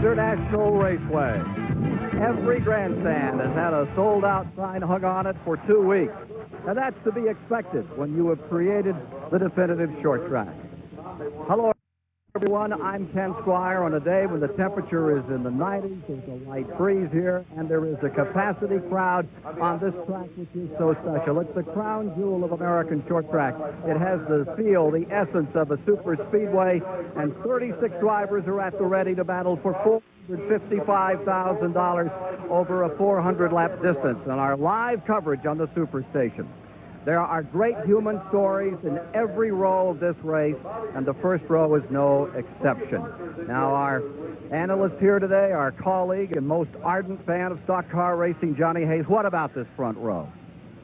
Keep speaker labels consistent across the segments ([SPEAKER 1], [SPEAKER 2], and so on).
[SPEAKER 1] International Raceway. Every grandstand has had a sold-out sign hung on it for 2 weeks. And that's to be expected when you have created the definitive short track. Hello, everyone. I'm Ken Squire on a day when the temperature is in the 90s. There's a light breeze here, and there is a capacity crowd on this track, which is so special. It's the crown jewel of American short track. It has the feel, the essence of a super speedway, and 36 drivers are at the ready to battle for $455,000 over a 400-lap distance in our live coverage on the Superstation. There are great human stories in every row of this race, and the first row is no exception. Now, our analyst here today, our colleague and most ardent fan of stock car racing, Johnny Hayes, what about this front row?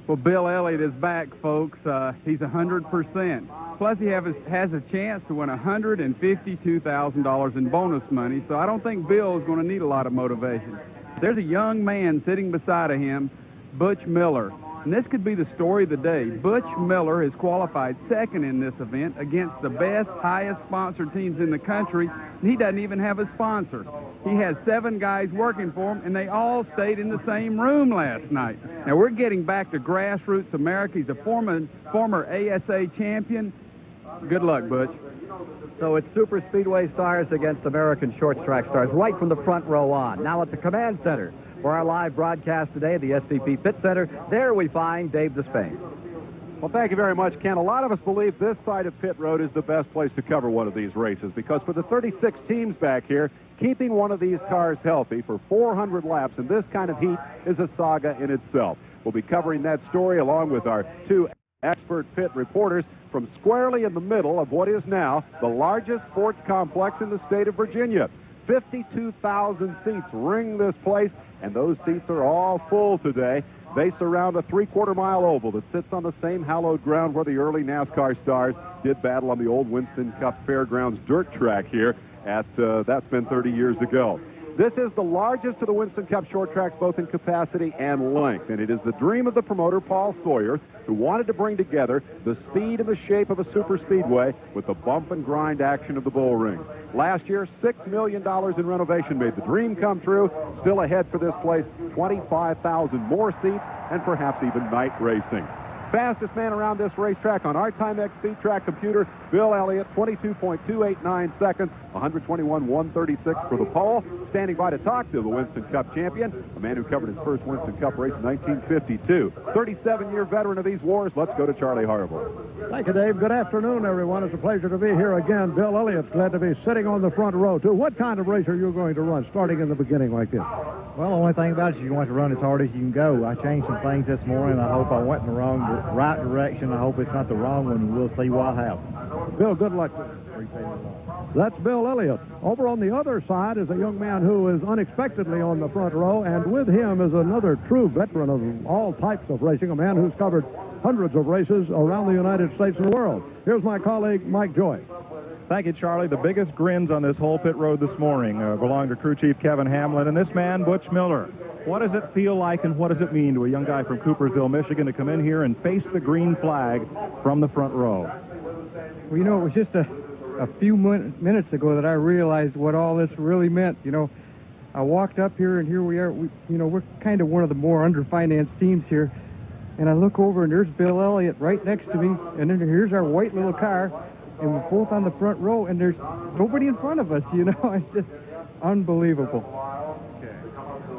[SPEAKER 2] Well, Bill Elliott is back, folks. He's 100%. Plus, he has a chance to win $152,000 in bonus money, so I don't think Bill is going to need a lot of motivation. There's a young man sitting beside of him, Butch Miller. And this could be the story of the day. Butch Miller has qualified second in this event against the best, highest sponsored teams in the country, and he doesn't even have a sponsor. He has 7 guys working for him, and they all stayed in the same room last night. Now, we're getting back to grassroots America. He's a former ASA champion. Good luck, Butch.
[SPEAKER 1] So it's super speedway stars against American short track stars, right from the front row on. Now at the command center for our live broadcast today, the SVP Pit Center, there we find Dave Despain.
[SPEAKER 3] Well, thank you very much, Ken. A lot of us believe this side of pit road is the best place to cover one of these races, because for the 36 teams back here, keeping one of these cars healthy for 400 laps in this kind of heat is a saga in itself. We'll be covering that story along with our 2 expert pit reporters from squarely in the middle of what is now the largest sports complex in the state of Virginia. 52,000 seats ring this place, and those seats are all full today. They surround a 3/4-mile oval that sits on the same hallowed ground where the early NASCAR stars did battle on the old Winston Cup Fairgrounds dirt track here at, that's been 30 years ago. This is the largest of the Winston Cup short tracks, both in capacity and length, and it is the dream of the promoter, Paul Sawyer, who wanted to bring together the speed and the shape of a super speedway with the bump and grind action of the bull rings. Last year, $6 million in renovation made the dream come true. Still ahead for this place, 25,000 more seats and perhaps even night racing. Fastest man around this racetrack on our Timex Speed Track computer, Bill Elliott, 22.289 seconds, 121.136 for the pole. Standing by to talk to the Winston Cup champion, a man who covered his first Winston Cup race in 1952. 37-year veteran of these wars. Let's go to Charlie Harville.
[SPEAKER 4] Thank you, Dave. Good afternoon, everyone. It's a pleasure to be here again. Bill Elliott's glad to be sitting on the front row, too. What kind of race are you going to run, starting in the beginning like this?
[SPEAKER 5] Well, the only thing about it is you want to run as hard as you can go. I changed some things this morning. I hope I went in the right direction. I hope it's not the wrong one. We'll see what happens.
[SPEAKER 4] Bill, good luck. That's Bill Elliott. Over on the other side is a young man who is unexpectedly on the front row, and with him is another true veteran of all types of racing, a man who's covered hundreds of races around the United States and the world. Here's my colleague, Mike Joy.
[SPEAKER 6] Thank you, Charlie. The biggest grins on this whole pit road this morning belong to crew chief Kevin Hamlin and this man, Butch Miller. What does it feel like and what does it mean to a young guy from Coopersville, Michigan, to come in here and face the green flag from the front row?
[SPEAKER 7] Well, you know, it was just a few minutes ago that I realized what all this really meant. You know, I walked up here, and here we are. We're kind of one of the more underfinanced teams here. And I look over, and there's Bill Elliott right next to me. And then here's our white little car. And we're both on the front row, and there's nobody in front of us, you know. It's just unbelievable.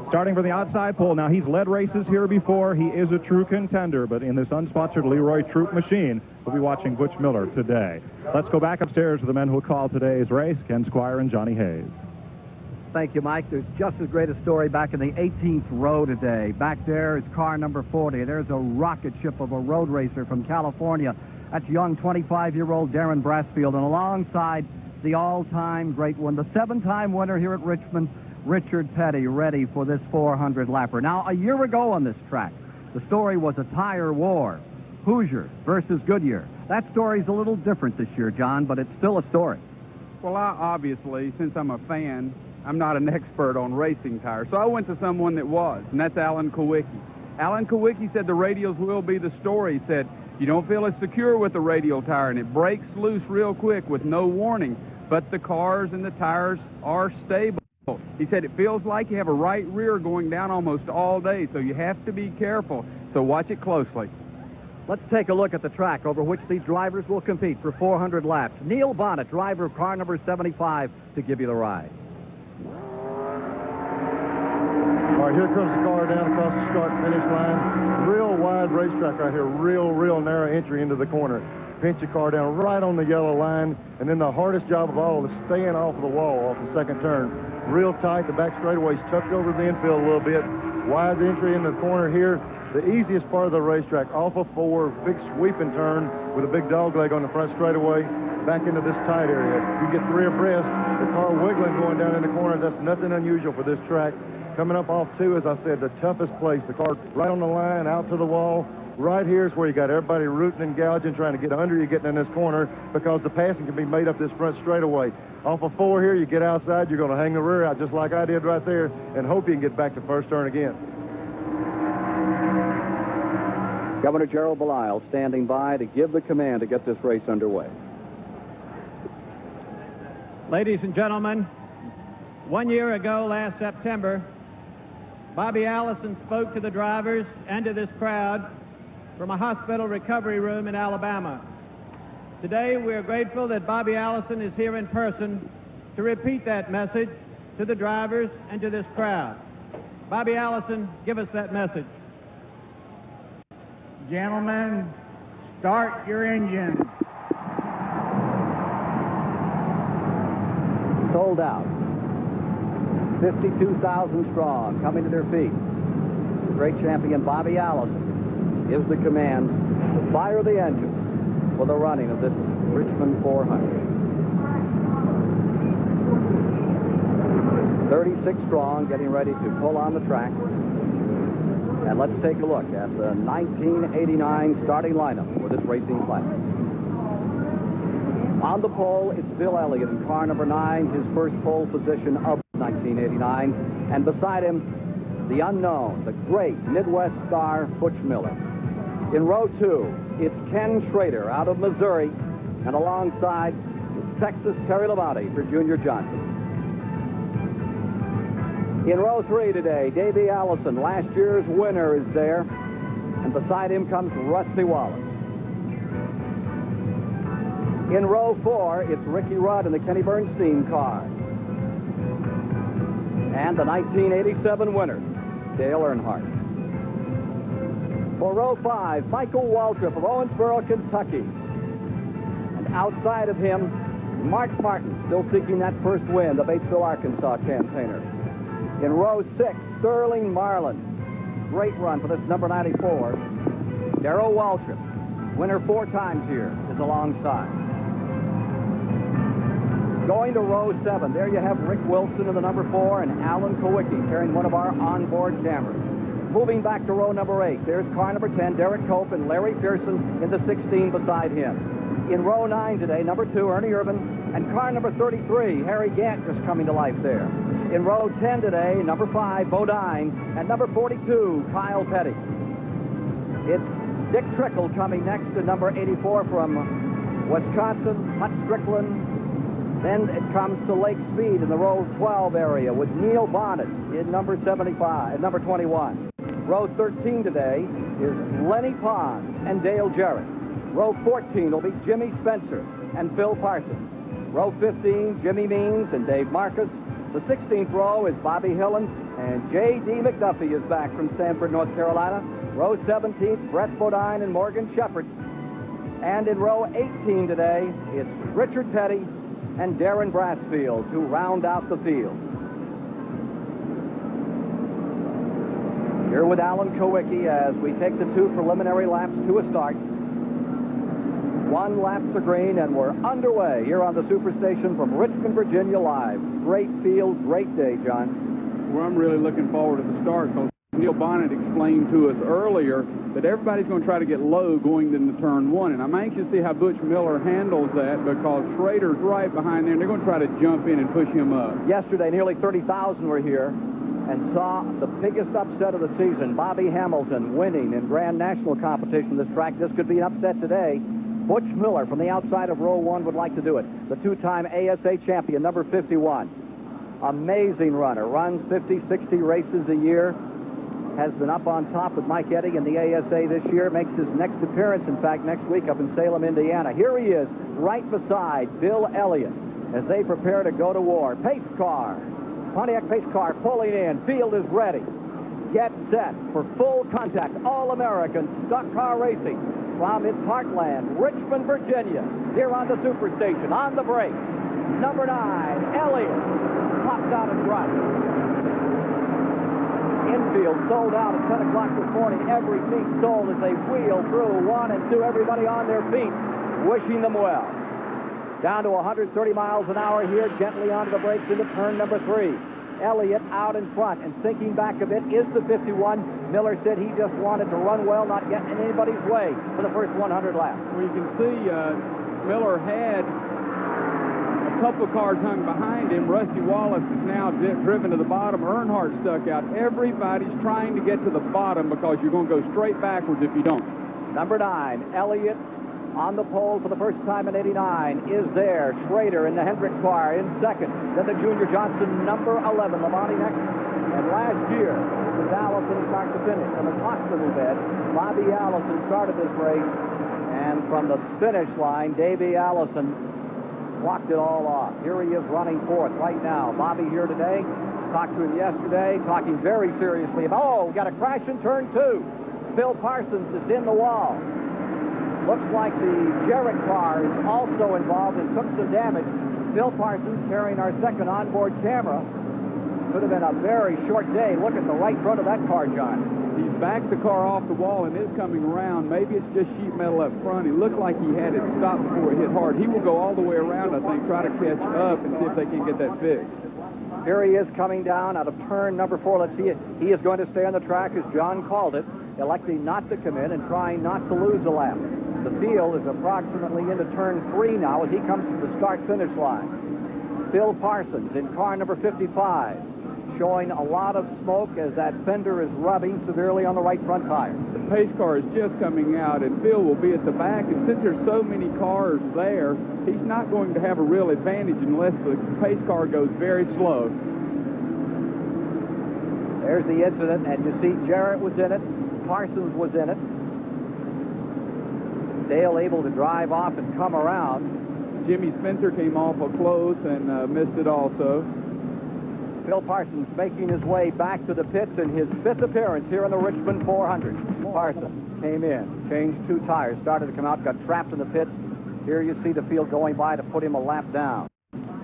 [SPEAKER 6] Starting from the outside pole. Now, he's led races here before. He is a true contender, but in this unsponsored Leroy Troop machine, we'll be watching Butch Miller today. Let's go back upstairs to the men who will call today's race, Ken Squire and Johnny Hayes.
[SPEAKER 1] Thank you, Mike. There's just as great a story back in the 18th row today. Back there is car number 40. There's a rocket ship of a road racer from California. That's young 25-year-old Darren Brassfield, and alongside the all-time great one, the 7-time winner here at Richmond, Richard Petty, ready for this 400-lapper. Now, a year ago on this track, the story was a tire war. Hoosier versus Goodyear. That story's a little different this year, John, but it's still a story.
[SPEAKER 2] Well, obviously, since I'm a fan, I'm not an expert on racing tires, so I went to someone that was, and that's Alan Kowicki. Alan Kowicki said the radials will be the story. He said, you don't feel as secure with the radial tire, and it breaks loose real quick with no warning, but the cars and the tires are stable. He said it feels like you have a right rear going down almost all day, so you have to be careful. So watch it closely.
[SPEAKER 1] Let's take a look at the track over which these drivers will compete for 400 laps. Neil Bonnet, driver of car number 75, to give you the ride.
[SPEAKER 8] All right, here comes the car down across the start-finish line. Real wide racetrack right here. Real narrow entry into the corner. Pinch the car down right on the yellow line, and then the hardest job of all is staying off of the wall off the second turn. Real tight. The back straightaway's tucked over the infield a little bit. Wide entry in the corner here. The easiest part of the racetrack, off of 4, big sweeping turn with a big dog leg on the front straightaway, back into this tight area. You get 3 abreast, the car wiggling going down in the corner. That's nothing unusual for this track. Coming up off 2, as I said, the toughest place. The car right on the line, out to the wall. Right here is where you got everybody rooting and gouging, trying to get under you, getting in this corner, because the passing can be made up this front straightaway. Off of 4 here, you get outside, you're going to hang the rear out just like I did right there, and hope you can get back to first turn again.
[SPEAKER 1] Governor Gerald Belial standing by to give the command to get this race underway.
[SPEAKER 9] Ladies and gentlemen, 1 year ago, last September, Bobby Allison spoke to the drivers and to this crowd from a hospital recovery room in Alabama. Today, we are grateful that Bobby Allison is here in person to repeat that message to the drivers and to this crowd. Bobby Allison, give us that message.
[SPEAKER 10] Gentlemen, start your engines.
[SPEAKER 1] Sold out. 52,000 strong coming to their feet. The great champion Bobby Allison gives the command to fire the engines for the running of this Richmond 400. 36 strong, getting ready to pull on the track. And let's take a look at the 1989 starting lineup for this racing class. On the pole, it's Bill Elliott in car number 9, his first pole position of 1989. And beside him, the unknown, the great Midwest star, Butch Miller. In row 2, it's Ken Schrader out of Missouri, and alongside, it's Texas Terry Labonte for Junior Johnson. In row 3 today, Davey Allison, last year's winner, is there, and beside him comes Rusty Wallace. In row 4, it's Ricky Rudd in the Kenny Bernstein car. And the 1987 winner, Dale Earnhardt. For row 5, Michael Waltrip of Owensboro, Kentucky. And outside of him, Mark Martin, still seeking that first win, the Batesville, Arkansas campaigner. In row 6, Sterling Marlin. Great run for this number 94. Darrell Waltrip, winner 4 times here, is alongside. Going to row 7, there you have Rick Wilson in the number 4 and Alan Kowicki carrying one of our onboard cameras. Moving back to row number 8, there's car number 10, Derek Cope, and Larry Pearson in the 16 beside him. In row 9 today, number 2, Ernie Irvin, and car number 33, Harry Gant, just coming to life there. In row 10 today, number 5, Bodine, and number 42, Kyle Petty. It's Dick Trickle coming next to number 84 from Wisconsin, Hut Strickland. Then it comes to Lake Speed in the row 12 area with Neil Bonnet in number 75, number 21. Row 13 today is Lenny Pond and Dale Jarrett. Row 14 will be Jimmy Spencer and Phil Parsons. Row 15, Jimmy Means and Dave Marcus. The 16th row is Bobby Hillen, and J.D. McDuffie is back from Stanford, North Carolina. Row 17, Brett Bodine and Morgan Shepherd. And in row 18 today, it's Richard Petty and Darren Brassfield who round out the field. Here with Alan Kowicki as we take the 2 preliminary laps to a start. 1 lap to green, and we're underway here on the Superstation from Richmond, Virginia, live. Great field, great day, John.
[SPEAKER 2] Well, I'm really looking forward to the start, because Neil Bonnet explained to us earlier that everybody's going to try to get low going into turn 1, and I'm anxious to see how Butch Miller handles that, because Schrader's right behind there, and they're going to try to jump in and push him up.
[SPEAKER 1] Yesterday, nearly 30,000 were here and saw the biggest upset of the season, Bobby Hamilton winning in Grand National competition this track. This could be an upset today. Butch Miller from the outside of row 1 would like to do it. The 2-time ASA champion, number 51. Amazing runner. Runs 50, 60 races a year. Has been up on top with Mike Eddy in the ASA this year. Makes his next appearance, in fact, next week up in Salem, Indiana. Here he is, right beside Bill Elliott as they prepare to go to war. Pace car. Pontiac pace car pulling in. Field is ready. Get set for full contact. All-American stock car racing from its heartland, Richmond, Virginia. Here on the Superstation, on the break. Number 9, Elliott, popped out in front. Infield sold out at 10 o'clock this morning. Every seat sold as they wheel through 1 and 2. Everybody on their feet, wishing them well. Down to 130 miles an hour here, gently onto the brakes into turn number 3. Elliott out in front and sinking back a bit is the 51. Miller said he just wanted to run well, not get in anybody's way for the first 100 laps.
[SPEAKER 2] Well, you can see Miller had a couple of cars hung behind him. Rusty Wallace is now driven to the bottom. Earnhardt stuck out. Everybody's trying to get to the bottom because you're going to go straight backwards if you don't.
[SPEAKER 1] Number 9, Elliott on the pole for the first time in '89 is there. Schrader in the Hendrick car in second. Then the Junior Johnson, number 11, Labonte next. And last year, with Allison start to finish from his hospital bed, Bobby Allison started this race. And from the finish line, Davey Allison blocked it all off. Here he is running fourth right now. Bobby here today. Talked to him yesterday, talking very seriously about, we got a crash in turn 2. Phil Parsons is in the wall. Looks like the Jarrett car is also involved and took some damage. Phil Parsons carrying our second onboard camera. Could have been a very short day. Look at the right front of that car, John.
[SPEAKER 2] He's backed the car off the wall and is coming around. Maybe it's just sheet metal up front. He looked like he had it stopped before it hit hard. He will go all the way around, I think, try to catch up and see if they can get that fixed.
[SPEAKER 1] Here he is coming down out of turn number 4. Let's see it. He is going to stay on the track, as John called it, electing not to come in and trying not to lose a lap. The field is approximately into turn 3 now as he comes to the start-finish line. Phil Parsons in car number 55, showing a lot of smoke as that fender is rubbing severely on the right front tire.
[SPEAKER 2] The pace car is just coming out, and Phil will be at the back, and since there's so many cars there, he's not going to have a real advantage unless the pace car goes very slow.
[SPEAKER 1] There's the incident, and you see Jarrett was in it, Parsons was in it. Dale able to drive off and come around.
[SPEAKER 2] Jimmy Spencer came awful close and missed it also.
[SPEAKER 1] Phil Parsons making his way back to the pits in his 5th appearance here in the Richmond 400. Parsons came in, changed 2 tires, started to come out, got trapped in the pits. Here you see the field going by to put him a lap down.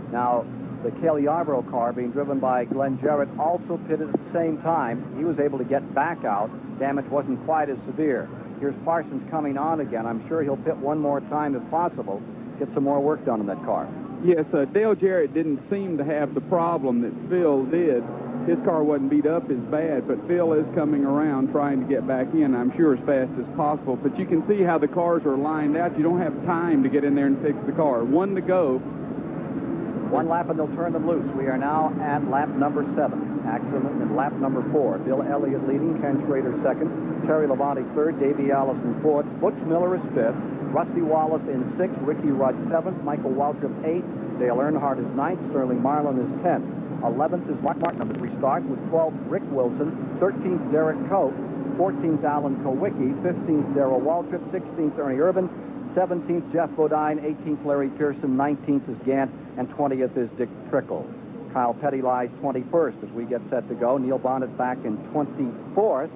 [SPEAKER 1] Now, the Cale Yarborough car being driven by Glenn Jarrett also pitted at the same time. He was able to get back out. Damage wasn't quite as severe. Here's Parsons coming on again. I'm sure he'll pit one more time if possible, get some more work done on that car.
[SPEAKER 2] Yes, Dale Jarrett didn't seem to have the problem that Phil did. His car wasn't beat up as bad, but Phil is coming around trying to get back in, I'm sure, as fast as possible. But you can see how the cars are lined out. You don't have time to get in there and fix the car. 1 to go.
[SPEAKER 1] 1 lap and they'll turn them loose. We are now at lap number 7. Accident in lap number 4. Bill Elliott leading, Ken Schrader second, Terry Labonte third, Davey Allison fourth, Butch Miller is fifth, Rusty Wallace in 6th, Ricky Rudd 7th, Michael Waltrip 8th, Dale Earnhardt is 9th, Sterling Marlin is 10th. 11th is Mark Martin, number 3 start, with 12th, Rick Wilson, 13th, Derek Cope, 14th, Alan Kowicki, 15th, Darrell Waltrip, 16th, Ernie Urban, 17th, Jeff Bodine, 18th, Larry Pearson, 19th is Gant, and 20th is Dick Trickle. Kyle Petty lies 21st as we get set to go. Neil Bonnet back in 24th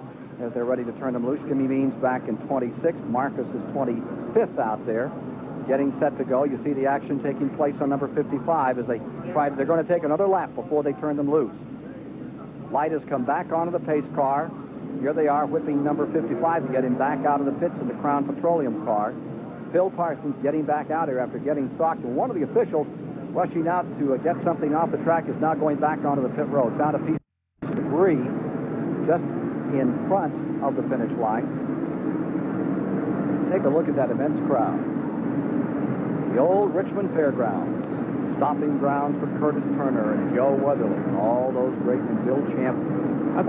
[SPEAKER 1] as they're ready to turn them loose. Jimmy Means back in 26th. Marcus is 25th out there, getting set to go. You see the action taking place on number 55 as they're going to take another lap before they turn them loose. Light has come back onto the pace car. Here they are whipping number 55 to get him back out of the pits in the Crown Petroleum car. Phil Parsons getting back out here after getting socked. And one of the officials rushing out to get something off the track is now going back onto the pit road. Found a piece of debris just in front of the finish line. Take a look at that immense crowd. The old Richmond Fairgrounds, stopping grounds for Curtis Turner and Joe Weatherly, all those great, and Bill Champ,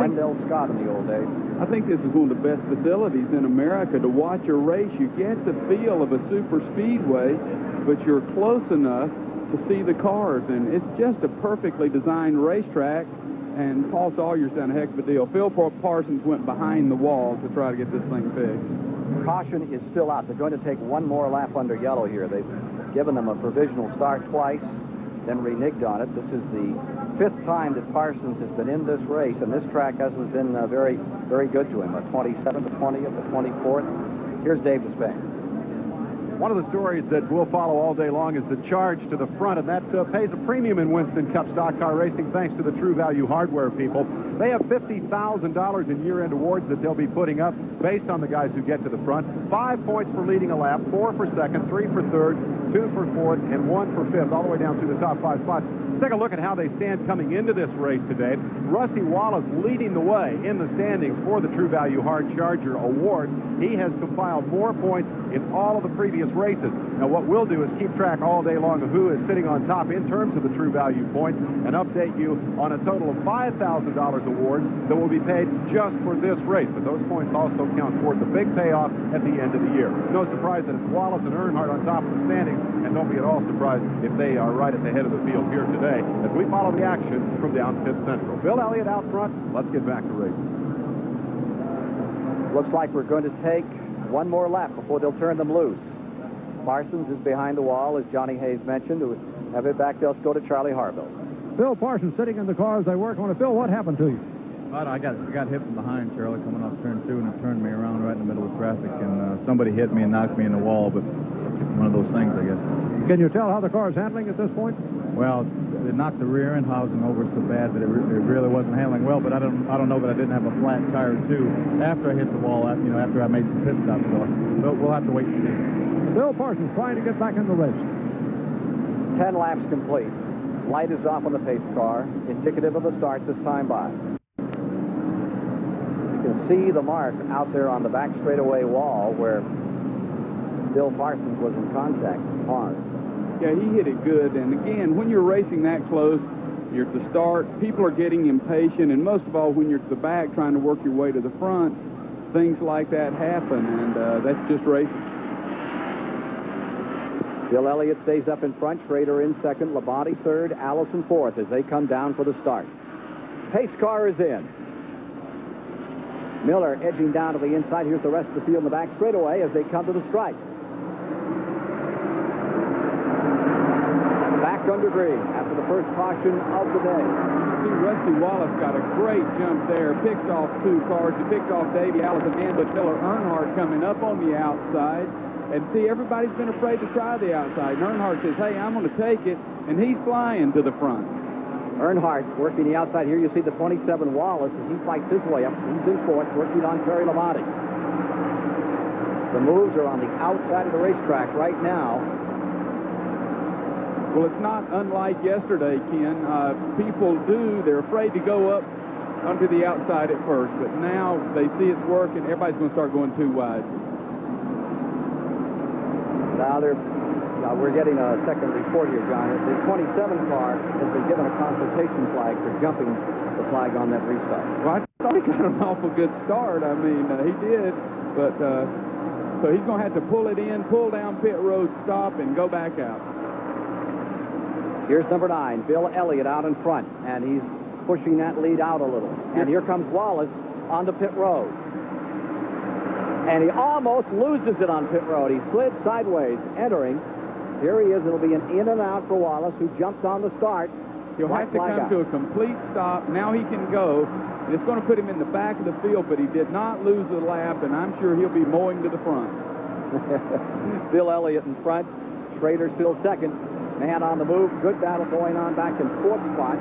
[SPEAKER 1] Wendell Scott in the old days.
[SPEAKER 2] I think this is one of the best facilities in America to watch a race. You get the feel of a super speedway, but you're close enough to see the cars, and it's just a perfectly designed racetrack, and Paul Sawyer's done a heck of a deal. Phil Parsons went behind the wall to try to get this thing fixed.
[SPEAKER 1] Caution is still out. They're going to take one more lap under yellow here. They've given them a provisional start twice, then reneged on it. This is the 5th time that Parsons has been in this race, and this track hasn't been very, very good to him. A 27th, a 20th, a 24th. Here's Dave Despain.
[SPEAKER 3] One of the stories that we'll follow all day long is the charge to the front, and that pays a premium in Winston Cup stock car racing thanks to the True Value Hardware people. They have $50,000 in year-end awards that they'll be putting up based on the guys who get to the front. 5 points for leading a lap, 4 for second, 3 for third, 2 for fourth, and 1 for fifth, all the way down through the top 5 spots. Take a look at how they stand coming into this race today. Rusty Wallace leading the way in the standings for the True Value Hard Charger Award. He has compiled more points in all of the previous races. Now, what we'll do is keep track all day long of who is sitting on top in terms of the True Value points and update you on a total of $5,000 awards that will be paid just for this race. But those points also count toward the big payoff at the end of the year. No surprise that it's Wallace and Earnhardt on top of the standings, and don't be at all surprised if they are right at the head of the field here today as we follow the action from down Pit Central. Bill Elliott out front. Let's get back to racing.
[SPEAKER 1] Looks like we're going to take one more lap before they'll turn them loose. Parsons is behind the wall, as Johnny Hayes mentioned. To have it back, they'll go to Charlie Harville.
[SPEAKER 4] Phil Parsons sitting in the car as they work on it. Phil, what happened to you?
[SPEAKER 5] I got hit from behind, Charlie, coming off turn 2, and it turned me around right in the middle of traffic, and somebody hit me and knocked me in the wall, but one of those things, I guess.
[SPEAKER 4] Can you tell how the car is handling at this point?
[SPEAKER 5] Well, it knocked the rear end housing over so bad that it really wasn't handling well, but I don't know that I didn't have a flat tire, too, after I hit the wall, after I made some pit stops, so we'll have to wait and see.
[SPEAKER 4] Phil Parsons trying to get back in the race.
[SPEAKER 1] 10 laps complete. Light is off on the pace car, indicative of a start this time by. You can see the mark out there on the back straightaway wall where Bill Parsons was in contact hard.
[SPEAKER 2] Yeah, he hit it good, and again, when you're racing that close, you're at the start, people are getting impatient, and most of all, when you're at the back trying to work your way to the front, things like that happen, and that's just racing.
[SPEAKER 1] Bill Elliott stays up in front, Schrader in second, Labonte third, Allison fourth as they come down for the start. Pace car is in. Miller edging down to the inside. Here's the rest of the field in the back straightaway as they come to the stripe. Back under green after the first caution of the day.
[SPEAKER 2] See, Rusty Wallace got a great jump there. Picked off 2 cars. He picked off Davey Allison and Miller Earnhardt coming up on the outside. And see, everybody's been afraid to try the outside. And Earnhardt says, hey, I'm going to take it. And he's flying to the front.
[SPEAKER 1] Earnhardt working the outside here. You see the 27 Wallace as he fights his way up. He's in fourth, working on Terry Labonte. The moves are on the outside of the racetrack right now.
[SPEAKER 2] Well, it's not unlike yesterday, Ken. People they're afraid to go up onto the outside at first, but now they see it's working. Everybody's going to start going too wide.
[SPEAKER 1] Now we're getting a second report here, John. The 27 car has been given a consultation flag for jumping the flag on that restart.
[SPEAKER 2] Well, I thought he got an awful good start. I mean, he did, but so he's going to have to pull it in, pull down pit road, stop, and go back out.
[SPEAKER 1] Here's number 9, Bill Elliott out in front, and he's pushing that lead out a little. And here comes Wallace onto pit road. And he almost loses it on pit road. He slid sideways, entering. Here he is. It'll be an in and out for Wallace, who jumps on the start.
[SPEAKER 2] He'll have to come to a complete stop. Now he can go. And it's going to put him in the back of the field, but he did not lose the lap, and I'm sure he'll be mowing to the front.
[SPEAKER 1] Bill Elliott in front. Schrader still second. Man on the move. Good battle going on back in fourth spot.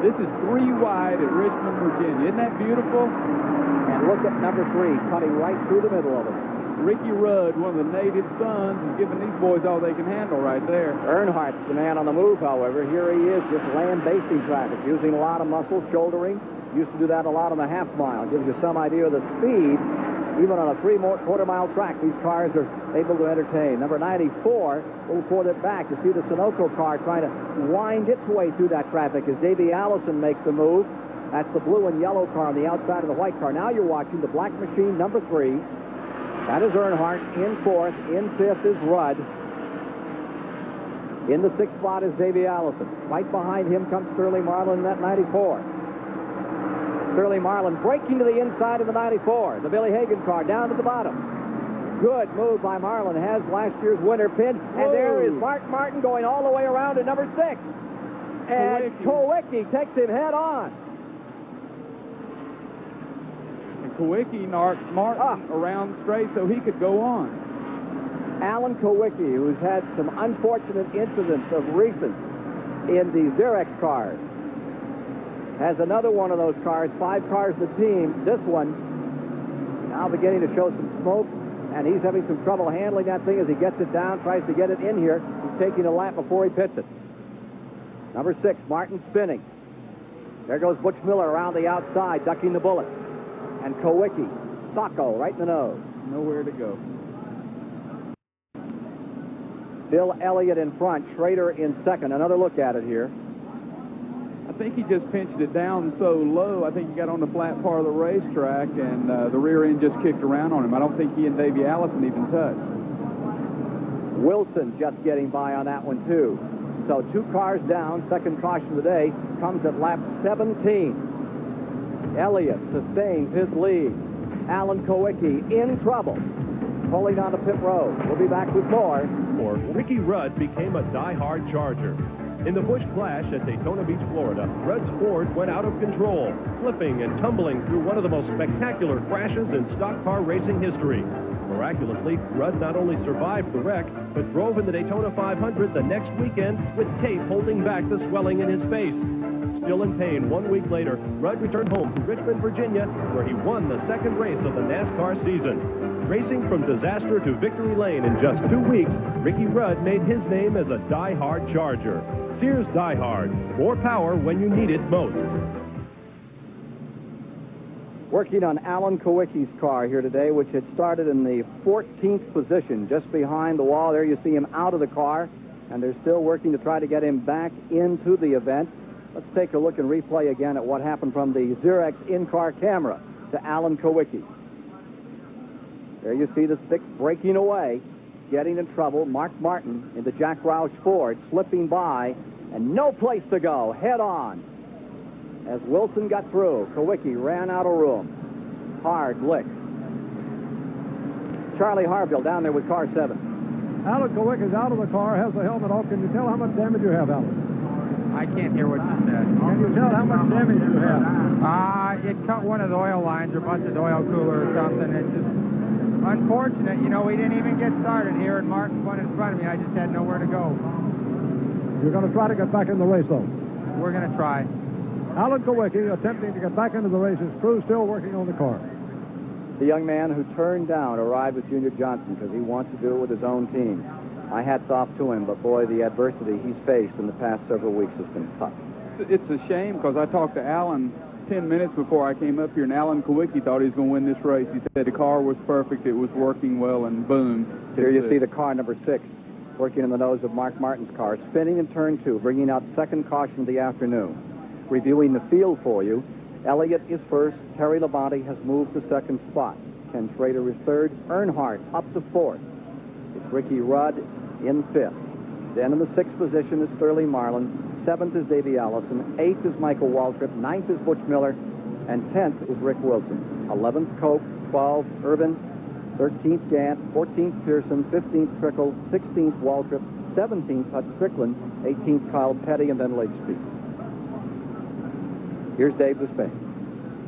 [SPEAKER 2] This is 3 wide at Richmond, Virginia. Isn't that beautiful?
[SPEAKER 1] And look at number 3, cutting right through the middle of it.
[SPEAKER 2] Ricky Rudd, one of the native sons, is giving these boys all they can handle right there.
[SPEAKER 1] Earnhardt's the man on the move, however. Here he is, just land-basing traffic, using a lot of muscle, shouldering. Used to do that a lot on the half mile. Gives you some idea of the speed. Even on a 3-quarter-mile track, these cars are able to entertain. Number 94, a little further back, you see the Sunoco car trying to wind its way through that traffic as Davey Allison makes the move. That's the blue and yellow car on the outside of the white car. Now you're watching the black machine, number 3. That is Earnhardt. In fourth. In fifth is Rudd. In the 6th spot is Davey Allison. Right behind him comes Sterling Marlin in that 94. Sterling Marlin breaking to the inside of the 94. The Billy Hagan car down to the bottom. Good move by Marlin. Has last year's winner pinned. And there is Mark Martin going all the way around to number 6. And Kowicki takes him head on.
[SPEAKER 2] And Kowicki knocked Martin around straight so he could go on.
[SPEAKER 1] Alan Kowicki, who's had some unfortunate incidents of recent in the Xerox cars, has another one of those cars, 5 cars in the team. This one now beginning to show some smoke, and he's having some trouble handling that thing as he gets it down, tries to get it in here. He's taking a lap before he pits it. Number 6, Martin spinning. There goes Butch Miller around the outside, ducking the bullet. And Kowicki, Sacco, right in the nose.
[SPEAKER 2] Nowhere to go.
[SPEAKER 1] Bill Elliott in front, Schrader in second. Another look at it here.
[SPEAKER 2] I think he just pinched it down so low. I think he got on the flat part of the racetrack, and the rear end just kicked around on him. I don't think he and Davey Allison even touched.
[SPEAKER 1] Wilson just getting by on that one, too. So 2 cars down. Second caution of the day comes at lap 17. Elliott sustains his lead. Alan Kowicki in trouble, pulling on the pit road. We'll be back with more.
[SPEAKER 11] Ricky Rudd became a die-hard Charger. In the Busch Clash at Daytona Beach, Florida, Rudd's Ford went out of control, flipping and tumbling through one of the most spectacular crashes in stock car racing history. Miraculously, Rudd not only survived the wreck, but drove in the Daytona 500 the next weekend with tape holding back the swelling in his face. Still in pain 1 week later, Rudd returned home to Richmond, Virginia, where he won the 2nd race of the NASCAR season. Racing from disaster to victory lane in just 2 weeks, Ricky Rudd made his name as a die-hard Charger. Sears Die-Hard. More power when you need it most.
[SPEAKER 1] Working on Alan Kowicki's car here today, which had started in the 14th position, just behind the wall. There you see him out of the car, and they're still working to try to get him back into the event. Let's take a look and replay again at what happened from the Xerox in-car camera to Alan Kowicki. There you see the stick breaking away, getting in trouble. Mark Martin in the Jack Roush Ford, slipping by, and no place to go, head on. As Wilson got through, Kowicki ran out of room. Hard lick. Charlie Harville down there with car 7.
[SPEAKER 4] Alan Kowicki's out of the car, has the helmet off. Can you tell how much damage you have, Alan?
[SPEAKER 7] I can't hear what you said.
[SPEAKER 4] Can you tell how much damage you have?
[SPEAKER 7] It cut one of the oil lines or busted the oil cooler or something. It's just unfortunate. You know, we didn't even get started here, and Martin's one in front of me. I just had nowhere to go.
[SPEAKER 4] You're going to try to get back in the race, though?
[SPEAKER 7] We're going to try.
[SPEAKER 4] Alan Kowicki attempting to get back into the race. His crew still working on the car.
[SPEAKER 1] The young man who turned down a ride with Junior Johnson because he wants to do it with his own team. My hat's off to him, but boy, the adversity he's faced in the past several weeks has been tough.
[SPEAKER 2] It's a shame because I talked to Alan 10 minutes before I came up here, and Alan Kowicki thought he was going to win this race. He said the car was perfect, it was working well, and boom.
[SPEAKER 1] Here you see the car number 6 working in the nose of Mark Martin's car, spinning in turn 2, bringing out second caution of the afternoon. Reviewing the field for you, Elliott is first. Terry Labonte has moved to second spot. Ken Schrader is third. Earnhardt up to fourth. It's Ricky Rudd in 5th. Then in the 6th position is Sterling Marlin. 7th is Davey Allison. 8th is Michael Waltrip. 9th is Butch Miller. And 10th is Rick Wilson. 11th, Cope. 12th, Irvin. 13th, Gant. 14th, Pearson. 15th, Trickle. 16th, Waltrip. 17th, Hutch Strickland. 18th, Kyle Petty, and then Lakespeed. Here's Dave Despay.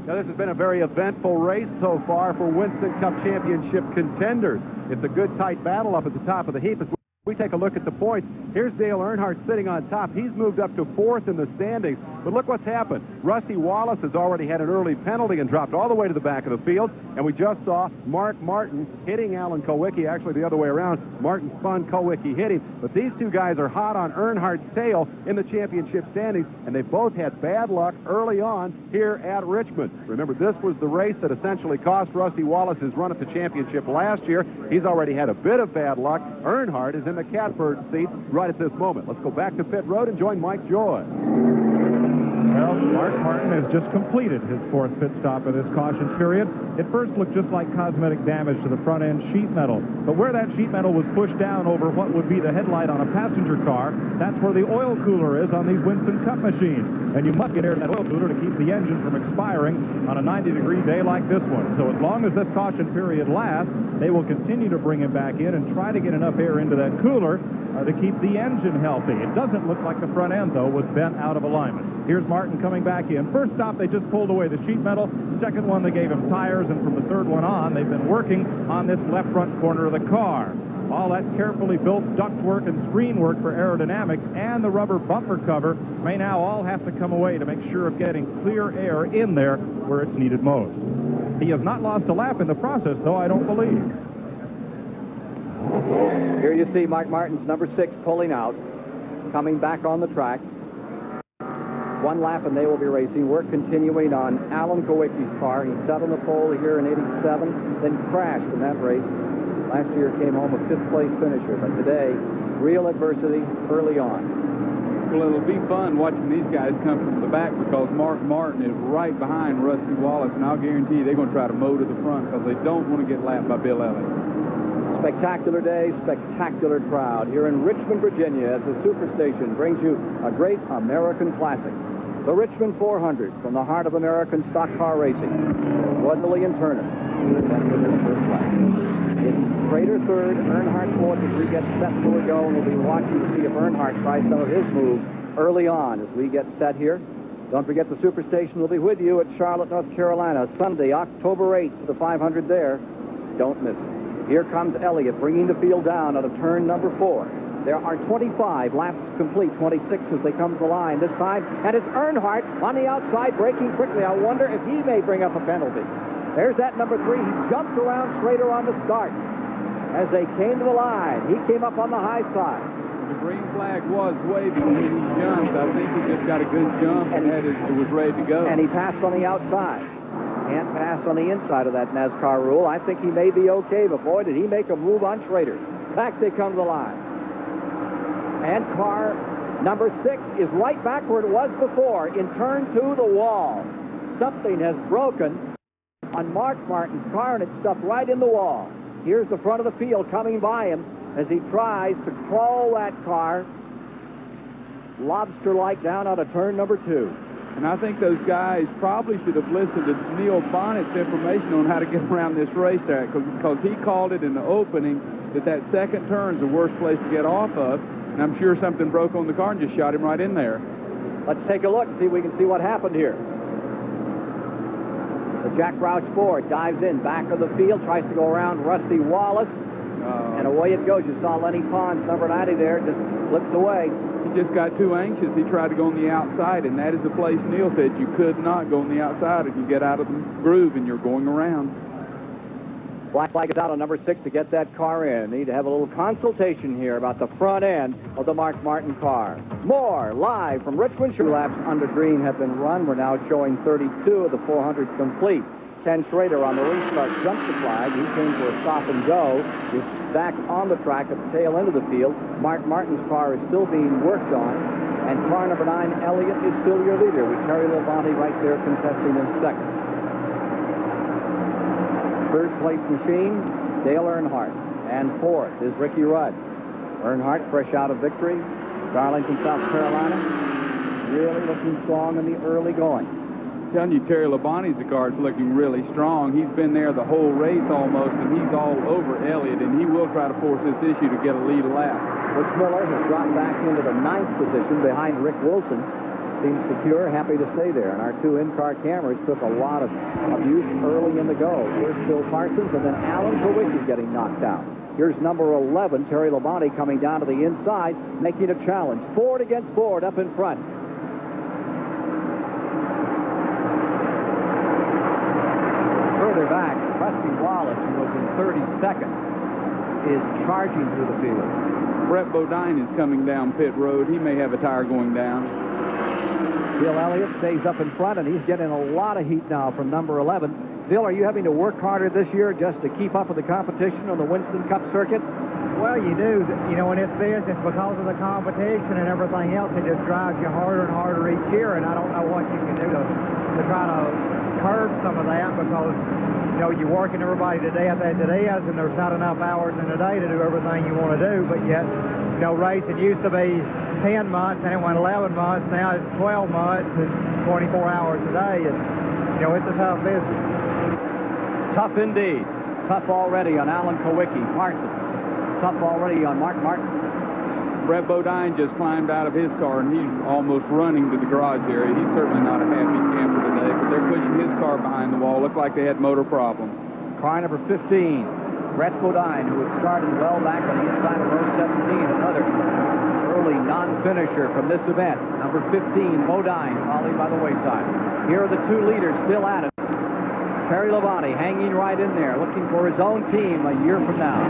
[SPEAKER 3] Now, this has been a very eventful race so far for Winston Cup Championship contenders. It's a good, tight battle up at the top of the heap. As we take a look at the points, here's Dale Earnhardt sitting on top. He's moved up to 4th in the standings. But look what's happened. Rusty Wallace has already had an early penalty and dropped all the way to the back of the field. And we just saw Mark Martin hitting Alan Kowicki. Actually, the other way around. Martin spun, Kowicki hit him. But these two guys are hot on Earnhardt's tail in the championship standings. And they both had bad luck early on here at Richmond. Remember, this was the race that essentially cost Rusty Wallace his run at the championship last year. He's already had a bit of bad luck. Earnhardt is in the catbird seat right at this moment. Let's go back to pit road and join Mike Joy.
[SPEAKER 8] Well,
[SPEAKER 6] Mark Martin has just completed his fourth pit stop of this caution period. It first looked just like cosmetic damage to the front end sheet metal, but where that sheet metal was pushed down over what would be the headlight on a passenger car, that's where the oil cooler is on these Winston Cup machines. And you must get air in that oil cooler to keep the engine from expiring on a 90-degree day like this one. So as long as this caution period lasts, they will continue to bring him back in and try to get enough air into that cooler to keep the engine healthy. It doesn't look like the front end, though, was bent out of alignment. Here's Martin coming back in. First stop, they just pulled away the sheet metal. Second one, they gave him tires, and from the third one on, they've been working on this left front corner of the car. All that carefully built ductwork and screen work for aerodynamics and the rubber bumper cover may now all have to come away to make sure of getting clear air in there where it's needed most. He has not lost a lap in the process, though, I don't believe.
[SPEAKER 1] Here you see Mark Martin's number 6 pulling out, coming back on the track. One lap and they will be racing. We're continuing on Alan Kowicki's car. He sat on the pole here in '87, then crashed in that race. Last year came home a 5th place finisher, but today, real adversity early on.
[SPEAKER 2] Well, it'll be fun watching these guys come from the back because Mark Martin is right behind Rusty Wallace, and I'll guarantee you they're going to try to mow to the front because they don't want to get lapped by Bill Elliott.
[SPEAKER 1] Spectacular day, spectacular crowd here in Richmond, Virginia, as the Superstation brings you a great American classic. The Richmond 400 from the heart of American stock car racing. Woodley and Turner. It's Schrader third, Earnhardt fourth as we get set to go, and we'll be watching to see if Earnhardt tries some of his moves early on as we get set here. Don't forget the Superstation will be with you at Charlotte, North Carolina, Sunday, October 8th for the 500 there. Don't miss it. Here comes Elliott bringing the field down out of turn number 4. There are 25 laps complete, 26 as they come to the line this time. And it's Earnhardt on the outside, braking quickly. I wonder if he may bring up a penalty. There's that number 3. He jumped around Schrader on the start. As they came to the line, he came up on the high side.
[SPEAKER 2] The green flag was waving when he jumped. I think he just got a good jump and it was ready to go.
[SPEAKER 1] And he passed on the outside. Can't pass on the inside of that NASCAR rule. I think he may be okay, but boy, did he make a move on Schrader. Back they come to the line. And car number 6 is right back where it was before, in turn 2, the wall. Something has broken on Mark Martin's car, and it's stuck right in the wall. Here's the front of the field coming by him as he tries to crawl that car lobster-like down out of turn number 2.
[SPEAKER 2] And I think those guys probably should have listened to Neil Bonnett's information on how to get around this racetrack, because he called it in the opening that second turn's the worst place to get off of. And I'm sure something broke on the car and just shot him right in there.
[SPEAKER 1] Let's take a look and see if we can see what happened here. The Jack Roush Ford dives in, back of the field, tries to go around Rusty Wallace, and away it goes. You saw Lenny Pons, number 90 there, just slips away.
[SPEAKER 2] He just got too anxious. He tried to go on the outside, and that is the place Neil said you could not go on the outside if you get out of the groove and you're going around.
[SPEAKER 1] Black flag is out on number 6 to get that car in. Need to have a little consultation here about the front end of the Mark Martin car. More live from Richmond. 2 laps under green have been run. We're now showing 32 of the 400 complete. Ken Schrader on the restart jumped the flag. He came for a stop and go. He's back on the track at the tail end of the field. Mark Martin's car is still being worked on. And car number 9, Elliott, is still your leader with Terry Labonte right there contesting in second. Third place machine, Dale Earnhardt. And fourth is Ricky Rudd. Earnhardt, fresh out of victory, Darlington, South Carolina. Really looking strong in the early going.
[SPEAKER 2] I'm telling you, Terry Labonte's car is looking really strong. He's been there the whole race almost, and he's all over Elliott, and he will try to force this issue to get a lead lap.
[SPEAKER 1] Butch Miller has dropped back into the 9th position behind Rick Wilson. Seems secure, happy to stay there. And our 2 in-car cameras took a lot of abuse early in the go. Here's Phil Parsons, and then Alan Kowicki getting knocked out. Here's number 11, Terry Labonte, coming down to the inside, making a challenge. Ford against Ford up in front. Further back, Rusty Wallace, who was in 32nd, is charging through the field.
[SPEAKER 2] Brett Bodine is coming down pit road. He may have a tire going down.
[SPEAKER 1] Bill Elliott stays up in front, and he's getting a lot of heat now from number 11. Bill, are you having to work harder this year just to keep up with the competition on the Winston Cup circuit?
[SPEAKER 10] Well, you do. You know, in this business, because of the competition and everything else, it just drives you harder and harder each year, and I don't know what you can do to try to curb some of that, because, you know, you're working everybody to death as it is, and there's not enough hours in a day to do everything you want to do, but yet, you know, racing used to be 10 months, and it went 11 months, now it's 12 months, it's 24 hours a day, and, you know, it's a tough business.
[SPEAKER 1] Tough indeed. Tough already on Alan Kowicki. Martin. Tough already on Mark Martin.
[SPEAKER 2] Brett Bodine just climbed out of his car, and he's almost running to the garage area. He's certainly not a happy camper today, but they're pushing his car behind the wall. Looked like they had motor problems.
[SPEAKER 1] Car number 15, Brett Bodine, who had started well back on the inside of row 17, another early non-finisher from this event. Number 15, Bodine, followed by the wayside. Here are the two leaders still at it. Terry Labonte hanging right in there, looking for his own team a year from now.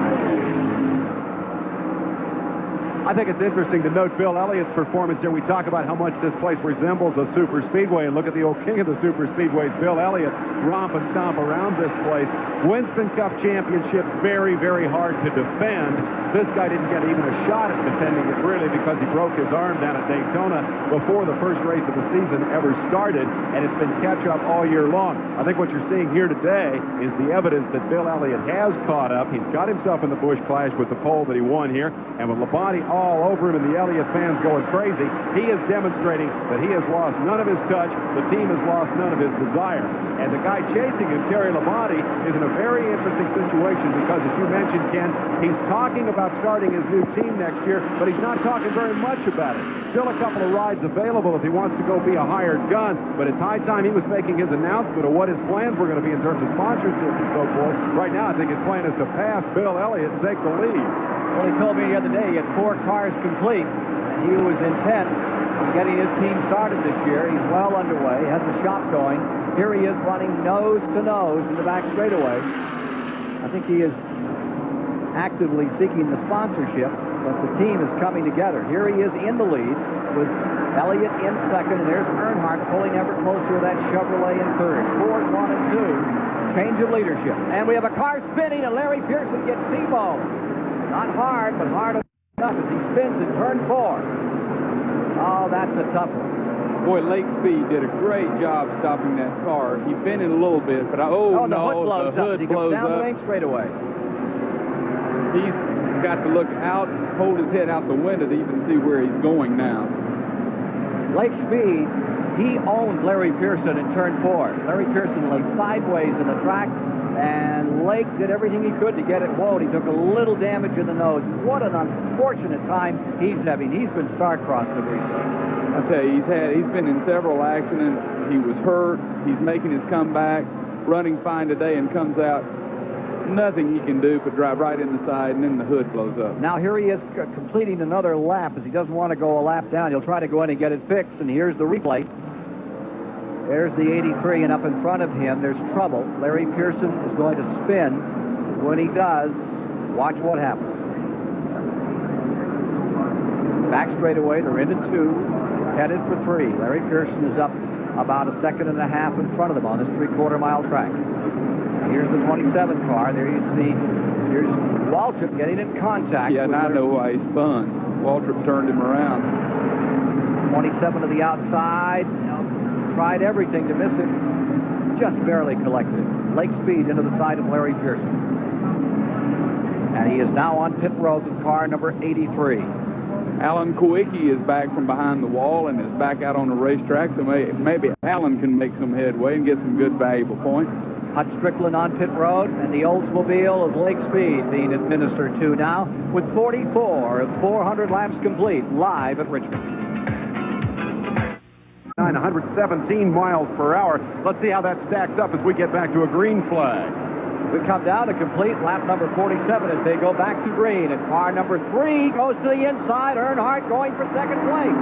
[SPEAKER 3] I think it's interesting to note Bill Elliott's performance here. We talk about how much this place resembles a super speedway, and look at the old king of the super speedways, Bill Elliott, romp and stomp around this place. Winston Cup championship, very, very hard to defend. This guy didn't get even a shot at defending it, really, because he broke his arm down at Daytona before the first race of the season ever started, and it's been catch-up all year long. I think what you're seeing here today is the evidence that Bill Elliott has caught up. He's got himself in the Busch Clash with the pole that he won here, and with Labonte all over him and the Elliott fans going crazy, he is demonstrating that he has lost none of his touch, the team has lost none of his desire. And the guy chasing him, Terry Labonte, is in a very interesting situation because, as you mentioned, Ken, he's talking about starting his new team next year, but he's not talking very much about it. Still a couple of rides available if he wants to go be a hired gun, but it's high time he was making his announcement of what his plans were going to be in terms of sponsorships and so forth. Right now, I think his plan is to pass Bill Elliott and take the lead.
[SPEAKER 1] Well, he told me the other day he had 4 cars complete, and he was intent on getting his team started this year. He's well underway, has the shop going. Here he is running nose to nose in the back straightaway. I think he is actively seeking the sponsorship, but the team is coming together. Here he is in the lead with Elliott in second, and there's Earnhardt pulling ever closer to that Chevrolet in third. Ford 1 and 2. Change of leadership. And we have a car spinning, and Larry Pearson gets T-bone. Not hard, but hard enough as he spins in turn 4. Oh, that's a tough one.
[SPEAKER 2] Boy, Lake Speed did a great job stopping that car. He bent it a little bit, but
[SPEAKER 1] the hood blows up. He comes down the main straightaway.
[SPEAKER 2] He's got to look out, hold his head out the window to even see where he's going now.
[SPEAKER 1] Lake Speed, he owned Larry Pearson in turn 4. Larry Pearson lay sideways in the track, and Lake did everything he could to get it low. He took a little damage in the nose. What an unfortunate time he's having. He's been star-crossed of recently.
[SPEAKER 2] I tell you, he's been in several accidents. He was hurt. He's making his comeback, running fine today, and comes out. Nothing he can do but drive right in the side, and then the hood blows up.
[SPEAKER 1] Now here he is completing another lap as he doesn't want to go a lap down. He'll try to go in and get it fixed, and here's the replay. There's the 83, and up in front of him, there's trouble. Larry Pearson is going to spin. When he does, watch what happens. Back straightaway, they're into 2, headed for 3. Larry Pearson is up about a second and a half in front of them on this 3/4-mile track. Here's the 27 car. There you see, here's Waltrip getting in contact.
[SPEAKER 2] Yeah, and I know why he spun. Waltrip turned him around.
[SPEAKER 1] 27 to the outside. Tried everything to miss him. Just barely collected it. Lake Speed into the side of Larry Pearson. And he is now on pit road with car number 83.
[SPEAKER 2] Alan Kowicki is back from behind the wall and is back out on the racetrack, so maybe Alan can make some headway and get some good, valuable points.
[SPEAKER 1] Hut Strickland on pit road, and the Oldsmobile of Lake Speed being administered to now with 44 of 400 laps complete, live at Richmond.
[SPEAKER 3] 117 miles per hour. Let's see how that stacks up as we get back to a green flag.
[SPEAKER 1] We come down to complete lap number 47 as they go back to green, and car number 3 goes to the inside. Earnhardt going for second place.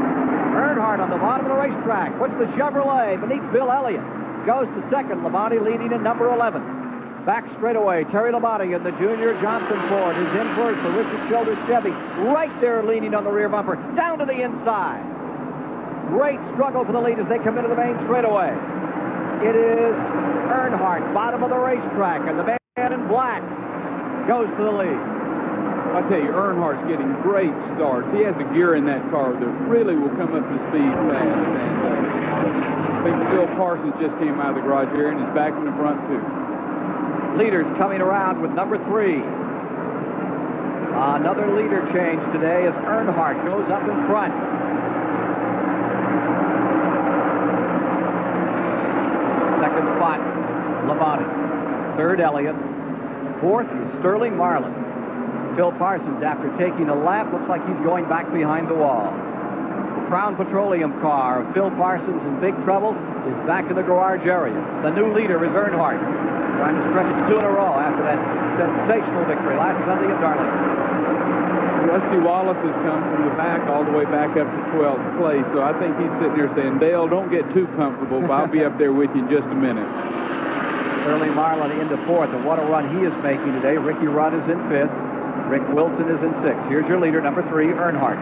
[SPEAKER 1] Earnhardt on the bottom of the racetrack puts the Chevrolet beneath Bill Elliott. Goes to second. Labonte leading in number 11. Back straightaway, Terry Labonte in the Junior Johnson Ford is in first. The Richard Childress Chevy right there leaning on the rear bumper. Down to the inside. Great struggle for the lead as they come into the main straightaway. It is Earnhardt, bottom of the racetrack, and the man in black goes to the lead.
[SPEAKER 2] I tell you, Earnhardt's getting great starts. He has a gear in that car that really will come up to speed fast. And I think Phil Parsons just came out of the garage here and is back in the front, too.
[SPEAKER 1] Leaders coming around with number 3. Another leader change today as Earnhardt goes up in front. Second spot, Labonte. Third, Elliott. Fourth is Sterling Marlin. Phil Parsons, after taking a lap, looks like he's going back behind the wall. The Crown Petroleum car of Phil Parsons in big trouble is back in the garage area. The new leader is Earnhardt, trying to stretch it 2 in a row after that sensational victory last Sunday at Darlington.
[SPEAKER 2] Rusty Wallace has come from the back all the way back up to 12th place, so I think he's sitting there saying, Dale, don't get too comfortable, but I'll be up there with you in just a minute.
[SPEAKER 1] Sterling Marlin into 4th, and what a run he is making today. Ricky Rudd is in 5th. Rick Wilson is in 6th. Here's your leader, number 3, Earnhardt.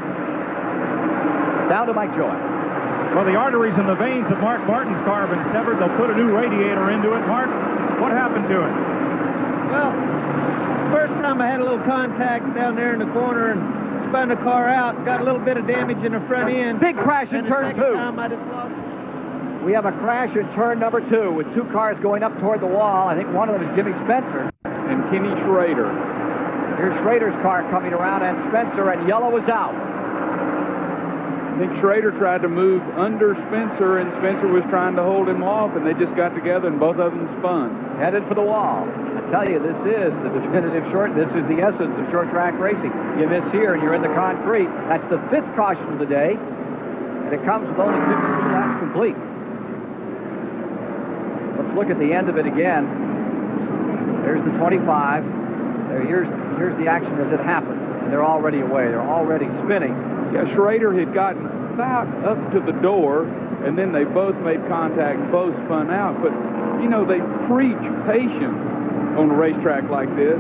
[SPEAKER 1] Down to Mike Joy.
[SPEAKER 6] Well, the arteries and the veins of Mark Martin's car have been severed. They'll put a new radiator into it. Mark, what happened to it?
[SPEAKER 9] Well, first time I had a little contact down there in the corner and spun the car out. Got a little bit of damage in the front end.
[SPEAKER 1] Big crash in turn 2.
[SPEAKER 9] The second time I just lost.
[SPEAKER 1] We have a crash in turn number 2 with 2 cars going up toward the wall. I think one of them is Jimmy Spencer.
[SPEAKER 2] And Kenny Schrader.
[SPEAKER 1] Here's Schrader's car coming around, and Spencer, and yellow is out.
[SPEAKER 2] I think Schrader tried to move under Spencer, and Spencer was trying to hold him off, and they just got together, and both of them spun.
[SPEAKER 1] Headed for the wall. I tell you, this is the definitive short. This is the essence of short track racing. You miss here, and you're in the concrete. That's the 5th caution of the day, and it comes with only 52 laps complete. Let's look at the end of it again. There's the 25. Here's the action as it happened. And they're already away. They're already spinning.
[SPEAKER 2] Yeah, Schrader had gotten about up to the door, and then they both made contact, both spun out. But, you know, they preach patience on a racetrack like this,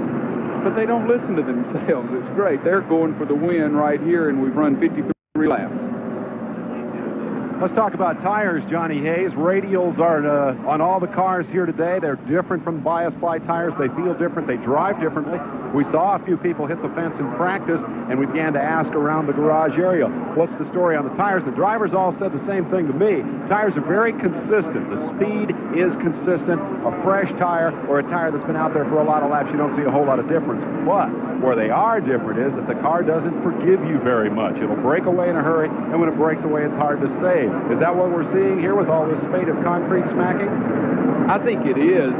[SPEAKER 2] but they don't listen to themselves. It's great. They're going for the win right here, and we've run 53 laps.
[SPEAKER 3] Let's talk about tires, Johnny Hayes. Radials are on all the cars here today. They're different from bias ply tires. They feel different. They drive differently. We saw a few people hit the fence in practice, and we began to ask around the garage area, what's the story on the tires? The drivers all said the same thing to me. Tires are very consistent. The speed is consistent. A fresh tire or a tire that's been out there for a lot of laps, you don't see a whole lot of difference. But where they are different is that the car doesn't forgive you very much. It'll break away in a hurry, and when it breaks away, it's hard to save. Is that what we're seeing here with all this spate of concrete smacking?
[SPEAKER 2] I think it is.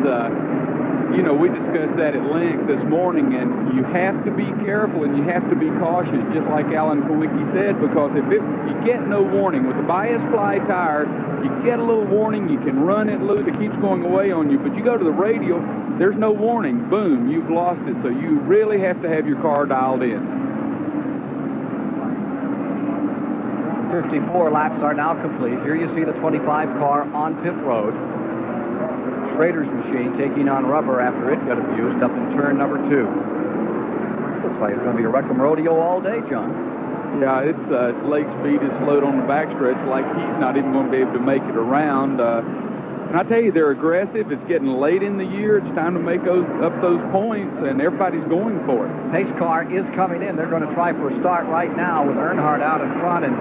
[SPEAKER 2] You know, we discussed that at length this morning, and you have to be careful and you have to be cautious, just like Alan Kowicki said, because if you get no warning with the bias ply tire, you get a little warning, you can run it loose, it keeps going away on you, but you go to the radial, there's no warning, boom, you've lost it, so you really have to have your car dialed in.
[SPEAKER 1] 54 laps are now complete. Here you see the 25 car on pit road. Schrader's machine taking on rubber after it got abused up in turn number 2. Looks like it's going to be a Wreckham rodeo all day, John.
[SPEAKER 2] Yeah, it's lake speed is slowed on the backstretch like he's not even going to be able to make it around. And I tell you, they're aggressive. It's getting late in the year. It's time to make up those points, and everybody's going for it.
[SPEAKER 1] Pace car is coming in. They're going to try for a start right now with Earnhardt out in front, and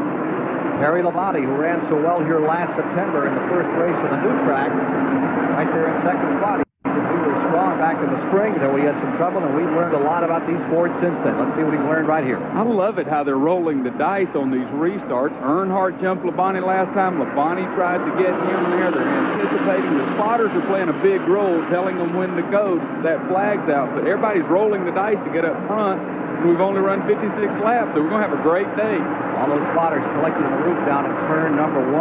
[SPEAKER 1] Harry Labonte, who ran so well here last September in the first race of the new track, right there in second spot. We were strong back in the spring, though we had some trouble, and we've learned a lot about these Fords since then. Let's see what he's learned right here.
[SPEAKER 2] I love it how they're rolling the dice on these restarts. Earnhardt jumped Labonte last time. Labonte tried to get him there. They're anticipating. The spotters are playing a big role, telling them when to go. That flag's out, but everybody's rolling the dice to get up front. We've only run 56 laps, so we're going to have a great day.
[SPEAKER 1] All those spotters collected on the roof down in turn number 1,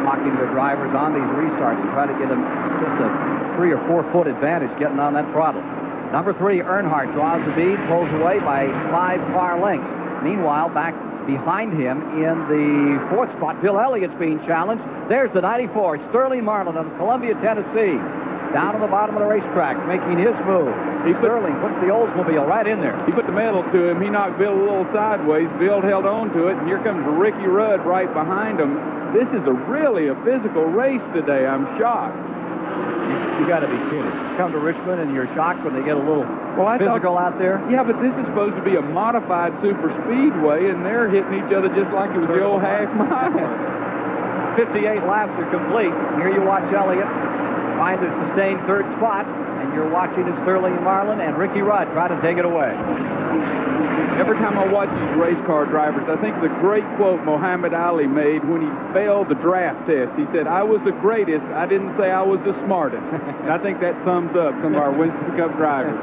[SPEAKER 1] talking to the drivers on these restarts to try to get them just a 3 or 4 foot advantage getting on that throttle. Number 3, Earnhardt draws the lead, pulls away by 5 car lengths. Meanwhile, back behind him in the 4th spot, Bill Elliott's being challenged. There's the 94, Sterling Marlin of Columbia, Tennessee. Down on the bottom of the racetrack, making his move. Sterling puts the Oldsmobile right in there.
[SPEAKER 2] He put the metal to him. He knocked Bill a little sideways. Bill held on to it, and here comes Ricky Rudd right behind him. This is really a physical race today. I'm shocked.
[SPEAKER 1] You got to be kidding. Come to Richmond, and you're shocked when they get a little
[SPEAKER 2] Well, I
[SPEAKER 1] physical out there.
[SPEAKER 2] Yeah, but this is supposed to be a modified super speedway, and they're hitting each other just like it was the old half mile.
[SPEAKER 1] 58 laps are complete. Here you watch Elliott find a sustained third spot, and you're watching Sterling Marlin and Ricky Rudd try to take it away.
[SPEAKER 2] Every time I watch these race car drivers, I think the great quote Muhammad Ali made when he failed the draft test. He said, "I was the greatest. I didn't say I was the smartest." And I think that sums up some of our Winston Cup drivers.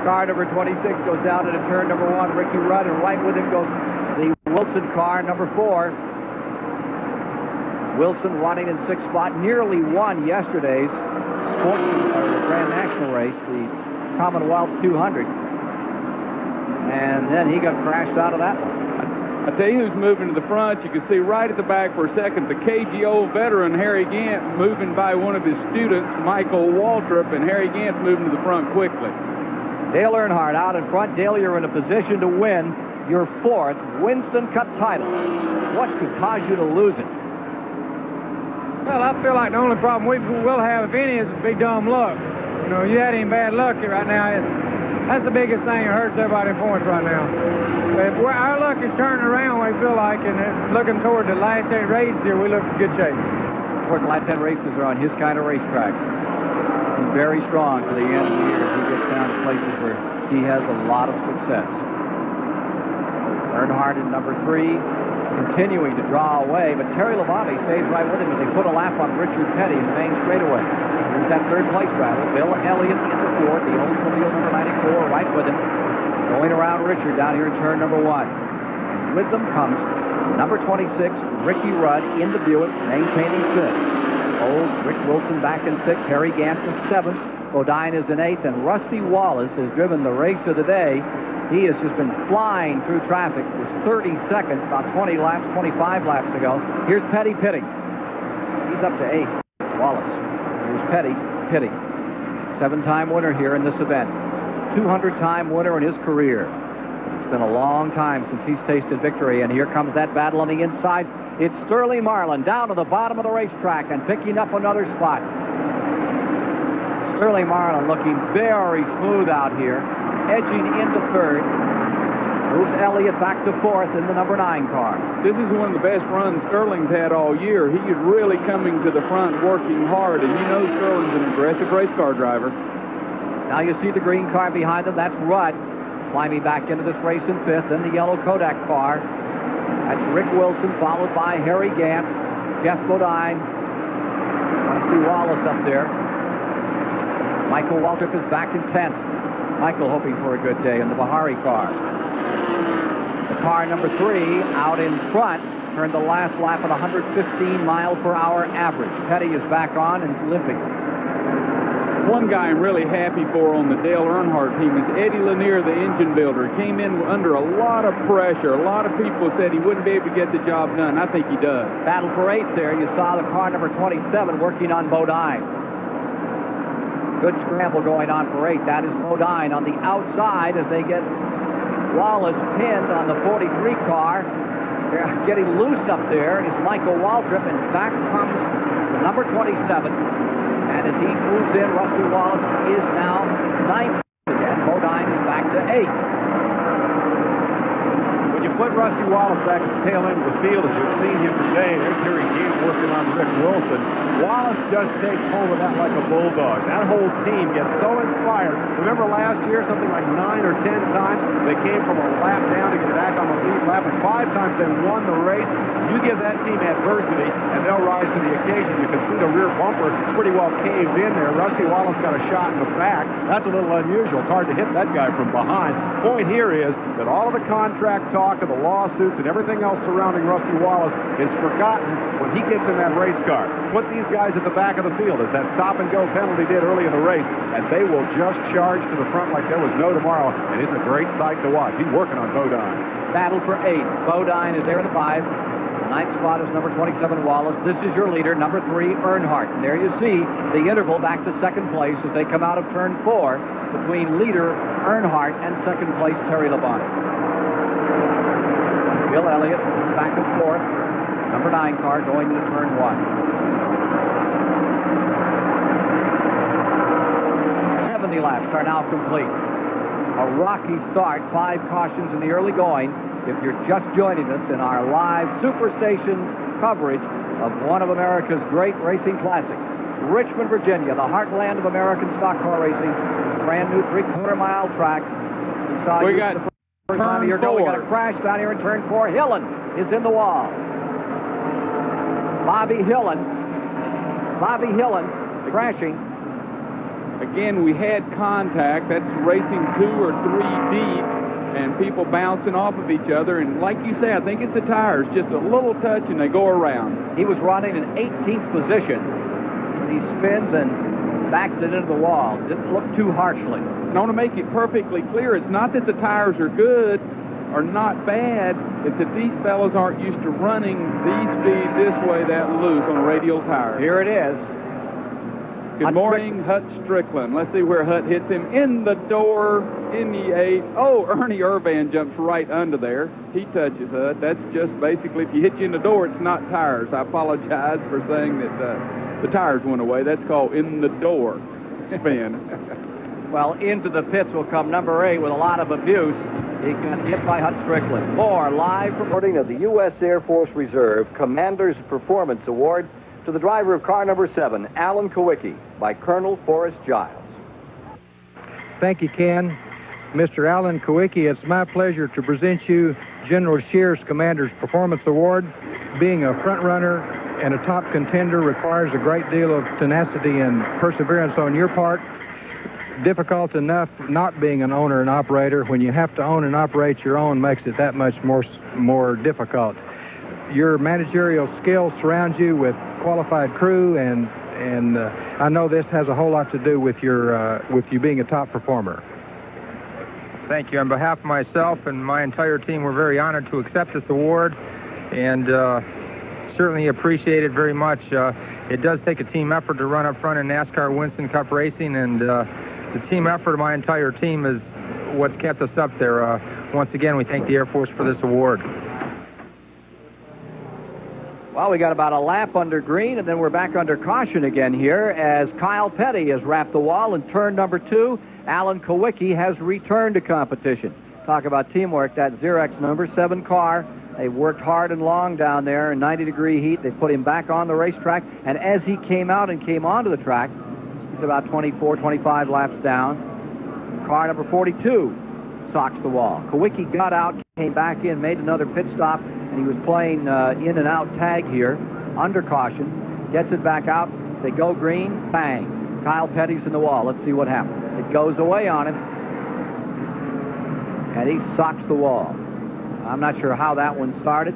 [SPEAKER 1] Car number 26 goes down into turn number 1, Ricky Rudd, and right with him goes the Wilson car, number 4. Wilson running in 6th spot, nearly won yesterday's Grand National race, the Commonwealth 200. And then he got crashed out of that one.
[SPEAKER 2] I tell you who's moving to the front. You can see right at the back for a second the KGO veteran Harry Gant moving by one of his students, Michael Waltrip, and Harry Gant's moving to the front quickly.
[SPEAKER 1] Dale Earnhardt out in front. Dale, you're in a position to win your 4th Winston Cup title. What could cause you to lose it?
[SPEAKER 7] Well, I feel like the only problem we will have, if any, is big dumb luck. You know, you had any bad luck right now. That's the biggest thing that hurts everybody in points right now. If our luck is turning around, we feel like, and looking toward the last 8 races here, we look in good shape.
[SPEAKER 1] Of course, the last 10 races are on his kind of racetrack. He's very strong to the end of the year. He gets down to places where he has a lot of success. Earnhardt in number 3, continuing to draw away, but Terry Labonte stays right with him as they put a lap on Richard Petty in the main straightaway. There's that third place battle. Bill Elliott in the 4th, the Oldsmobile number 94 right with him, going around Richard down here in turn number 1. With them comes number 26, Ricky Rudd in the Buick, maintaining 5th. Old Rick Wilson back in 6th, Harry Gant in 7th, Bodine is in 8th, and Rusty Wallace has driven the race of the day. He has just been flying through traffic. It was 32nd about 20 laps, 25 laps ago. Here's Petty pitting. He's up to 8th. Wallace. Here's Petty pitting. 7-time winner here in this event. 200-time winner in his career. It's been a long time since he's tasted victory, and here comes that battle on the inside. It's Sterling Marlin down to the bottom of the racetrack and picking up another spot. Sterling Marlin looking very smooth out here, edging into 3rd. Moves Elliott back to 4th in the number 9 car.
[SPEAKER 2] This is one of the best runs Sterling's had all year. He is really coming to the front, working hard, and you know Sterling's an aggressive race car driver.
[SPEAKER 1] Now you see the green car behind them. That's Rudd climbing back into this race in 5th. Then the yellow Kodak car. That's Rick Wilson, followed by Harry Gant, Jeff Bodine. Rusty Wallace up there. Michael Waltrip is back in 10th. Michael hoping for a good day in the Bahari car. The car number 3 out in front turned the last lap at 115 miles per hour average. Petty is back on and limping.
[SPEAKER 2] One guy I'm really happy for on the Dale Earnhardt team is Eddie Lanier, the engine builder. He came in under a lot of pressure. A lot of people said he wouldn't be able to get the job done. I think he does.
[SPEAKER 1] Battle for 8th there. You saw the car number 27 working on Bodine. Good scramble going on for 8th. That is Bodine on the outside as they get Wallace pinned on the 43 car. They're getting loose up there is Michael Waltrip, and back comes the number 27. And as he moves in, Rusty Wallace is now 9th again. Bodine is back to 8th.
[SPEAKER 3] When you put Rusty Wallace back at the tail end of the field, as you've seen him today, there's Harry Gant working on Rick Wilson. Wallace just takes hold of that like a bulldog. That whole team gets so inspired. Remember last year, something like 9 or 10 times, they came from a lap down to get back on the lead lap, and 5 times they won the race. You give that team adversity, and they'll rise to the occasion. You can see the rear bumper pretty well caved in there. Rusty Wallace got a shot in the back. That's a little unusual. It's hard to hit that guy from behind. Point here is that all of the contract talk and the lawsuits and everything else surrounding Rusty Wallace is forgotten when he gets in that race car. Put these guys at the back of the field, as that stop-and-go penalty did early in the race, and they will just charge to the front like there was no tomorrow, and it's a great sight to watch. He's working on Bodine.
[SPEAKER 1] Battle for 8th. Bodine is there in the 5. The 9th spot is number 27, Wallace. This is your leader, number 3, Earnhardt. And there you see the interval back to 2nd place as they come out of turn 4 between leader Earnhardt and 2nd place Terry Labonte. Bill Elliott back and 4th. Number 9 car going into turn 1. 70 laps are now complete. a rocky start, 5 cautions in the early going. If you're just joining us in our live Superstation coverage of one of America's great racing classics, Richmond, Virginia, the heartland of American stock car racing, brand new 3/4-mile track.
[SPEAKER 2] We got
[SPEAKER 1] the first time a year ago. We got a crash down here in turn 4. Hillen is in the wall. Bobby Hillen crashing.
[SPEAKER 2] Again, we had contact. That's racing 2 or 3 deep, and people bouncing off of each other. And like you say, I think it's the tires. Just a little touch, and they go around.
[SPEAKER 1] He was running in 18th position. He spins and backs it into the wall. Didn't look too harshly.
[SPEAKER 2] And I want to make it perfectly clear, it's not that the tires are good or not bad. It's that these fellows aren't used to running these speeds this way, that loose on a radial tire.
[SPEAKER 1] Here it is.
[SPEAKER 2] Good morning, Hut Strickland. Let's see where Hut hits him. In the door, in the 8. Oh, Ernie Irvan jumps right under there. He touches Hut. That's just basically, if you hit you in the door, it's not tires. I apologize for saying that the tires went away. That's called in the door spin.
[SPEAKER 1] Well, into the pits will come number 8 with a lot of abuse. He got hit by Hut Strickland. More live reporting of the U.S. Air Force Reserve Commander's Performance Award to the driver of car number 7, Alan Kowicki, by Colonel Forrest Giles.
[SPEAKER 7] Thank you, Ken. Mr. Alan Kowicki, it's my pleasure to present you General Shear's Commander's Performance Award. Being a front runner and a top contender requires a great deal of tenacity and perseverance on your part. Difficult enough not being an owner and operator. When you have to own and operate your own, makes it that much more difficult. Your managerial skills surround you with qualified crew, and I know this has a whole lot to do with you being a top performer.
[SPEAKER 12] Thank you. On behalf of myself and my entire team, we're very honored to accept this award, and certainly appreciate it very much. It does take a team effort to run up front in NASCAR Winston Cup racing, and the team effort of my entire team is what's kept us up there. Once again, we thank the Air Force for this award.
[SPEAKER 1] Well, we got about a lap under green, and then we're back under caution again here as Kyle Petty has wrapped the wall in turn number 2. Alan Kowicki has returned to competition. Talk about teamwork, that Xerox number 7 car. They worked hard and long down there in 90-degree heat. They put him back on the racetrack, and as he came out and came onto the track, he's about 24, 25 laps down. Car number 42 socks the wall. Kowicki got out, came back in, made another pit stop, and he was playing in and out tag here, under caution, gets it back out, they go green, bang. Kyle Petty's in the wall. Let's see what happens. It goes away on him, and he socks the wall. I'm not sure how that one started.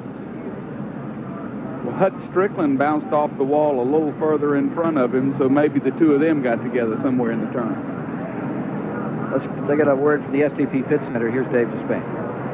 [SPEAKER 2] Well, Hut Strickland bounced off the wall a little further in front of him, so maybe the two of them got together somewhere in the turn.
[SPEAKER 1] Let's get a word from the STP Pit Center. Here's Dave Despain.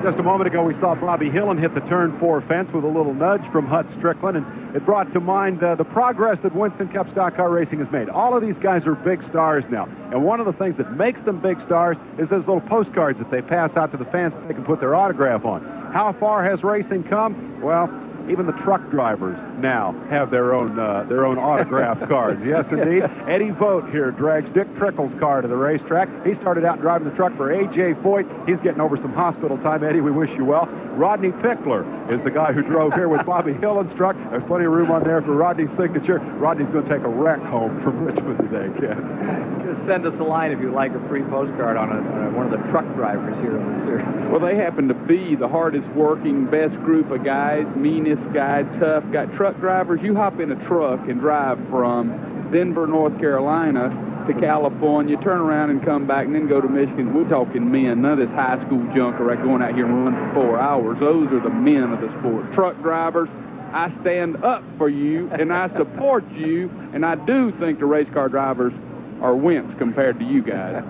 [SPEAKER 3] Just a moment ago, we saw Bobby Hillen hit the turn 4 fence with a little nudge from Hut Strickland, and it brought to mind the progress that Winston Cup stock car racing has made. All of these guys are big stars now, and one of the things that makes them big stars is those little postcards that they pass out to the fans that they can put their autograph on. How far has racing come? Well, even the truck drivers now have their own autograph cards. Yes, indeed. Eddie Vogt here drags Dick Trickle's car to the racetrack. He started out driving the truck for A.J. Foyt. He's getting over some hospital time. Eddie, we wish you well. Rodney Pickler is the guy who drove here with Bobby Hillen's truck. There's plenty of room on there for Rodney's signature. Rodney's going to take a wreck home from Richmond today, Ken.
[SPEAKER 1] Just send us a line if you'd like a free postcard on one of the truck drivers here in the series.
[SPEAKER 2] Well, they happen to be the hardest working, best group of guys, meanest guy, tough guy. Truck drivers, you hop in a truck and drive from Denver, North Carolina to California, turn around and come back and then go to Michigan. We're talking men, none of this high school junk or going out here and run for 4 hours. Those are the men of the sport. Truck drivers, I stand up for you and I support you, and I do think the race car drivers are wimps compared to you guys.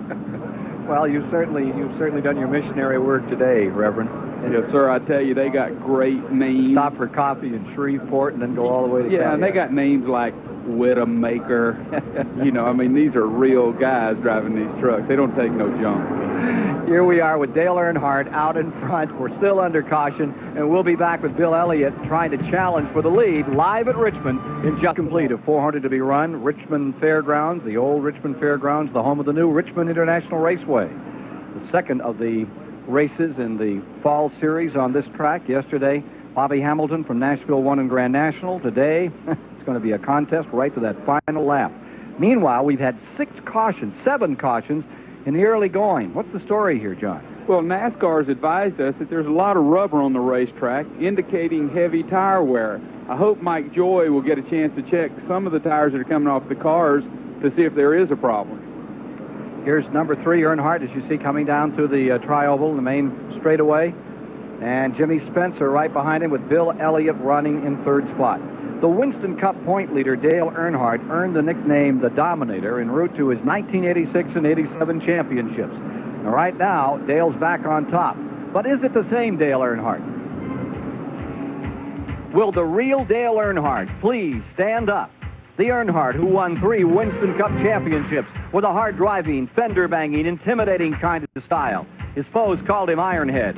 [SPEAKER 1] Well, you've certainly done your missionary work today, Reverend.
[SPEAKER 2] Yes, sir. I tell you, they got great names.
[SPEAKER 1] Stop for coffee in Shreveport and then go all the way to
[SPEAKER 2] Yeah, and they got names like Whittamaker. You know, I mean, these are real guys driving these trucks. They don't take no junk.
[SPEAKER 1] Here we are with Dale Earnhardt out in front. We're still under caution, and we'll be back with Bill Elliott trying to challenge for the lead live at Richmond in just complete of 400 to be run. Richmond Fairgrounds, the old Richmond Fairgrounds, the home of the new Richmond International Raceway. The the second of the races in the fall series on this track. Yesterday, Bobby Hamilton from Nashville won in Grand National. Today, it's going to be a contest right to that final lap. Meanwhile, we've had 7 cautions in the early going. What's the story here, John?
[SPEAKER 2] Well, NASCAR's advised us that there's a lot of rubber on the racetrack, indicating heavy tire wear. I hope Mike Joy will get a chance to check some of the tires that are coming off the cars to see if there is a problem.
[SPEAKER 1] Here's number 3, Earnhardt, as you see, coming down through the tri-oval, the main straightaway. And Jimmy Spencer right behind him with Bill Elliott running in third spot. The Winston Cup point leader, Dale Earnhardt, earned the nickname the Dominator en route to his 1986 and 87 championships. Now, right now, Dale's back on top. But is it the same Dale Earnhardt? Will the real Dale Earnhardt please stand up? The Earnhardt who won 3 Winston Cup championships with a hard-driving, fender-banging, intimidating kind of style. His foes called him Ironhead.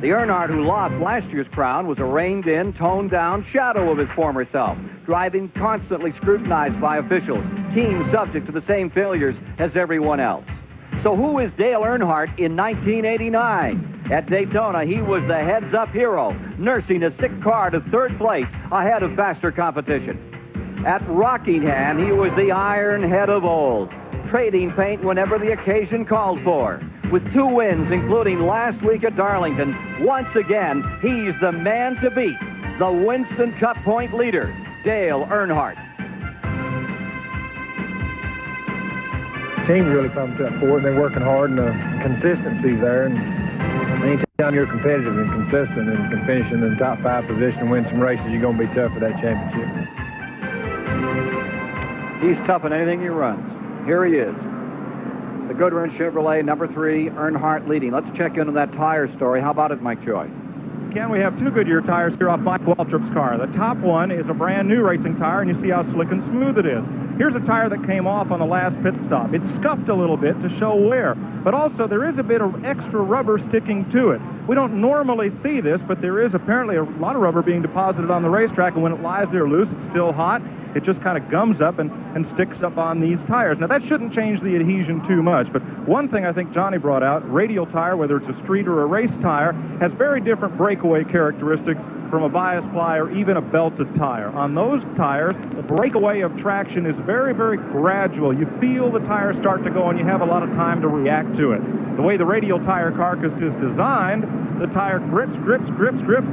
[SPEAKER 1] The Earnhardt who lost last year's crown was a reined-in, toned-down shadow of his former self, driving constantly scrutinized by officials, teams subject to the same failures as everyone else. So who is Dale Earnhardt in 1989? At Daytona, he was the heads-up hero, nursing a sick car to third place ahead of faster competition. At Rockingham, he was the Ironhead of old, trading paint whenever the occasion called for. With 2 wins, including last week at Darlington, once again, he's the man to beat, the Winston Cup point leader, Dale Earnhardt.
[SPEAKER 10] Team really comes up for it. They're working hard, and the consistency's there. And anytime you're competitive and consistent and can finish in the top 5 position and win some races, you're going to be tough for that championship.
[SPEAKER 1] He's tough in anything he runs. Here he is. The Goodwin Chevrolet, number 3, Earnhardt leading. Let's check into that tire story. How about it, Mike Joy?
[SPEAKER 6] Ken, we have 2 Goodyear tires here off Mike Waltrip's car. The top one is a brand new racing tire, and you see how slick and smooth it is. Here's a tire that came off on the last pit stop. It's scuffed a little bit to show wear, but also there is a bit of extra rubber sticking to it. We don't normally see this, but there is apparently a lot of rubber being deposited on the racetrack, and when it lies there loose, it's still hot. It just kind of gums up and sticks up on these tires. Now, that shouldn't change the adhesion too much, but one thing I think Johnny brought out, radial tire, whether it's a street or a race tire, has very different breakaway characteristics from a bias ply or even a belted tire. On those tires, the breakaway of traction is very, very gradual. You feel the tires start to go, and you have a lot of time to react to it. The way the radial tire carcass is designed, the tire grips,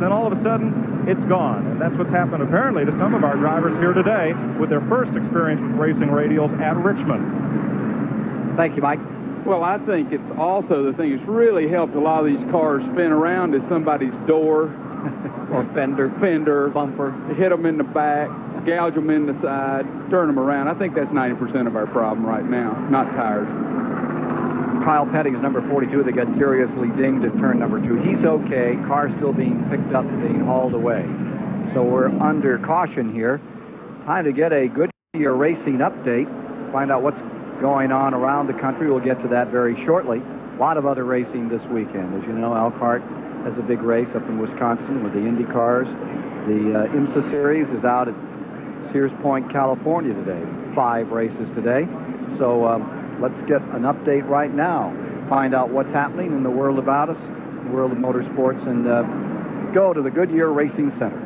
[SPEAKER 6] then all of a sudden, it's gone. And that's what's happened, apparently, to some of our drivers here today with their first experience with racing radials at Richmond.
[SPEAKER 1] Thank you, Mike.
[SPEAKER 2] Well, I think it's also the thing that's really helped a lot of these cars spin around is somebody's door
[SPEAKER 1] or fender, bumper.
[SPEAKER 2] Hit them in the back, gouge them in the side, turn them around. I think that's 90% of our problem right now, not tires.
[SPEAKER 1] Kyle Petty's number 42 that got seriously dinged at turn number 2. He's okay. Car still being picked up and being hauled away. So we're under caution here. Time to get a Goodyear Racing update. Find out what's going on around the country. We'll get to that very shortly. A lot of other racing this weekend. As you know, Elkhart has a big race up in Wisconsin with the Indy cars. The IMSA Series is out at Sears Point, California today. 5 races today. So let's get an update right now. Find out what's happening in the world about us, the world of motorsports, and go to the Goodyear Racing Center.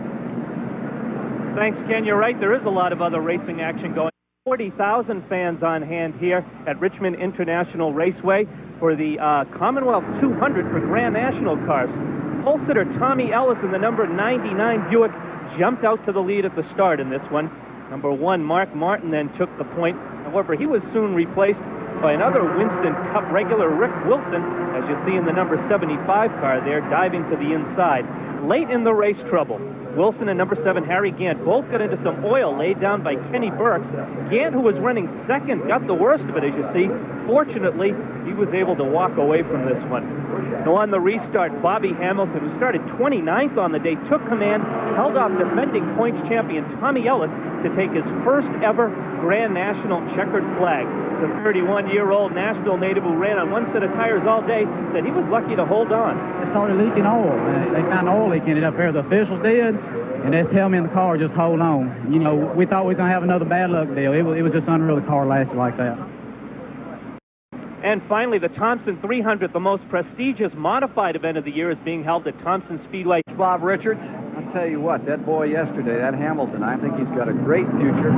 [SPEAKER 13] Thanks, Ken. You're right. There is a lot of other racing action going. 40,000 fans on hand here at Richmond International Raceway for the Commonwealth 200 for Grand National cars. Pole sitter Tommy Ellis in the number 99 Buick jumped out to the lead at the start in this one. Number 1, Mark Martin, then took the point. However, he was soon replaced by another Winston Cup regular, Rick Wilson, as you see in the number 75 car there, diving to the inside. Late in the race, trouble. Wilson and number 7, Harry Gant, both got into some oil laid down by Kenny Burks. Gant, who was running second, got the worst of it, as you see. Fortunately, he was able to walk away from this one. Now on the restart, Bobby Hamilton, who started 29th on the day, took command, held off defending points champion Tommy Ellis to take his first ever Grand National checkered flag. The 31-year-old Nashville native who ran on one set of tires all day said he was lucky to hold on.
[SPEAKER 14] It started leaking oil. They found oil leaking it up there. The officials did, and they tell me in the car, just hold on. You know, we thought we were going to have another bad luck deal. It was just unreal the car lasted like that.
[SPEAKER 13] And finally, the Thompson 300, the most prestigious modified event of the year, is being held at Thompson Speedway.
[SPEAKER 1] Bob Richards, I'll tell you what, that boy yesterday, that Hamilton, I think he's got a great future.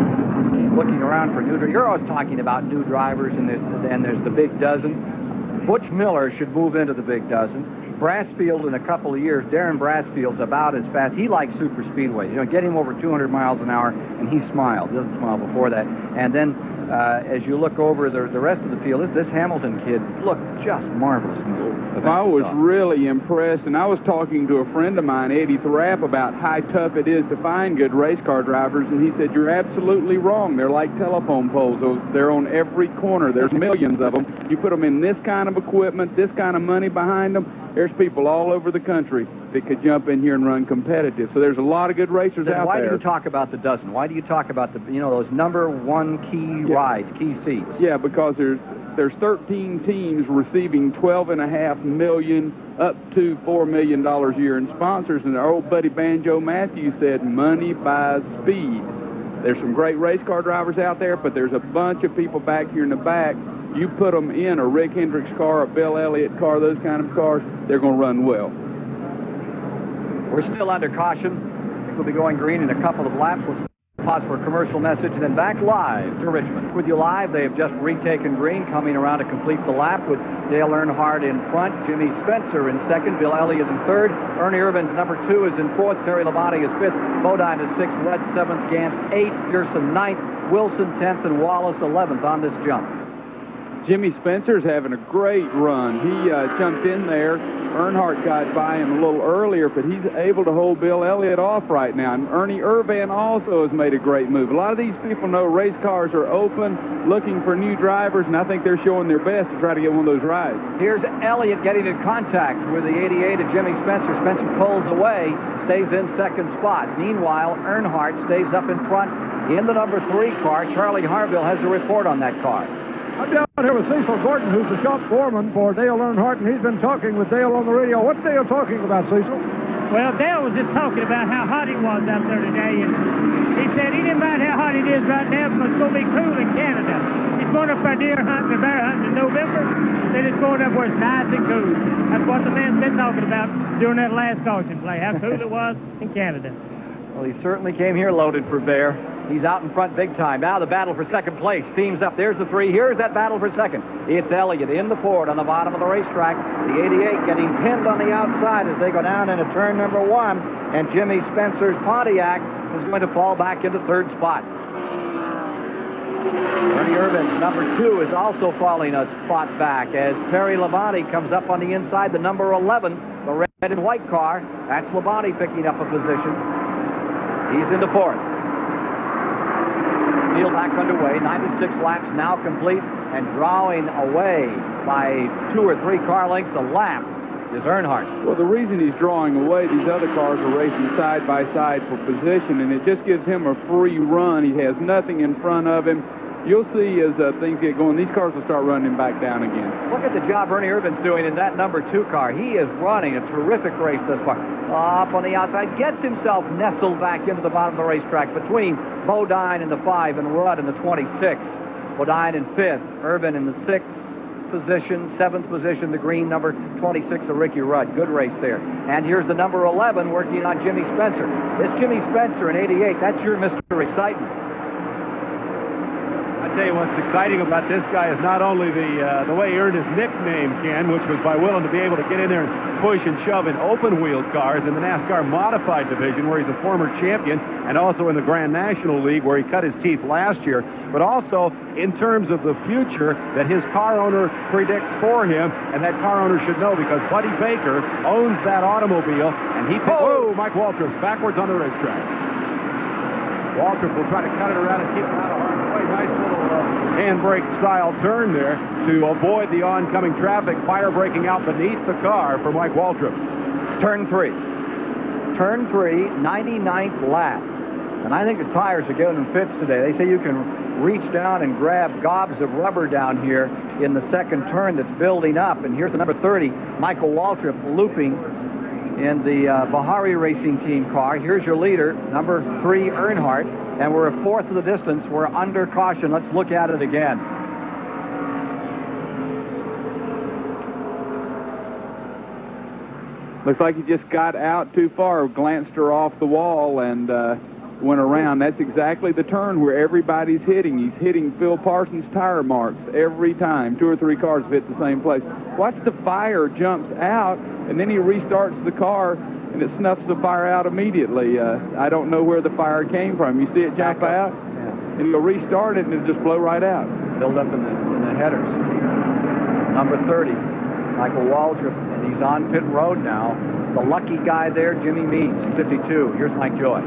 [SPEAKER 1] He's looking around for new drivers. You're always talking about new drivers, and there's the big dozen. Butch Miller should move into the big dozen. Brassfield in a couple of years, Darren Brassfield's about as fast. He likes super speedways. You know, get him over 200 miles an hour, and he smiled. Doesn't smile before that. And then as you look over the rest of the field, this Hamilton kid looked just marvelous.
[SPEAKER 2] I was really impressed, and I was talking to a friend of mine, Eddie Thrapp, about how tough it is to find good race car drivers, and he said, you're absolutely wrong. They're like telephone poles. They're on every corner. There's millions of them. You put them in this kind of equipment, this kind of money behind them, there's people all over the country that could jump in here and run competitive. So there's a lot of good racers out there.
[SPEAKER 1] Why do you talk about the dozen? Why do you talk about those number one key rides, key seats?
[SPEAKER 2] Yeah, because there's 13 teams receiving $12.5 million up to $4 million a year in sponsors, and our old buddy Banjo Matthews said money buys speed. There's some great race car drivers out there, but there's a bunch of people back here in the back. You put them in a Rick Hendricks car, a Bill Elliott car, those kind of cars, they're going to run well.
[SPEAKER 1] We're still under caution. I think we'll be going green in a couple of laps. Let's pause for a commercial message and then back live to Richmond. With you live, they have just retaken green, coming around to complete the lap with Dale Earnhardt in front, Jimmy Spencer in second, Bill Elliott in third, Ernie Irvin's number 2 is in fourth, Terry Labonte is fifth, Bodine is sixth, Rudd seventh, Gantz eighth, Pearson ninth, Wilson 10th, and Wallace 11th on this jump.
[SPEAKER 2] Jimmy Spencer's having a great run. He jumped in there. Earnhardt got by him a little earlier, but he's able to hold Bill Elliott off right now. And Ernie Irvan also has made a great move. A lot of these people know race cars are open, looking for new drivers, and I think they're showing their best to try to get one of those rides.
[SPEAKER 1] Here's Elliott getting in contact with the 88 of Jimmy Spencer. Spencer pulls away, stays in second spot. Meanwhile, Earnhardt stays up in front in the number 3 car. Charlie Harville has a report on that car.
[SPEAKER 4] I'm down here with Cecil Gordon, who's the shop foreman for Dale Earnhardt, and he's been talking with Dale on the radio. What's Dale talking about, Cecil?
[SPEAKER 15] Well, Dale was just talking about how hot it was out there today, and he said he didn't mind how hot it is right now because it's going to be cool in Canada. He's going up for deer hunting and bear hunting in November, then it's going up where it's nice and cool. That's what the man's been talking about during that last caution play, how cool it was in Canada.
[SPEAKER 1] Well, he certainly came here loaded for bear. He's out in front big time. Now the battle for second place. Teams up. There's the 3. Here's that battle for second. It's Elliott in the Ford on the bottom of the racetrack. The 88 getting pinned on the outside as they go down into turn number 1. And Jimmy Spencer's Pontiac is going to fall back into third spot. Ernie Irvin's number 2 is also falling a spot back as Terry Labonte comes up on the inside. The number 11, the red and white car. That's Labonte picking up a position. He's into fourth. Field back underway, 96 laps now complete, and drawing away by 2 or 3 car lengths a lap is Earnhardt.
[SPEAKER 2] Well, the reason he's drawing away, these other cars are racing side by side for position, and it just gives him a free run. He has nothing in front of him. You'll see as things get going, these cars will start running back down again.
[SPEAKER 1] Look at the job Ernie Irvin's doing in that number 2 car. He is running a terrific race thus far. Up on the outside, gets himself nestled back into the bottom of the racetrack between Bodine in the 5 and Rudd in the 26. Bodine in 5th, Irvin in the 6th position, 7th position, the green number 26 of Ricky Rudd. Good race there. And here's the number 11 working on Jimmy Spencer. This Jimmy Spencer in 88, that's your Mr. Excitement.
[SPEAKER 3] I tell you what's exciting about this guy is not only the way he earned his nickname, Ken, which was by willing to be able to get in there and push and shove in open-wheeled cars in the NASCAR Modified Division, where he's a former champion, and also in the Grand National League, where he cut his teeth last year, but also in terms of the future that his car owner predicts for him, and that car owner should know because Buddy Baker owns that automobile, and he... Whoa, Mike Waltrip backwards on the racetrack. Waltrip will try to cut it around and keep it out of harm's way. Nice little handbrake style turn there to avoid the oncoming traffic. Fire breaking out beneath the car for Mike Waltrip.
[SPEAKER 1] Turn 3. Turn 3, 99th lap. And I think the tires are giving them fits today. They say you can reach down and grab gobs of rubber down here in the second turn that's building up. And here's the number 30, Michael Waltrip, looping in the Bahari Racing Team car. Here's your leader, number 3, Earnhardt, and we're a fourth of the distance. We're under caution. Let's look at it again.
[SPEAKER 2] Looks like he just got out too far, glanced her off the wall, and went around. That's exactly the turn where everybody's hitting. He's hitting Phil Parsons' tire marks every time. 2 or 3 cars have hit the same place. Watch the fire jumps out, and then he restarts the car, and it snuffs the fire out immediately. I don't know where the fire came from. You see it jump out, and he'll restart it, and it'll just blow right out.
[SPEAKER 1] Build up in the headers. Number 30, Michael Waldrop, and he's on pit road now. The lucky guy there, Jimmy Means, 52. Here's Mike Joy.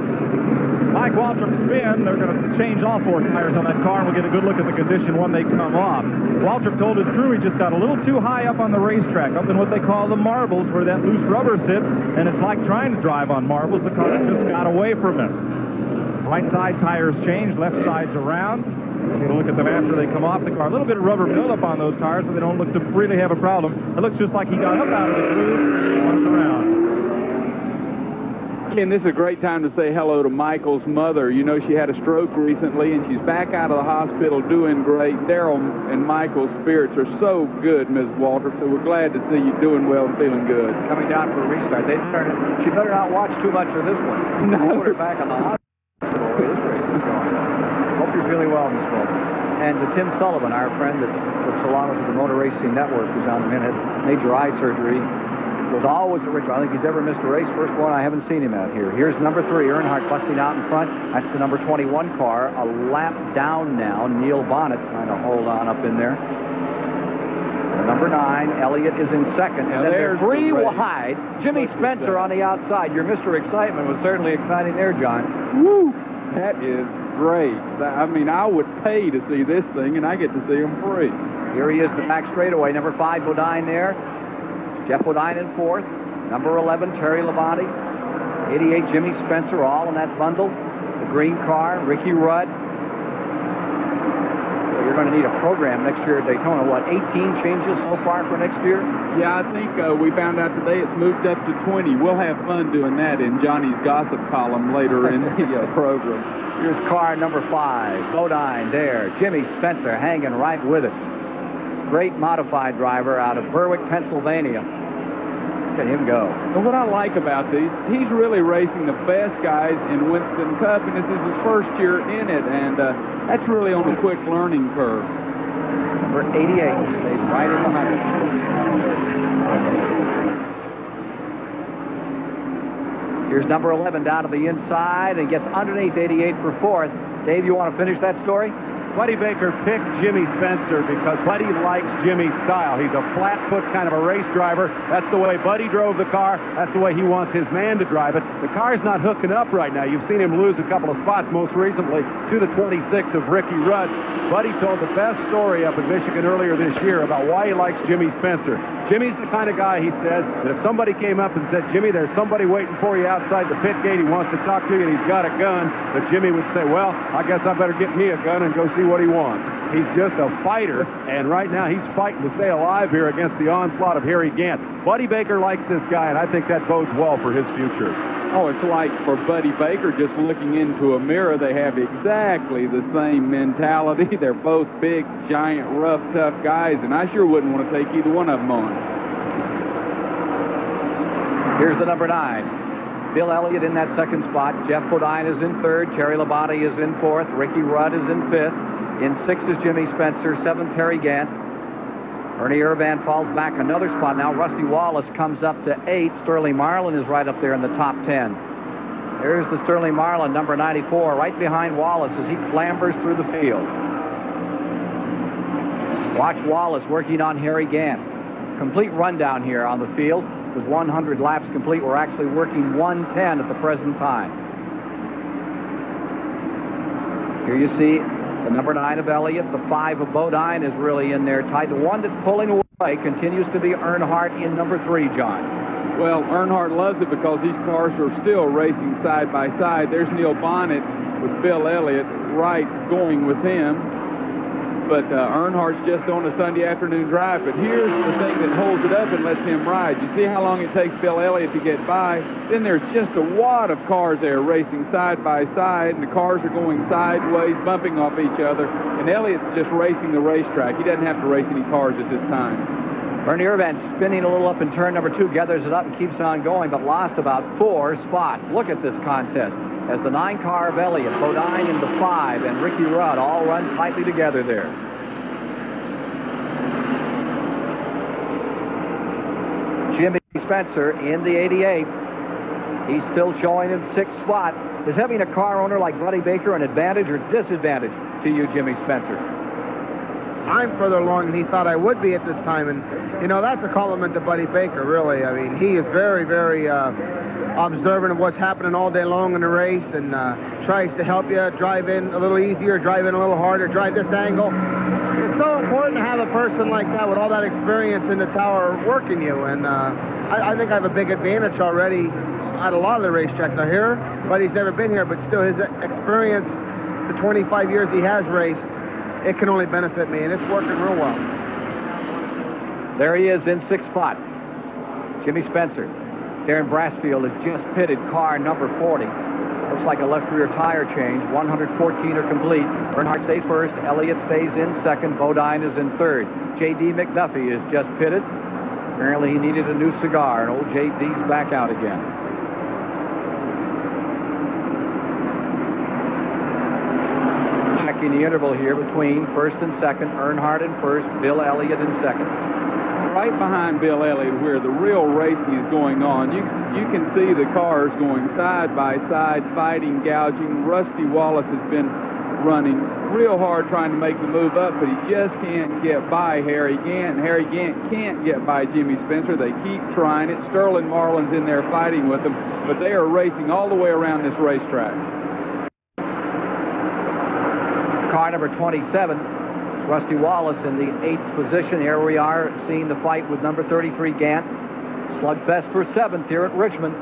[SPEAKER 6] Mike Waltrip spin. They're going to change all 4 tires on that car, and we'll get a good look at the condition when they come off. Waltrip told his crew he just got a little too high up on the racetrack, up in what they call the marbles, where that loose rubber sits, and it's like trying to drive on marbles. The car just got away from him. Right side tires changed, left side's around. Take a look at them after they come off the car. A little bit of rubber buildup on those tires, but they don't look to really have a problem. It looks just like he got up out of the groove, once around.
[SPEAKER 2] And this is a great time to say hello to Michael's mother. You know, she had a stroke recently, and she's back out of the hospital doing great. Daryl and Michael's spirits are so good, Ms. Waltrip, so we're glad to see you doing well and feeling good.
[SPEAKER 1] Coming down for a restart. She better not watch too much of this one.
[SPEAKER 2] No.
[SPEAKER 1] Put her back on the hospital the way this race is going. Hope you're feeling well, Ms. Waltrip. And to Tim Sullivan, our friend that puts along with the Motor Racing Network, who's on the minute, major eye surgery. Was always at Richmond. I don't think he's ever missed a race. First one, I haven't seen him out here. Here's number 3, Earnhardt busting out in front. That's the number 21 car. A lap down now. Neil Bonnet trying to hold on up in there. The number 9, Elliott is in second. And then they're 3 wide. Jimmy Spencer on the outside. Your Mr. Excitement was certainly exciting there, John.
[SPEAKER 2] Woo! That is great. I mean, I would pay to see this thing, and I get to see him free.
[SPEAKER 1] Here he is, the back straightaway. Number 5, Bodine there. Jeff Bodine in 4th. Number 11, Terry Labonte. 88, Jimmy Spencer, all in that bundle. The green car, Ricky Rudd. So you're going to need a program next year at Daytona. What, 18 changes so far for next year?
[SPEAKER 2] Yeah, I think we found out today it's moved up to 20. We'll have fun doing that in Johnny's gossip column later in the program.
[SPEAKER 1] Here's car number 5, Bodine there. Jimmy Spencer hanging right with it. Great modified driver out of Berwick, Pennsylvania. Look at him go.
[SPEAKER 2] And what I like about these, he's really racing the best guys in Winston Cup, and this is his first year in it, and that's really on a quick learning curve.
[SPEAKER 1] Number 88 stays right in the hunt. Here's number 11 down to the inside and gets underneath 88 for 4th. Dave, you want to finish that story?
[SPEAKER 3] Buddy Baker picked Jimmy Spencer because Buddy likes Jimmy's style. He's a flat-foot kind of a race driver. That's the way Buddy drove the car. That's the way he wants his man to drive it. The car's not hooking up right now. You've seen him lose a couple of spots, most recently to the 26 of Ricky Rudd. Buddy told the best story up in Michigan earlier this year about why he likes Jimmy Spencer. Jimmy's the kind of guy, he says, that if somebody came up and said, Jimmy, there's somebody waiting for you outside the pit gate. He wants to talk to you, and he's got a gun. That Jimmy would say, well, I guess I better get me a gun and go see what he wants. He's just a fighter, and right now he's fighting to stay alive here against the onslaught of Harry Gant. Buddy Baker likes this guy, and I think that bodes well for his future.
[SPEAKER 2] Oh, it's like for Buddy Baker, just looking into a mirror, they have exactly the same mentality. They're both big, giant, rough, tough guys, and I sure wouldn't want to take either one of them on.
[SPEAKER 1] Here's the number 9. Bill Elliott in that second spot. Jeff Bodine is in 3rd. Terry Labonte is in 4th. Ricky Rudd is in 5th. In 6th is Jimmy Spencer. 7th, Harry Gant. Ernie Irvan falls back another spot. Now Rusty Wallace comes up to 8th. Sterling Marlin is right up there in the top 10. There's the Sterling Marlin, number 94, right behind Wallace as he clambers through the field. Watch Wallace working on Harry Gant. Complete rundown here on the field. With 100 laps complete, we're actually working 110 at the present time. Here you see the number 9 of Elliott, the 5 of Bodine is really in there tight. The one that's pulling away continues to be Earnhardt in number 3, John.
[SPEAKER 2] Well, Earnhardt loves it because these cars are still racing side by side. There's Neil Bonnet with Bill Elliott right going with him. But Earnhardt's just on a Sunday afternoon drive. But here's the thing that holds it up and lets him ride. You see how long it takes Bill Elliott to get by? Then there's just a wad of cars there racing side by side, and the cars are going sideways, bumping off each other. And Elliott's just racing the racetrack. He doesn't have to race any cars at this time.
[SPEAKER 1] Bernier Van spinning a little up in turn number 2, gathers it up and keeps on going, but lost about 4 spots. Look at this contest as the 9 car of Elliott, Bodine in the 5, and Ricky Rudd all run tightly together there. Jimmy Spencer in the 88. He's still showing in 6th spot. Is having a car owner like Buddy Baker an advantage or disadvantage to you, Jimmy Spencer?
[SPEAKER 16] I'm further along than he thought I would be at this time, and you know, that's a compliment to Buddy Baker, really. I mean, he is very, very observant of what's happening all day long in the race, and tries to help you drive in a little easier, drive in a little harder, drive this angle. It's so important to have a person like that with all that experience in the tower working you, and I think I have a big advantage already at a lot of the racetracks. Now here, Buddy's never been here, but still his experience, the 25 years he has raced, it can only benefit me, and it's working real well.
[SPEAKER 1] There he is in 6th spot. Jimmy Spencer. Darren Brassfield has just pitted car number 40. Looks like a left rear tire change. 114 are complete. Earnhardt stays first. Elliott stays in second. Bodine is in third. J.D. McDuffie is just pitted. Apparently he needed a new cigar, and old J.D.'s back out again. Checking the interval here between first and second. Earnhardt in first. Bill Elliott in second.
[SPEAKER 2] Right behind Bill Elliott, where the real racing is going on, you can see the cars going side by side, fighting, gouging. Rusty Wallace has been running real hard trying to make the move up, but he just can't get by Harry Gant. Harry Gant can't get by Jimmy Spencer. They keep trying it. Sterling Marlin's in there fighting with them, but they are racing all the way around this racetrack.
[SPEAKER 1] Car number 27. Rusty Wallace in the 8th position. Here we are seeing the fight with number 33, Gant. Slugfest for 7th here at Richmond.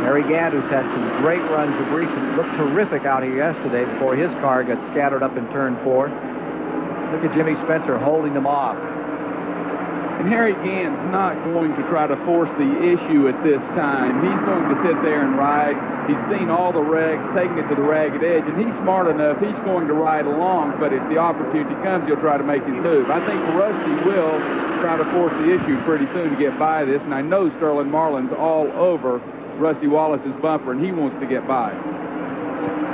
[SPEAKER 1] Harry Gant, who's had some great runs of recent, looked terrific out here yesterday before his car got scattered up in turn 4. Look at Jimmy Spencer holding them off.
[SPEAKER 2] And Harry Gant's not going to try to force the issue at this time. He's going to sit there and ride. He's seen all the wrecks, taking it to the ragged edge, and he's smart enough. He's going to ride along, but if the opportunity comes, he'll try to make his move. I think Rusty will try to force the issue pretty soon to get by this, and I know Sterling Marlin's all over Rusty Wallace's bumper, and he wants to get by.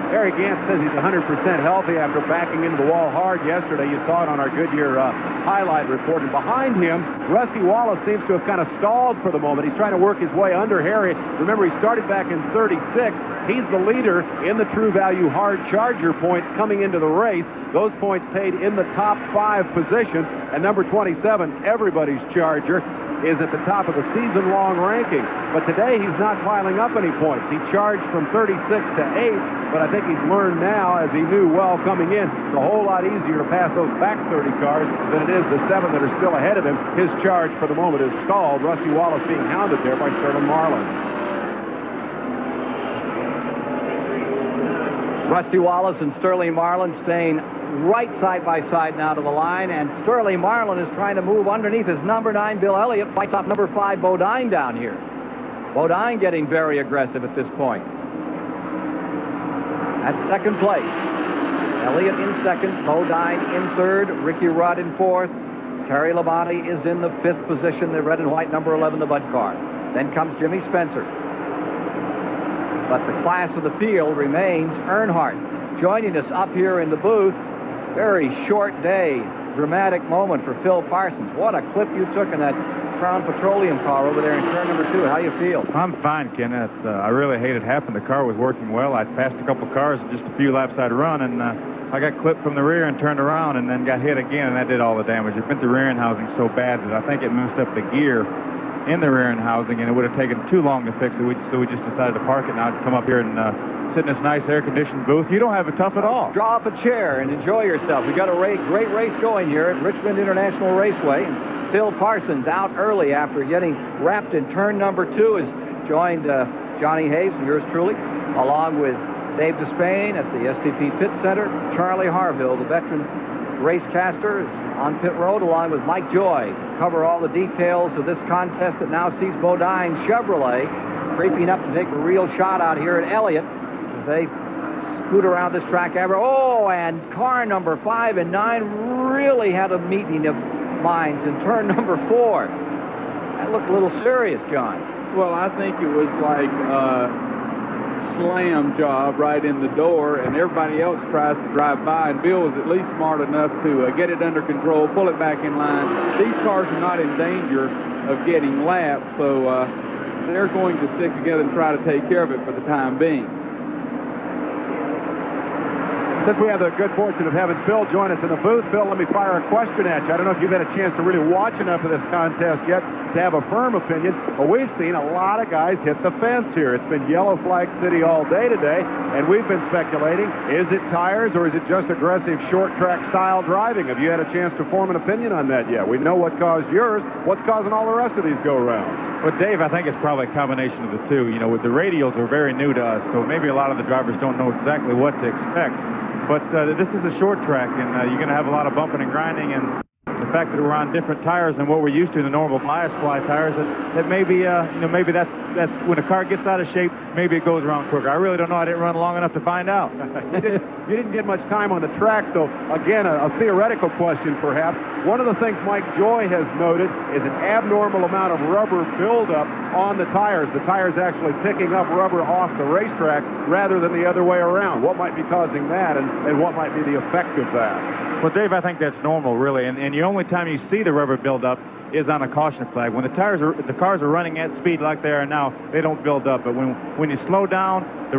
[SPEAKER 3] Harry Gant says he's 100% healthy after backing into the wall hard yesterday. You saw it on our Goodyear highlight report. And behind him, Rusty Wallace seems to have kind of stalled for the moment. He's trying to work his way under Harry. Remember, he started back in 36. He's the leader in the True Value Hard Charger points coming into the race. Those points paid in the top 5 position. And number 27, everybody's Charger, is at the top of the season-long ranking. But today, he's not piling up any points. He charged from 36 to 8, but I think he's learned now, as he knew well coming in, it's a whole lot easier to pass those back 30 cars than it is the 7 that are still ahead of him. His charge for the moment is stalled. Rusty Wallace being hounded there by Sterling Marlin.
[SPEAKER 1] Rusty Wallace and Sterling Marlin staying right side by side now to the line, and Sterling Marlin is trying to move underneath his number 9 Bill Elliott, fights off number 5 Bodine down here. Bodine getting very aggressive at this point. At second place, Elliott in second, Bodine in third, Ricky Rudd in fourth, Terry Labonte is in the 5th position, the red and white number 11, the Bud car. Then comes Jimmy Spencer. But the class of the field remains Earnhardt. Joining us up here in the booth, very short day, dramatic moment for Phil Parsons. What a clip you took in that Crown Petroleum car over there in turn number 2. How you feel?
[SPEAKER 5] I'm fine, Ken. I really hate it happened. The car was working well. I'd passed a couple cars, just a few laps I'd run, and I got clipped from the rear and turned around and then got hit again, and that did all the damage. It bent the rear end housing so bad that I think it messed up the gear in the rear end housing, and it would have taken too long to fix it. So we just decided to park it now to come up here and sit in this nice air-conditioned booth. You don't have it tough at all.
[SPEAKER 1] Draw up a chair and enjoy yourself. We got a great race going here at Richmond International Raceway. And Phil Parsons out early after getting wrapped in turn number 2 has joined Johnny Hayes and yours truly, along with Dave Despain at the STP Pit Center. Charlie Harville, the veteran racecaster, is on pit road along with Mike Joy. Cover all the details of this contest that now sees Bodine Chevrolet creeping up to take a real shot out here at Elliott. They scoot around this track ever. Oh, and car number 5 and 9 really had a meeting of minds in turn number 4. That looked a little serious, John.
[SPEAKER 2] Well, I think it was like a slam job right in the door, and everybody else tries to drive by, and Bill was at least smart enough to get it under control, pull it back in line. These cars are not in danger of getting lapped, so they're going to stick together and try to take care of it for the time being.
[SPEAKER 3] Since we have the good fortune of having Phil join us in the booth, Phil, let me fire a question at you. I don't know if you've had a chance to really watch enough of this contest yet to have a firm opinion, but we've seen a lot of guys hit the fence here. It's been yellow flag city all day today, and we've been speculating, is it tires or is it just aggressive short track style driving? Have you had a chance to form an opinion on that yet? We know what caused yours. What's causing all the rest of these go-rounds?
[SPEAKER 5] Well, Dave, I think it's probably a combination of the two. You know, with the radials are very new to us, so maybe a lot of the drivers don't know exactly what to expect. But this is a short track, and you're going to have a lot of bumping and grinding, and the fact that we're on different tires than what we're used to, the normal bias fly tires, that maybe, maybe that's when a car gets out of shape, maybe it goes around quicker. I really don't know. I didn't run long enough to find out.
[SPEAKER 3] You didn't get much time on the track, so again, a theoretical question perhaps. One of the things Mike Joy has noted is an abnormal amount of rubber buildup on the tires. The tires actually picking up rubber off the racetrack rather than the other way around. What might be causing that, and what might be the effect of that?
[SPEAKER 5] Well, Dave, I think that's normal, really, and the only time you see the rubber build up is on a caution flag. When the cars are running at speed like they are now, they don't build up. But when you slow down, the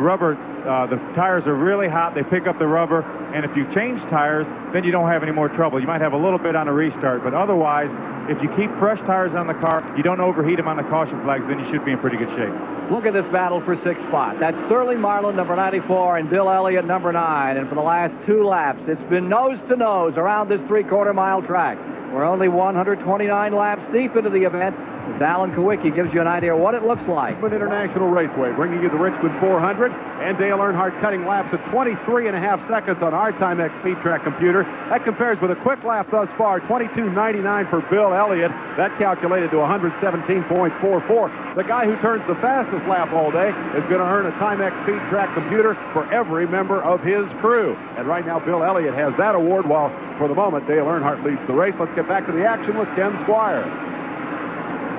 [SPEAKER 5] tires are really hot. They pick up the rubber, and if you change tires, then you don't have any more trouble. You might have a little bit on a restart, but otherwise, if you keep fresh tires on the car, you don't overheat them on the caution flags, then you should be in pretty good shape.
[SPEAKER 1] Look at this battle for 6th spot. That's Sterling Marlin, number 94, and Bill Elliott, number 9. And for the last 2 laps, it's been nose to nose around this 3/4 mile track. We're only 129 laps deep into the event. As Alan Kowicki gives you an idea of what it looks like.
[SPEAKER 3] Richmond International Raceway, bringing you the Richmond 400, and Dale Earnhardt cutting laps at 23.5 seconds on our Timex Speed Track computer. That compares with a quick lap thus far, 22.99 for Bill Elliott. That calculated to 117.44. The guy who turns the fastest lap all day is going to earn a Timex Speed Track computer for every member of his crew. And right now, Bill Elliott has that award, while for the moment, Dale Earnhardt leads the race. Let's get back to the action with Ken Squire.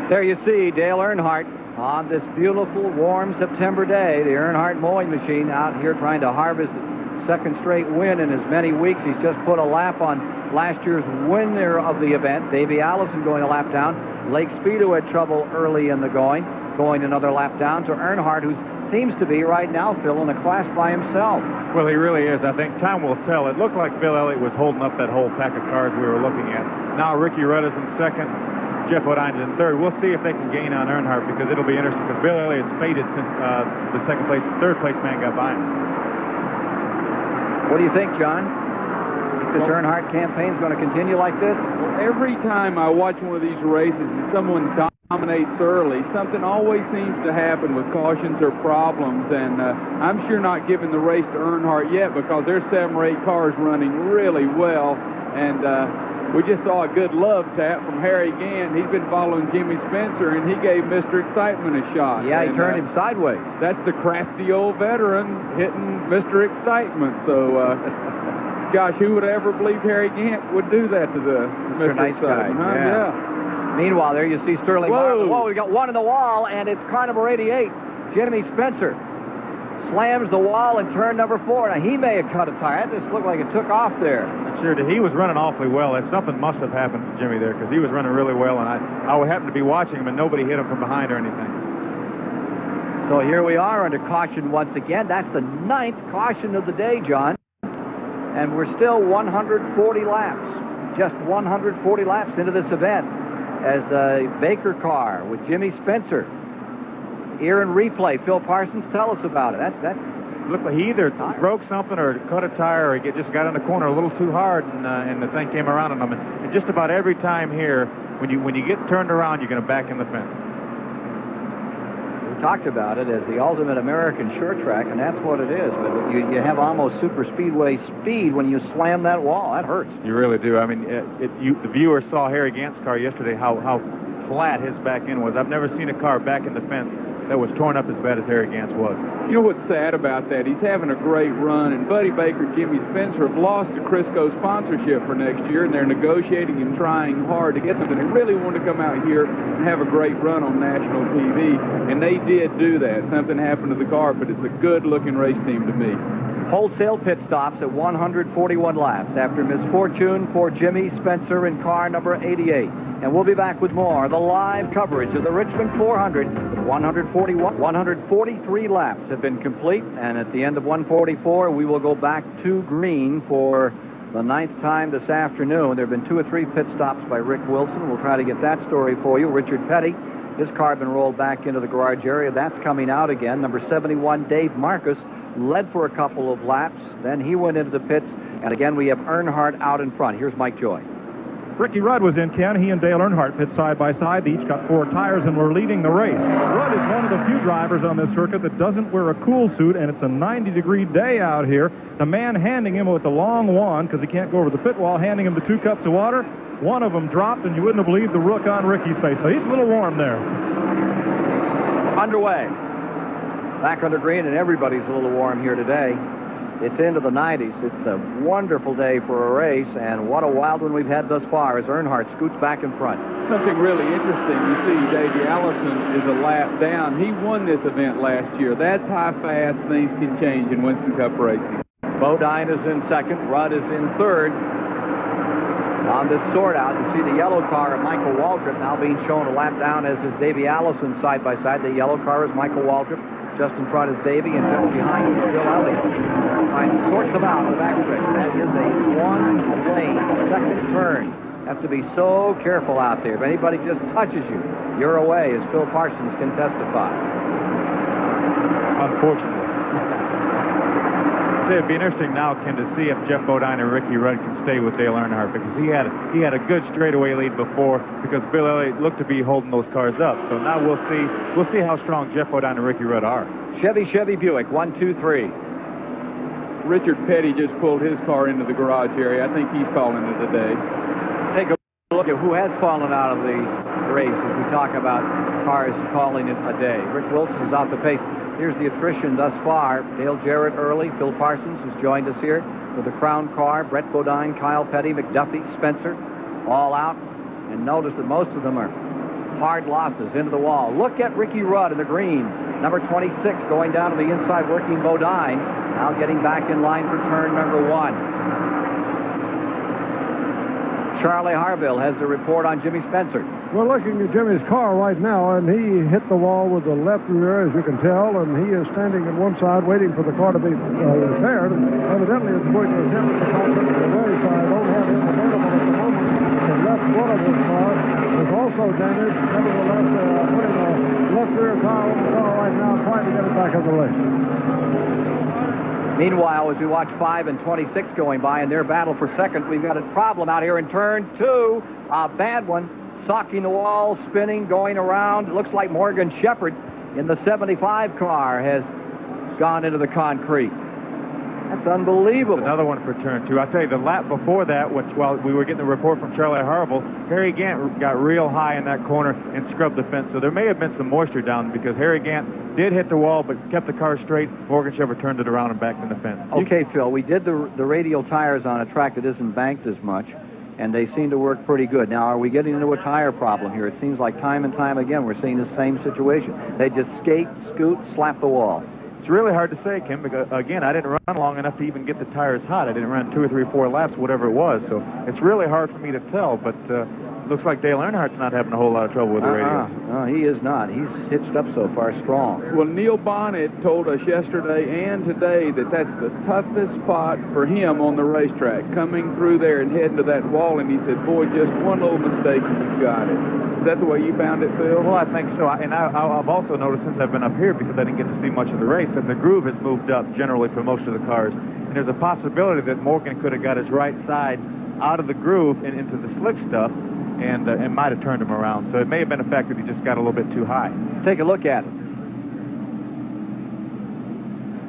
[SPEAKER 1] There you see Dale Earnhardt on this beautiful, warm September day. The Earnhardt mowing machine out here trying to harvest the second straight win in as many weeks. He's just put a lap on last year's winner of the event, Davey Allison, going a lap down. Lake Speedo had trouble early in the going another lap down. So Earnhardt, who seems to be right now, Phil, in a class by himself.
[SPEAKER 5] Well, he really is. I think time will tell. It looked like Bill Elliott was holding up that whole pack of cars we were looking at. Now Ricky Rudd is in second. Jeff O'Dine in third. We'll see if they can gain on Earnhardt, because it'll be interesting, because Bill Elliott's faded since the third place man got by him.
[SPEAKER 1] What do you think, John? This Earnhardt campaign's going to continue like this?
[SPEAKER 2] Well, every time I watch one of these races and someone dominates early, something always seems to happen with cautions or problems, and I'm sure not giving the race to Earnhardt yet, because there's 7 or 8 cars running really well, and we just saw a good love tap from Harry Gant. He's been following Jimmy Spencer, and he gave Mr. Excitement a shot.
[SPEAKER 1] Yeah, he turned him sideways.
[SPEAKER 2] That's the crafty old veteran hitting Mr. Excitement. So, gosh, who would ever believe Harry Gant would do that to the Mr.
[SPEAKER 1] Nice
[SPEAKER 2] Excitement?
[SPEAKER 1] guy.
[SPEAKER 2] Huh?
[SPEAKER 1] Yeah. Meanwhile, there you see Sterling Marlin. Whoa, we got one in the wall, and it's car number 88, Jimmy Spencer. Slams the wall in turn number 4. Now, he may have cut a tire. That just looked like it took off there.
[SPEAKER 5] Sure did. He was running awfully well. Something must have happened to Jimmy there, because he was running really well, and I would happen to be watching him, and nobody hit him from behind or anything.
[SPEAKER 1] So here we are under caution once again. That's the 9th caution of the day, John. And we're still 140 laps. Just 140 laps into this event as the Baker car with Jimmy Spencer. Here in replay, Phil Parsons, tell us about it. That
[SPEAKER 5] looked like he either broke something or cut a tire, or he just got in the corner a little too hard, and the thing came around on him. And just about every time here, when you get turned around, you're going to back in the fence.
[SPEAKER 1] We talked about it as the ultimate American short track, and that's what it is. But you have almost super speedway speed when you slam that wall. That hurts.
[SPEAKER 5] You really do. I mean, the viewers saw Harry Gant's car yesterday, how flat his back end was. I've never seen a car back in the fence that was torn up as bad as Harry Gant's was.
[SPEAKER 2] You know what's sad about that? He's having a great run, and Buddy Baker and Jimmy Spencer have lost the Crisco sponsorship for next year, and they're negotiating and trying hard to get them. And they really want to come out here and have a great run on national TV, and they did do that. Something happened to the car, but it's a good-looking race team to me.
[SPEAKER 1] Wholesale pit stops at 141 laps after misfortune for Jimmy Spencer in car number 88. And we'll be back with more of the live coverage of the Richmond 400. 143 laps have been complete, and at the end of 144, we will go back to green for the 9th time this afternoon. There have been 2 or 3 pit stops by Rick Wilson. We'll try to get that story for you. Richard Petty, his car had been rolled back into the garage area. That's coming out again. Number 71, Dave Marcus, led for a couple of laps. Then he went into the pits, and again we have Earnhardt out in front. Here's Mike Joy.
[SPEAKER 6] Ricky Rudd was in, Ken. He and Dale Earnhardt pit side by side. They each got 4 tires and were leading the race. Rudd is one of the few drivers on this circuit that doesn't wear a cool suit, and it's a 90-degree day out here. The man handing him with the long wand, because he can't go over the pit wall, handing him the 2 cups of water. One of them dropped, and you wouldn't have believed the look on Ricky's face. So he's a little warm there.
[SPEAKER 1] Underway. Back under green, and everybody's a little warm here today. It's into the 90s. It's a wonderful day for a race, and what a wild one we've had thus far as Earnhardt scoots back in front.
[SPEAKER 2] Something really interesting. You see, Davey Allison is a lap down. He won this event last year. That's how fast things can change in Winston Cup racing.
[SPEAKER 1] Bodine is in second. Rudd is in third. On this sort out, you see the yellow car of Michael Waltrip now being shown a lap down, as is Davey Allison side by side. The yellow car is Michael Waltrip. Just in front is Davey, and just behind is Bill Elliott. And sorts them out on the backstretch. That is a 1-lane second turn. Have to be so careful out there. If anybody just touches you, you're away, as Phil Parsons can testify.
[SPEAKER 5] Unfortunately. It'd be interesting now, Ken, to see if Jeff Bodine and Ricky Rudd can stay with Dale Earnhardt, because he had a good straightaway lead before, because Bill Elliott looked to be holding those cars up. So now we'll see how strong Jeff Bodine and Ricky Rudd are.
[SPEAKER 1] Chevy Buick, 1, 2, 3.
[SPEAKER 2] Richard Petty just pulled his car into the garage area. I think he's calling it a day.
[SPEAKER 1] Take a look at who has fallen out of the race as we talk about cars calling it a day. Rick Wilson is off the pace. Here's the attrition thus far. Dale Jarrett early. Phil Parsons has joined us here with the Crown car. Brett Bodine, Kyle Petty, McDuffie, Spencer, all out. And notice that most of them are hard losses into the wall. Look at Ricky Rudd in the green. Number 26 going down to the inside, working Bodine. Now getting back in line for turn number 1. Charlie Harville has the report on Jimmy Spencer.
[SPEAKER 4] We're looking at Jimmy's car right now, and he hit the wall with the left rear, as you can tell, and he is standing on one side waiting for the car to be repaired. Evidently, it's going to attempt to contact the rear side. I don't have him available at the moment. The left one of his car is also damaged. Nevertheless, putting a left rear tire on the car right now, trying to get it back in the race.
[SPEAKER 1] Meanwhile, as we watch 5 and 26 going by in their battle for second, we've got a problem out here in turn 2. A bad one. Socking the wall, spinning, going around. It looks like Morgan Shepherd in the 75 car has gone into the concrete. That's unbelievable.
[SPEAKER 5] Another one for turn 2. I'll tell you, the lap before that, while we were getting the report from Charlie Harville, Harry Gant got real high in that corner and scrubbed the fence. So there may have been some moisture down, because Harry Gant did hit the wall but kept the car straight. Morgan Shepherd turned it around and backed in the fence.
[SPEAKER 1] Okay, Phil, we did the radial tires on a track that isn't banked as much, and they seem to work pretty good. Now, are we getting into a tire problem here? It seems like time and time again we're seeing the same situation. They just skate, scoot, slap the wall.
[SPEAKER 5] It's really hard to say, Kim, because, again, I didn't run long enough to even get the tires hot. I didn't run 2 or 3 or 4 laps, whatever it was. So it's really hard for me to tell, but looks like Dale Earnhardt's not having a whole lot of trouble with the radios.
[SPEAKER 1] No, he is not. He's hitched up so far strong.
[SPEAKER 2] Well, Neil Bonnet told us yesterday and today that that's the toughest spot for him on the racetrack, coming through there and heading to that wall, and he said, boy, just one little mistake and you've got it. Is that the way you found it, Phil?
[SPEAKER 5] Well, I think so. And I've also noticed since I've been up here, because I didn't get to see much of the race, that the groove has moved up generally for most of the cars. And there's a possibility that Morgan could have got his right side out of the groove and into the slick stuff, and might have turned him around. So it may have been a fact that he just got a little bit too high.
[SPEAKER 1] Take a look at it.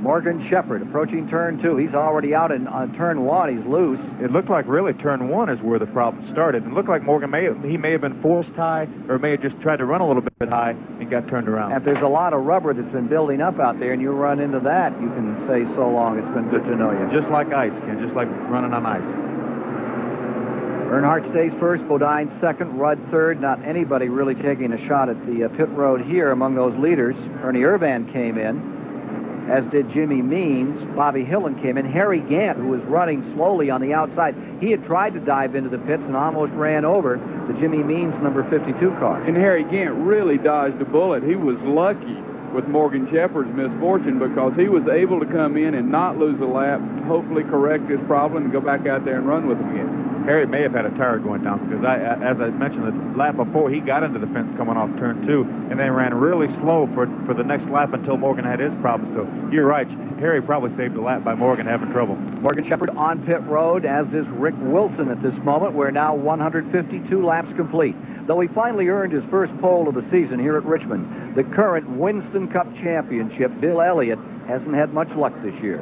[SPEAKER 1] Morgan Shepherd approaching turn 2. He's already out in turn 1. He's loose.
[SPEAKER 5] It looked like really turn 1 is where the problem started. It looked like Morgan may have been forced high, or may have just tried to run a little bit high and got turned around.
[SPEAKER 1] If there's a lot of rubber that's been building up out there and you run into that, you can say so long. It's been good to know you.
[SPEAKER 5] Just like ice, Ken, just like running on ice.
[SPEAKER 1] Earnhardt stays first, Bodine second, Rudd third. Not anybody really taking a shot at the pit road here among those leaders. Ernie Irvan came in, as did Jimmy Means. Bobby Hillen came in. Harry Gant, who was running slowly on the outside, he had tried to dive into the pits and almost ran over the Jimmy Means number 52 car.
[SPEAKER 2] And Harry Gant really dodged a bullet. He was lucky with Morgan Shepherd's misfortune because he was able to come in and not lose a lap, hopefully correct his problem, and go back out there and run with him again.
[SPEAKER 5] Harry may have had a tire going down because, as I mentioned, the lap before, he got into the fence coming off turn 2 and then ran really slow for the next lap until Morgan had his problem. So you're right, Harry probably saved the lap by Morgan having trouble.
[SPEAKER 1] Morgan Shepherd on pit road, as is Rick Wilson at this moment. We're now 152 laps complete. Though he finally earned his first pole of the season here at Richmond, the current Winston Cup championship, Bill Elliott, hasn't had much luck this year.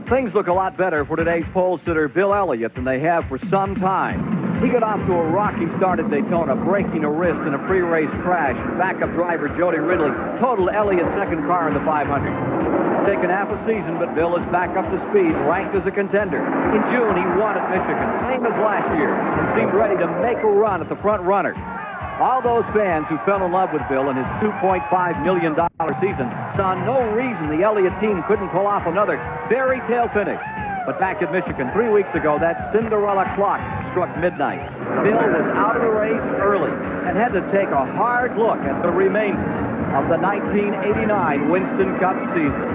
[SPEAKER 1] Things look a lot better for today's pole sitter, Bill Elliott, than they have for some time. He got off to a rocky start at Daytona, breaking a wrist in a pre-race crash. Backup driver Jody Ridley totaled Elliott's second car in the 500. It's taken half a season, but Bill is back up to speed, ranked as a contender. In June, he won at Michigan, same as last year, and seemed ready to make a run at the front runner. All those fans who fell in love with Bill in his $2.5 million season saw no reason the Elliott team couldn't pull off another fairy tale finish. But back at Michigan 3 weeks ago, that Cinderella clock struck midnight. Bill was out of the race early and had to take a hard look at the remainder of the 1989 Winston Cup season.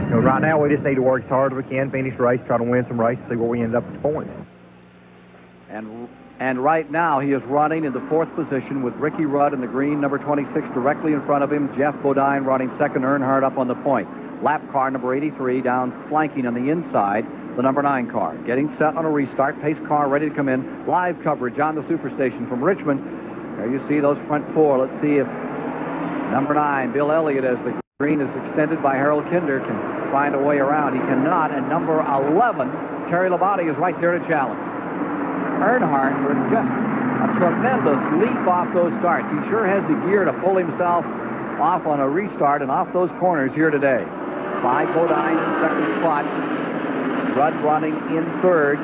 [SPEAKER 10] You know, right now we just need to work as hard as we can, finish the race, try to win some races, see where we end up at the points.
[SPEAKER 1] And right now, he is running in the 4th position with Ricky Rudd in the green, number 26, directly in front of him. Jeff Bodine running second, Earnhardt up on the point. Lap car number 83 down flanking on the inside, the number 9 car. Getting set on a restart, pace car ready to come in. Live coverage on the Superstation from Richmond. There you see those front 4. Let's see if number 9, Bill Elliott, as the green is extended by Harold Kinder, can find a way around. He cannot, and number 11, Terry Labonte, is right there to challenge. Earnhardt with just a tremendous leap off those starts. He sure has the gear to pull himself off on a restart and off those corners here today. By Bodine in second spot. Rudd running in third.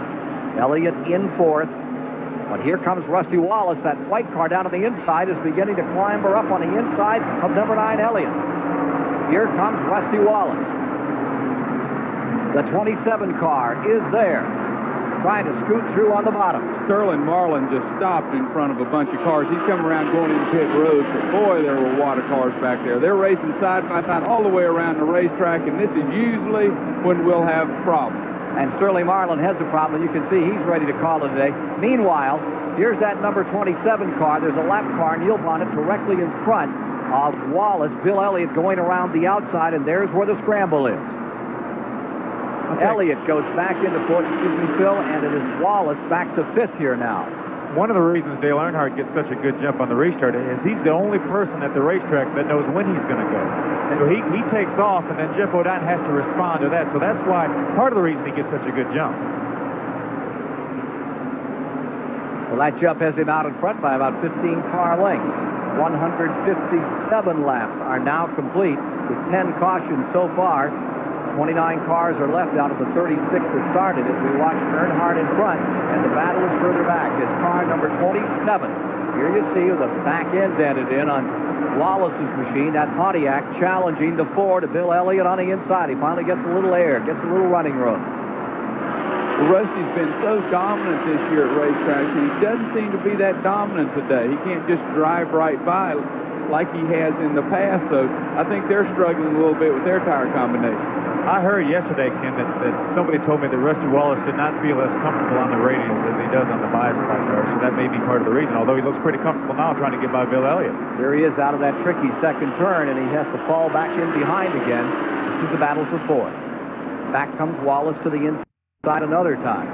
[SPEAKER 1] Elliott in 4th. But here comes Rusty Wallace. That white car down on the inside is beginning to clamber up on the inside of number 9 Elliott. Here comes Rusty Wallace. The 27 car is there, trying to scoot through on the bottom.
[SPEAKER 2] Sterling Marlin just stopped in front of a bunch of cars. He's coming around going into pit road, but boy, there were a lot of cars back there. They're racing side by side all the way around the racetrack, and this is usually when we'll have problems.
[SPEAKER 1] And Sterling Marlin has a problem. You can see he's ready to call it today. Meanwhile, here's that number 27 car. There's a lap car, Neil Bonnet, directly in front of Wallace. Bill Elliott going around the outside, and there's where the scramble is. Okay. Elliott goes back into 4th, Phil, and it is Wallace back to 5th here now.
[SPEAKER 5] One of the reasons Dale Earnhardt gets such a good jump on the restart is he's the only person at the racetrack that knows when he's going to go. So he takes off, and then Jeff Bodine has to respond to that. So that's why part of the reason he gets such a good jump.
[SPEAKER 1] Well, that jump has him out in front by about 15 car lengths. 157 laps are now complete with 10 cautions so far. 29 cars are left out of the 36 that started as we watch Earnhardt in front, and the battle is further back. It's car number 27. Here you see the back end ended in on Wallace's machine, that Pontiac, challenging the Ford of Bill Elliott on the inside. He finally gets a little air, gets a little running room.
[SPEAKER 2] Rusty's been so dominant this year at racetracks, and he doesn't seem to be that dominant today. He can't just drive right by like he has in the past, so I think they're struggling a little bit with their tire combination.
[SPEAKER 5] I heard yesterday, Ken, that somebody told me that Rusty Wallace did not feel as comfortable on the radials as he does on the bias car, so that may be part of the reason, although he looks pretty comfortable now trying to get by Bill Elliott.
[SPEAKER 1] There he is out of that tricky second turn, and he has to fall back in behind again. This is the battle for 4th. Back comes Wallace to the inside another time.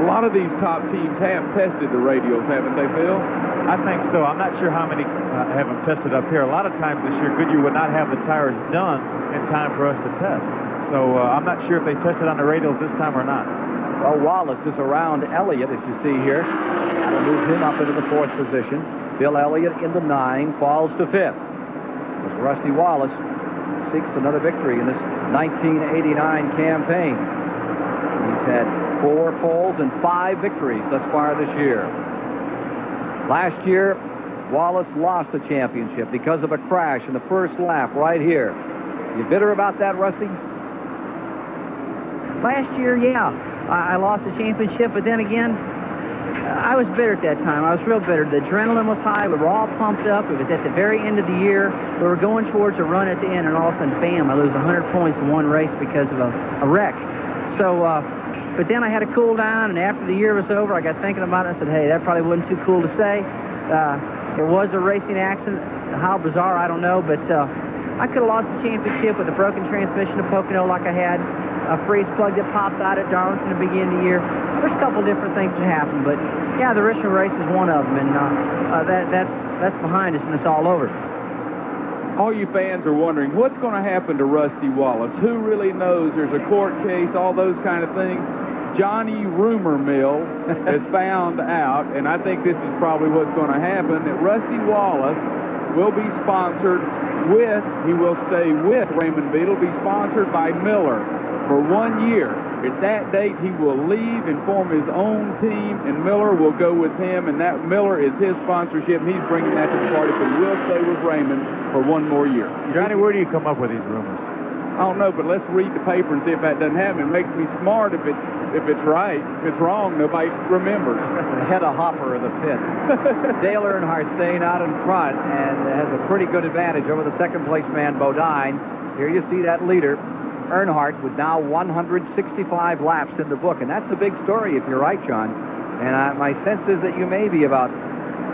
[SPEAKER 2] A lot of these top teams have tested the radials, haven't they, Phil?
[SPEAKER 17] I think so. I'm not sure how many have them tested up here. A lot of times this year, Goodyear would not have the tires done in time for us to test. So I'm not sure if they tested on the radials this time or not.
[SPEAKER 1] Well, Wallace is around Elliott, as you see here. That'll move him up into the 4th position. Bill Elliott in the 9, falls to 5th. As Rusty Wallace seeks another victory in this 1989 campaign. He's had 4 poles and 5 victories thus far this year. Last year, Wallace lost the championship because of a crash in the first lap right here. You bitter about that, Rusty?
[SPEAKER 18] Last year, yeah. I lost the championship, but then again, I was bitter at that time. I was real bitter. The adrenaline was high. We were all pumped up. It was at the very end of the year. We were going towards a run at the end, and all of a sudden, bam, I lose 100 points in one race because of a wreck. So, but then I had to cool down, and after the year was over, I got thinking about it. I said, hey, that probably wasn't too cool to say. It was a racing accident. How bizarre, I don't know, but I could have lost the championship with a broken transmission to Pocono like I had. A freeze plug that popped out at Darlington at the beginning of the year. There's a couple different things that happened, but yeah, the Richmond race is one of them, and that's behind us, and it's all over.
[SPEAKER 2] All you fans are wondering, what's going to happen to Rusty Wallace? Who really knows? There's a court case, all those kind of things. Johnny Rumor Mill has found out, and I think this is probably what's going to happen, that Rusty Wallace will be sponsored with, he will stay with Raymond Beadle, be sponsored by Miller for 1 year. At that date, he will leave and form his own team, and Miller will go with him, and that Miller is his sponsorship, and he's bringing that to the party, but we'll stay with Raymond for 1 more year.
[SPEAKER 17] Johnny, where do you come up with these rumors?
[SPEAKER 2] I don't know, but let's read the paper and see if that doesn't happen. It makes me smart if it's right. If it's wrong, nobody remembers.
[SPEAKER 1] Hedda Hopper of the pit. Dale Earnhardt staying out in front and has a pretty good advantage over the second-place man, Bodine. Here you see that leader, Earnhardt, with now 165 laps in the book, and that's the big story if you're right, John. And my sense is that you may be about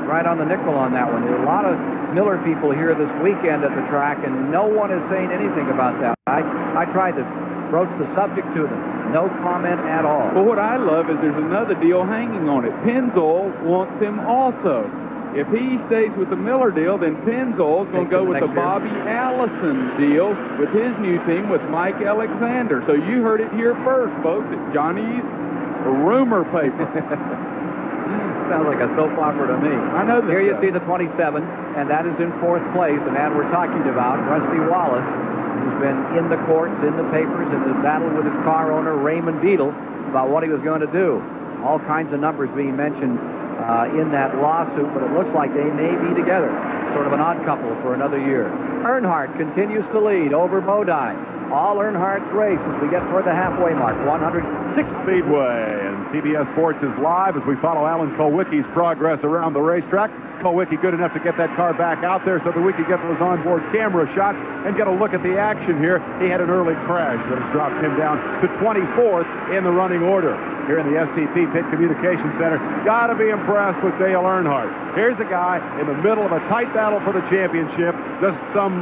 [SPEAKER 1] right on the nickel on that one. There are a lot of Miller people here this weekend at the track, and no one is saying anything about that. I tried to broach the subject to them. No comment at all.
[SPEAKER 2] Well, what I love is there's another deal hanging on it. Pennzoil wants him also. If he stays with the Miller deal, then Pennzoil's going to go with the Bobby Allison deal with his new team with Mike Alexander. So you heard it here first, folks, at Johnny's Rumor Paper.
[SPEAKER 1] Sounds like a soap opera to me.
[SPEAKER 2] I know this.
[SPEAKER 1] Here you see the 27, and that is in 4th place, the man we're talking about, Rusty Wallace, who's been in the courts, in the papers, in the battle with his car owner, Raymond Beadle, about what he was going to do. All kinds of numbers being mentioned in that lawsuit, but it looks like they may be together. Sort of an odd couple for another year. Earnhardt continues to lead over Bodine. All Earnhardt's race as we get toward the halfway mark, 106
[SPEAKER 3] Speedway, and CBS Sports is live as we follow Alan Kulwicki's progress around the racetrack. Kulwicki good enough to get that car back out there so that we could get those onboard camera shots and get a look at the action here. He had an early crash that has dropped him down to 24th in the running order. Here in the SCP Pit Communications Center, got to be impressed with Dale Earnhardt. Here's a guy in the middle of a tight battle for the championship, just some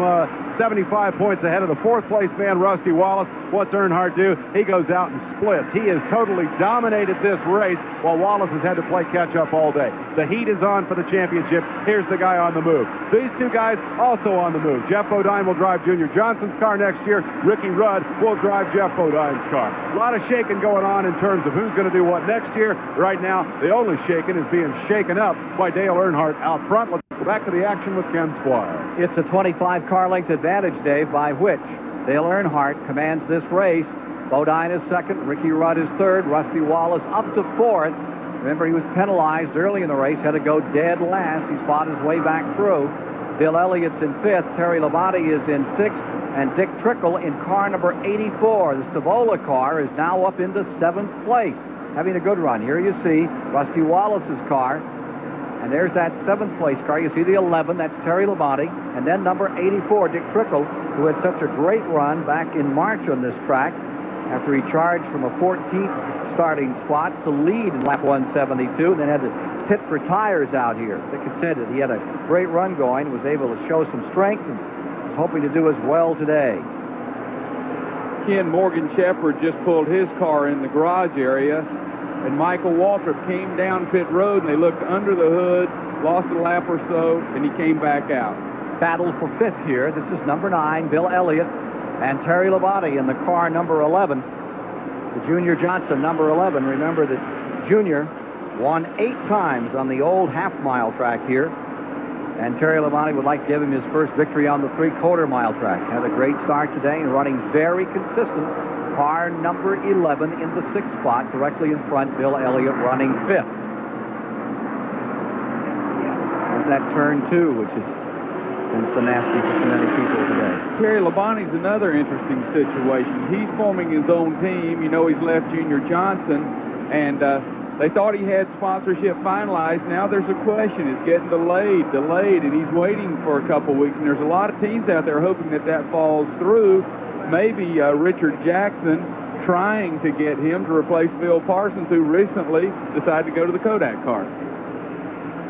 [SPEAKER 3] 75 points ahead of the 4th place man, Rusty Wallace. What's Earnhardt do? He goes out and splits. He has totally dominated this race while Wallace has had to play catch-up all day. The heat is on for the championship. Here's the guy on the move. These two guys also on the move. Jeff Bodine will drive Junior Johnson's car next year. Ricky Rudd will drive Jeff Bodine's car. A lot of shaking going on in terms of who's going to do what next year. Right now, the only shaking is being shaken up by Dale Earnhardt out front. Let's go back to the action with Ken Squire.
[SPEAKER 1] It's a 25 car length advantage, Dave, by which Dale Earnhardt commands this race. Bodine is second, Ricky Rudd is third, Rusty Wallace up to 4th. Remember, he was penalized early in the race, had to go dead last. He fought his way back through. Bill Elliott's in 5th, Terry Labonte is in 6th, and Dick Trickle in car number 84. The Stavola car is now up into 7th place, having a good run. Here you see Rusty Wallace's car, and there's that 7th place car. You see the 11, that's Terry Labonte, and then number 84, Dick Trickle, who had such a great run back in March on this track after he charged from a 14th starting spot to lead in lap 172, and then had to pit for tires out here. They contended he had a great run going, was able to show some strength, and was hoping to do as well today.
[SPEAKER 2] Ken, Morgan Shepherd just pulled his car in the garage area. and Michael Waltrip came down pit road, and they looked under the hood, lost a lap or so, and he came back out.
[SPEAKER 1] Battle for fifth here. This is number 9, Bill Elliott, and Terry Labonte in the car number 11. The Junior Johnson, number 11. Remember that Junior won 8 times on the old half-mile track here, and Terry Labonte would like to give him his first victory on the 3/4-mile track. Had a great start today and running very consistent. Car number 11 in the 6th spot, directly in front, Bill Elliott running 5th. There's that turn 2, which has been so nasty for so many people today.
[SPEAKER 2] Terry Labonte's another interesting situation. He's forming his own team. You know, he's left Junior Johnson, and they thought he had sponsorship finalized. Now there's a question. It's getting delayed, and he's waiting for a couple weeks. And there's a lot of teams out there hoping that that falls through. Maybe Richard Jackson trying to get him to replace Phil Parsons, who recently decided to go to the Kodak car.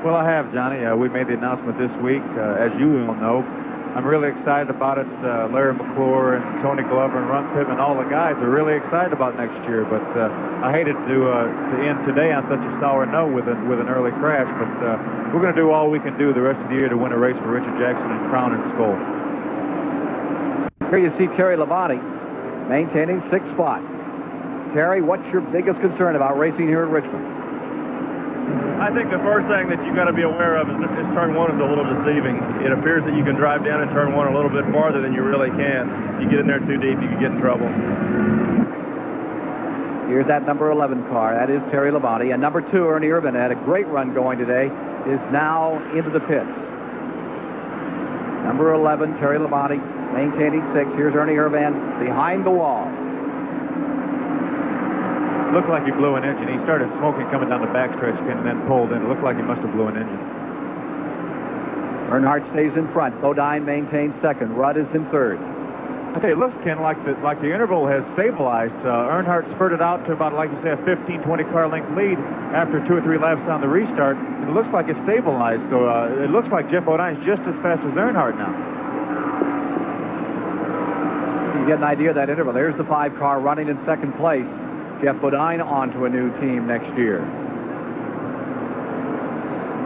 [SPEAKER 17] Well, I have, Johnny. We made the announcement this week, as you will know. I'm really excited about it. Larry McClure and Tony Glover and Ron Pittman, all the guys are really excited about next year. But I hated to end today on such a sour note with an early crash. But we're going to do all we can do the rest of the year to win a race for Richard Jackson and Crown and Skull.
[SPEAKER 1] Here you see Terry Labonte maintaining 6th spot. Terry, what's your biggest concern about racing here at Richmond?
[SPEAKER 19] I think the first thing that you've got to be aware of is turn 1 is a little deceiving. It appears that you can drive down in turn 1 a little bit farther than you really can. You get in there too deep, you can get in trouble.
[SPEAKER 1] Here's that number 11 car. That is Terry Labonte. And number 2, Ernie Irvin, had a great run going today, is now into the pits. Number 11, Terry Labonte, maintaining 6th. Here's Ernie Irvin behind the wall.
[SPEAKER 17] Looked like he blew an engine. He started smoking coming down the backstretch and then pulled in. It looked like he must have blew an engine.
[SPEAKER 1] Earnhardt stays in front. Bodine maintains 2nd. Rudd is in 3rd.
[SPEAKER 17] Okay, it looks, Ken, like the interval has stabilized. Earnhardt spurted out to about, like you say, a 15-20 car length lead after 2 or 3 laps on the restart. It looks like it's stabilized. So it looks like Jeff Bodine's just as fast as Earnhardt now.
[SPEAKER 1] You get an idea of that interval. There's the 5 car running in 2nd place. Jeff Bodine on to a new team next year.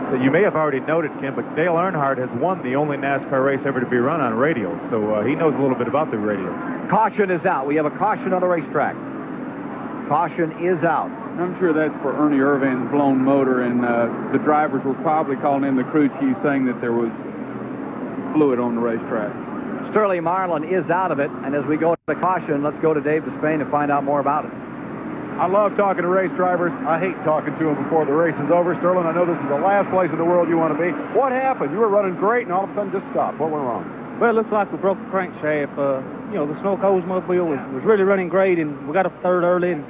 [SPEAKER 17] So you may have already noted, Kim, but Dale Earnhardt has won the only NASCAR race ever to be run on radio, so he knows a little bit about the radio.
[SPEAKER 1] Caution is out. We have a caution on the racetrack. Caution is out.
[SPEAKER 2] I'm sure that's for Ernie Irvin's blown motor, and the drivers were probably calling in the crew chief saying that there was fluid on the racetrack.
[SPEAKER 1] Sterling Marlin is out of it, and as we go to the caution, let's go to Dave Despain and find out more about it.
[SPEAKER 3] I love talking to race drivers. I hate talking to them before the race is over. Sterling, I know this is the last place in the world you want to be. What happened? You were running great, and all of a sudden just stopped. What went wrong?
[SPEAKER 20] Well, it looks like we broke the crankshaft. You know, the Snow Coals mobile was really running great, and we got up 3rd early and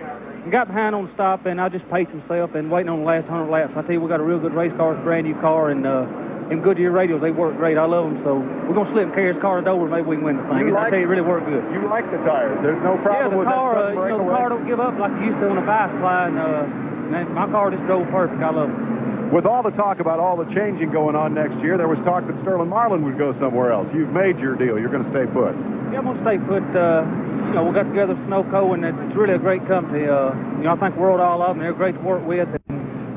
[SPEAKER 20] got behind on the stop, and I just paced myself and waiting on the last 100 laps. I tell you, we got a real good race car. It's a brand new car, and them Goodyear radios, they work great. I love them, so we're going to slip and carry his car to Dover. Maybe we can win the thing. I tell you, it really worked good.
[SPEAKER 3] You like the tires. There's no problem with
[SPEAKER 20] car,
[SPEAKER 3] that.
[SPEAKER 20] the car don't give up like it used to on a bicycle, and my car just drove perfect. I love it.
[SPEAKER 3] With all the talk about all the changing going on next year, there was talk that Sterling Marlin would go somewhere else. You've made your deal. You're going to stay put.
[SPEAKER 20] Yeah, I'm going to stay put. You know, we got together with Snowco, and it's really a great company. You know, I think the world all of them. They're great to work with.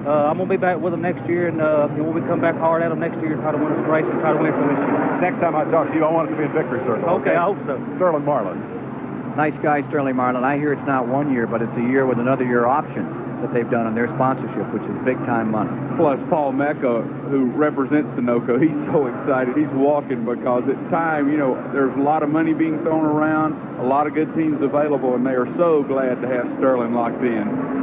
[SPEAKER 20] I'm going to be back with them next year, and we'll come back hard at them next year and try to win some race and try to win some this year.
[SPEAKER 3] Next time I talk to you, I want it to be in victory circle.
[SPEAKER 20] Okay, I hope so.
[SPEAKER 3] Sterling Marlin.
[SPEAKER 1] Nice guy, Sterling Marlin. I hear it's not 1 year, but it's a year with another year option that they've done on their sponsorship, which is big-time money.
[SPEAKER 2] Plus, Paul Mecca, who represents Sunoco, he's so excited. He's walking because at time, you know, there's a lot of money being thrown around, a lot of good teams available, and they are so glad to have Sterling locked in.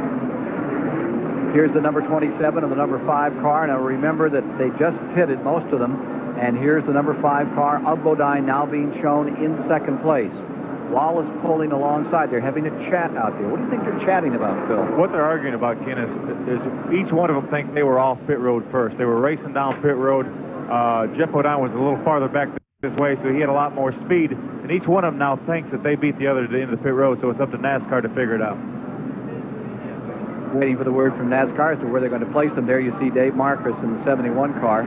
[SPEAKER 1] Here's the number 27 and the number 5 car. Now remember that they just pitted, most of them, and here's the number 5 car of Bodine now being shown in 2nd place. Wallace pulling alongside. They're having a chat out there. What do you think they're chatting about, Phil?
[SPEAKER 17] What they're arguing about, Ken, is each one of them think they were off pit road first. They were racing down pit road. Jeff Bodine was a little farther back this way, so he had a lot more speed, and each one of them now thinks that they beat the other to the end of the pit road, so it's up to NASCAR to figure it out.
[SPEAKER 1] Waiting for the word from NASCAR as to where they're going to place them. There you see Dave Marcus in the 71 car,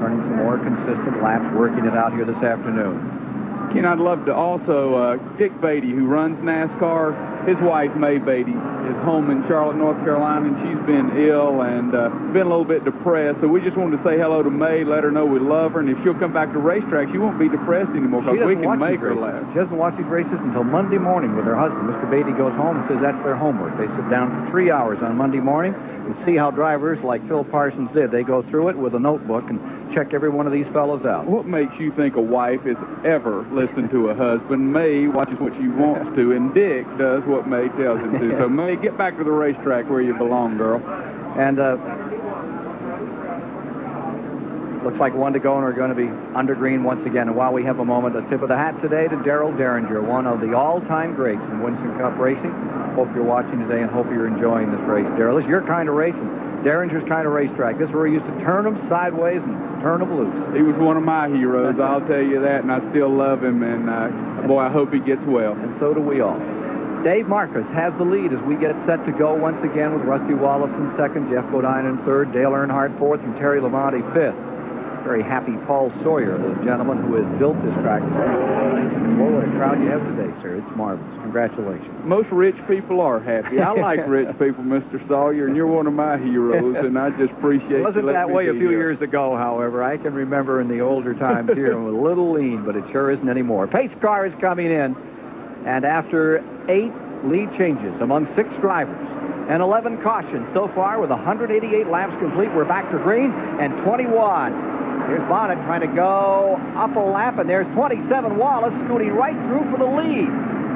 [SPEAKER 1] running some more consistent laps, working it out here this afternoon.
[SPEAKER 2] Ken, I'd love to also, Dick Beatty, who runs NASCAR, his wife, May Beatty, is home in Charlotte, North Carolina, and she's been ill and been a little bit depressed. So we just wanted to say hello to May, let her know we love her, and if she'll come back to racetrack, she won't be depressed anymore because we can make her laugh.
[SPEAKER 21] She doesn't watch these races until Monday morning with her husband. Mr. Beatty goes home and says that's their homework. They sit down for 3 hours on Monday morning and see how drivers like Phil Parsons did. They go through it with a notebook and check every one of these fellows out.
[SPEAKER 2] What makes you think a wife is ever listening to a husband? May watches what she wants to, and Dick does what May tells him to. So, May, get back to the racetrack where you belong, girl.
[SPEAKER 21] And looks like 1 to go, and we're going to be under green once again. And while we have a moment, a tip of the hat today to Darrell Derringer, one of the all-time greats in Winston Cup racing. Hope you're watching today and hope you're enjoying this race. Darrell, this is your kind of race, and Derringer's kind of racetrack. This is where he used to turn them sideways and turn them loose.
[SPEAKER 2] He was one of my heroes, I'll tell you that, and I still love him, and boy, I hope he gets well.
[SPEAKER 21] And so do we all. Dave Marcus has the lead as we get set to go once again with Rusty Wallace in second, Jeff Bodine in third, Dale Earnhardt fourth, and Terry Labonte fifth. Very happy Paul Sawyer, the gentleman who has built this track. Boy, what a crowd you have today, sir. It's marvelous. Congratulations.
[SPEAKER 2] Most rich people are happy. I like rich people, Mr. Sawyer, and you're one of my heroes, and I just appreciate
[SPEAKER 21] it. Wasn't that way a few years ago, however. I can remember in the older times here, it was a little lean, but it sure isn't anymore. Pace car is coming in, and after 8 lead changes among 6 drivers and 11 cautions so far with 188 laps complete, we're back to green and 21. Here's Bonnet trying to go up a lap, and there's 27 Wallace scooting right through for the lead.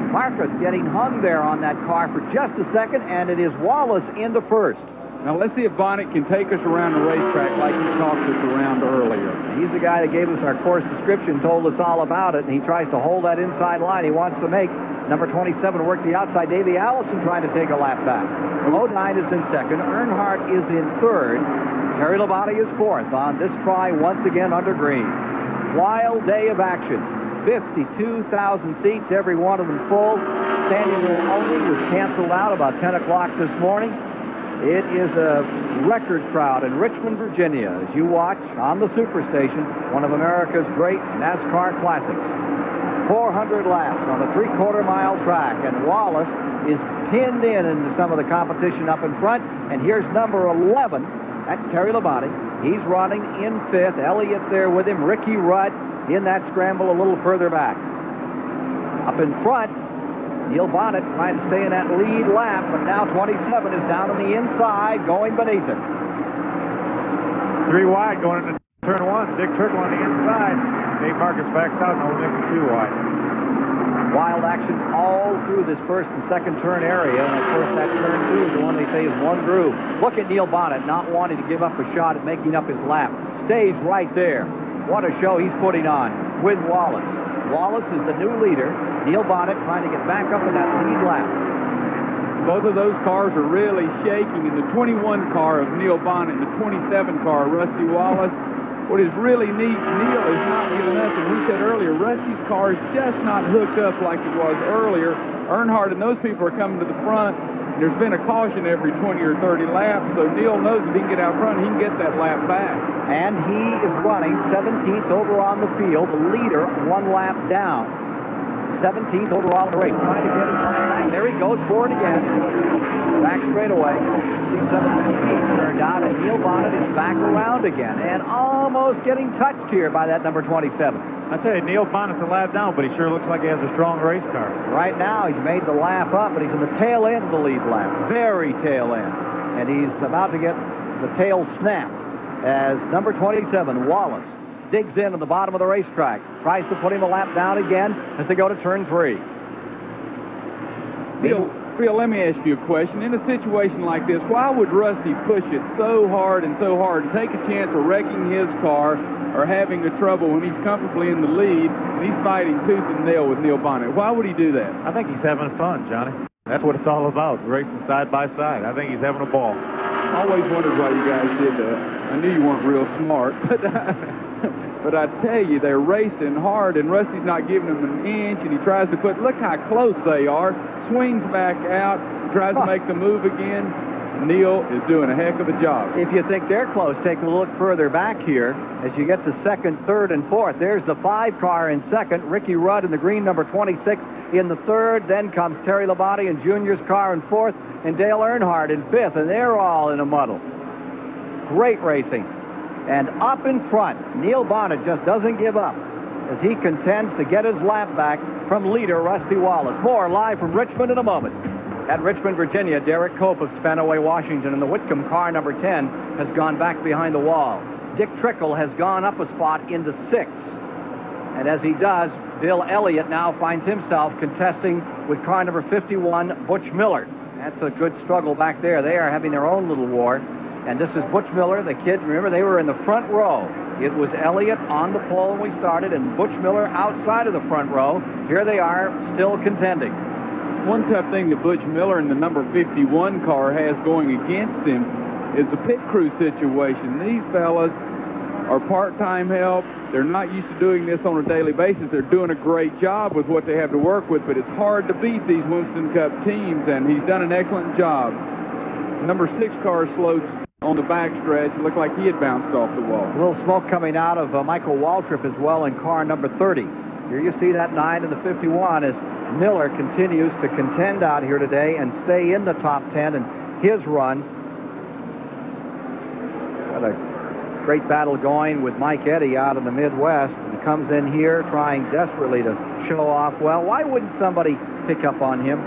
[SPEAKER 21] Marcus getting hung there on that car for just a second, and it is Wallace into first.
[SPEAKER 2] Now let's see if Bonnet can take us around the racetrack like he talked us around earlier.
[SPEAKER 21] He's the guy that gave us our course description, told us all about it, and he tries to hold that inside line he wants to make. Number 27 work the outside. Davey Allison trying to take a lap back. Bodine is in second. Earnhardt is in third. Terry Labonte is fourth on this try once again under green. Wild day of action. 52,000 seats, every one of them full. Standing room only was canceled out about 10 o'clock this morning. It is a record crowd in Richmond, Virginia, as you watch on the Superstation, one of America's great NASCAR classics. 400 laps on a 3/4 mile track, and Wallace is pinned into some of the competition up in front. And here's number 11. That's Terry Labonte. He's running in fifth. Elliott there with him. Ricky Rudd in that scramble a little further back. Up in front, Neil Bonnet trying to stay in that lead lap, but now 27 is down on the inside, going beneath it.
[SPEAKER 17] 3 wide going into turn 1. Dick Trickle on the inside. Dave Marcus backs out and only makes it 2 wide.
[SPEAKER 21] Wild action all through this first and second turn area, and of course that turn 2 is the one they say is one groove. Look at Neil Bonnet not wanting to give up a shot at making up his lap. Stays right there. What a show he's putting on with Wallace. Wallace is the new leader. Neil Bonnet trying to get back up in that lead lap.
[SPEAKER 2] Both of those cars are really shaking, and the 21 car of Neil Bonnet and the 27 car of Rusty Wallace. What is really neat, Neil is not giving up, and we said earlier, Rusty's car is just not hooked up like it was earlier. Earnhardt and those people are coming to the front. There's been a caution every 20 or 30 laps, so Neil knows if he can get out front, he can get that lap back.
[SPEAKER 21] And he is running 17th over on the field, the leader 1 lap down. 17th overall in the race, trying to get his line back. There he goes for it again. Back straight away. 17 turned out, and Neil Bonnet is back around again, and almost getting touched here by that number 27.
[SPEAKER 17] I tell you, Neil Bonnet's a lap down, but he sure looks like he has a strong race car.
[SPEAKER 21] Right now, he's made the lap up, but he's in the tail end of the lead lap. Very tail end. And he's about to get the tail snapped as number 27, Wallace, digs in at the bottom of the racetrack. Tries to put him a lap down again as they go to turn 3.
[SPEAKER 2] Phil, let me ask you a question. In a situation like this, why would Rusty push it so hard and take a chance of wrecking his car or having a trouble when he's comfortably in the lead and he's fighting tooth and nail with Neil Bonnet? Why would he do that?
[SPEAKER 17] I think he's having fun, Johnny. That's what it's all about, racing side by side. I think he's having a ball.
[SPEAKER 2] I always wondered why you guys did that. I knew you weren't real smart, but I tell you, they're racing hard, and Rusty's not giving them an inch, and he tries to look how close they are, swings back out, tries to make the move again. Neil is doing a heck of a job.
[SPEAKER 21] If you think they're close, take a look further back here as you get to second, third, and fourth. There's the 5 car in second, Ricky Rudd in the green number 26 in the third. Then comes Terry Labonte and Junior's car in fourth, and Dale Earnhardt in fifth, and they're all in a muddle. Great racing. And up in front, Neil Bonnet just doesn't give up as he contends to get his lap back from leader Rusty Wallace. More live from Richmond in a moment. At Richmond, Virginia, Derek Cope of Spanaway, Washington, and the Whitcomb car number 10 has gone back behind the wall. Dick Trickle has gone up a spot into 6th. And as he does, Bill Elliott now finds himself contesting with car number 51, Butch Miller. That's a good struggle back there. They are having their own little war. And this is Butch Miller, the kid. Remember, they were in the front row. It was Elliott on the pole when we started, and Butch Miller outside of the front row. Here they are, still contending.
[SPEAKER 2] One tough thing that Butch Miller in the number 51 car has going against him is the pit crew situation. These fellas are part-time help. They're not used to doing this on a daily basis. They're doing a great job with what they have to work with, but it's hard to beat these Winston Cup teams, and he's done an excellent job. Number 6 car slowed on the backstretch. It looked like he had bounced off the wall.
[SPEAKER 21] A little smoke coming out of Michael Waltrip as well in car number 30. Here you see that 9 and the 51 as Miller continues to contend out here today and stay in the top 10 in his run. Got a great battle going with Mike Eddy out in the Midwest. He comes in here trying desperately to show off. Well, why wouldn't somebody pick up on him?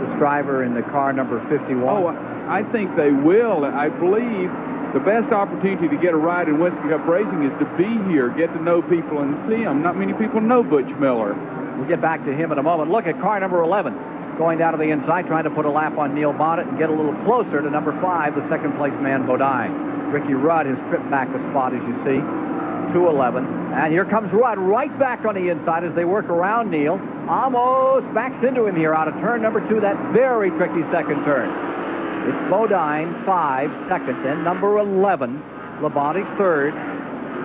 [SPEAKER 21] This driver in the car number 51.
[SPEAKER 2] Oh, I think they will. I believe the best opportunity to get a ride in Winston Cup racing is to be here, get to know people and see them. Not many people know Butch Miller.
[SPEAKER 21] We'll get back to him in a moment. Look at car number 11 going down to the inside, trying to put a lap on Neil Bonnet and get a little closer to number 5, the second-place man, Bodine. Ricky Rudd has tripped back a spot, as you see, 211. And here comes Rudd right back on the inside as they work around Neil. Almost backs into him here out of turn number 2, that very tricky second turn. It's Bodine, 5, second, then number 11, Labonte, third.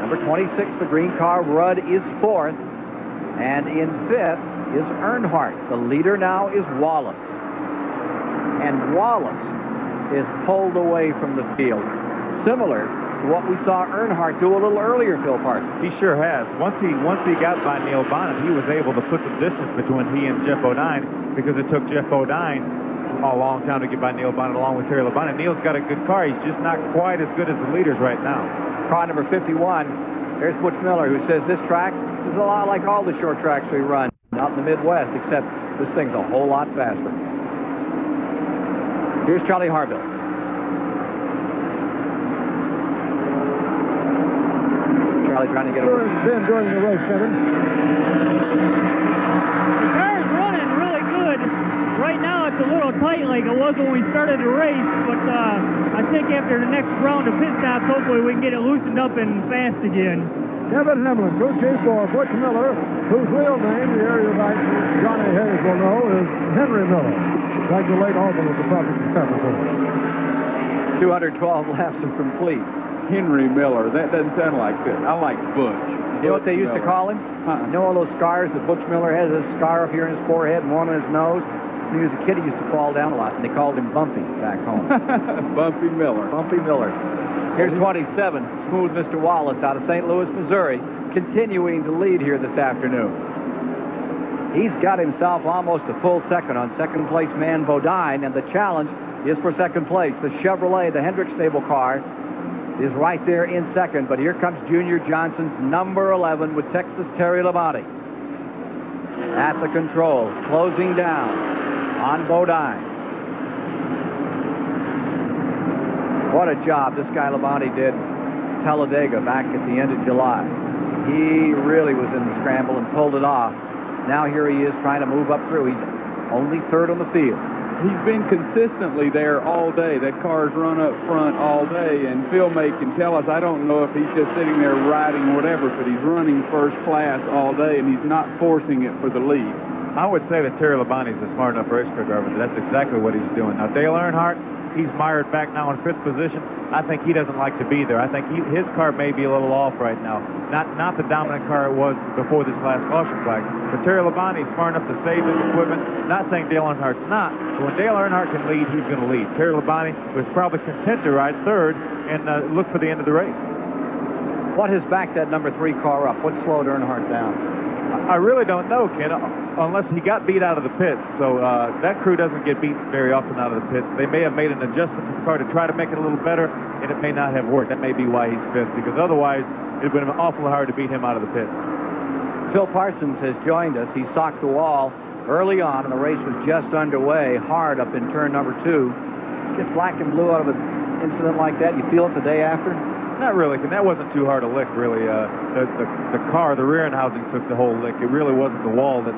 [SPEAKER 21] Number 26, the green car, Rudd, is 4th. And in 5th is Earnhardt. The leader now is Wallace. And Wallace is pulled away from the field. Similar to what we saw Earnhardt do a little earlier, Phil Parsons.
[SPEAKER 5] He sure has. Once he got by Neil Bonnet, he was able to put the distance between he and Jeff Bodine, because it took Jeff Bodine a long time to get by Neil Bonnet along with Terry Labonte. Neil's got a good car. He's just not quite as good as the leaders right now.
[SPEAKER 21] Car number 51. There's Butch Miller, who says this track is a lot like all the short tracks we run out in the Midwest, except this thing's a whole lot faster. Here's Charlie Harville. Charlie trying to get over.
[SPEAKER 4] Been during the race, Kevin.
[SPEAKER 15] The car's running really good. Right now it's a little tight like it was when we started the race, but I think after the next round of pit stops, hopefully we can get it loosened up and fast again.
[SPEAKER 4] Kevin Hamlin, crew chief for Butch Miller, whose real name, the area guy Johnny Hayes will know, is Henry Miller. Like the late Orville of the Province of Peppercorn.
[SPEAKER 21] 212 laps are complete.
[SPEAKER 2] Henry Miller. That doesn't sound like this. I like Butch.
[SPEAKER 21] You know what they used to call him? You know all those scars that Butch Miller has? A scar up here in his forehead and one on his nose? When he was a kid, he used to fall down a lot, and they called him Bumpy back home.
[SPEAKER 2] Bumpy Miller.
[SPEAKER 21] Bumpy Miller. Here's 27, Smooth Mr. Wallace out of St. Louis, Missouri, continuing to lead here this afternoon. He's got himself almost a full second on second-place man Bodine, and the challenge is for second place. The Chevrolet, the Hendrick stable car, is right there in second, but here comes Junior Johnson's number 11 with Texas Terry Labonte. At the controls, closing down on Bodine. What a job this guy Labonte did Talladega back at the end of July. He really was in the scramble and pulled it off. Now here he is trying to move up through. He's only third on the field.
[SPEAKER 2] He's been consistently there all day. That car's run up front all day, and Phil May can tell us, I don't know if he's just sitting there riding whatever, but he's running first class all day, and he's not forcing it for the lead.
[SPEAKER 5] I would say that Terry Labonte is a smart enough race car driver. That's exactly what he's doing. Now, Dale Earnhardt,
[SPEAKER 17] he's mired back now in 5th position. I think he doesn't like to be there. I think his car may be a little off right now. Not the dominant car it was before this last caution flag. But Terry Labonte is smart enough to save his equipment. Not saying Dale Earnhardt's not. But when Dale Earnhardt can lead, he's going to lead. Terry Labonte was probably content to ride 3rd and look for the end of the race.
[SPEAKER 21] What has backed that number 3 car up? What slowed Earnhardt down?
[SPEAKER 17] I really don't know, Ken, unless he got beat out of the pits. So that crew doesn't get beat very often out of the pits. They may have made an adjustment to the car to try to make it a little better, and it may not have worked. That may be why he's 5th, because otherwise it would have been awful hard to beat him out of the pits.
[SPEAKER 21] Phil Parsons has joined us. He socked the wall early on, and the race was just underway, hard up in turn number 2. Get black and blue out of an incident like that, you feel it the day after?
[SPEAKER 17] Not really, and that wasn't too hard a lick, really. The car, the rear end housing took the whole lick. It really wasn't the wall that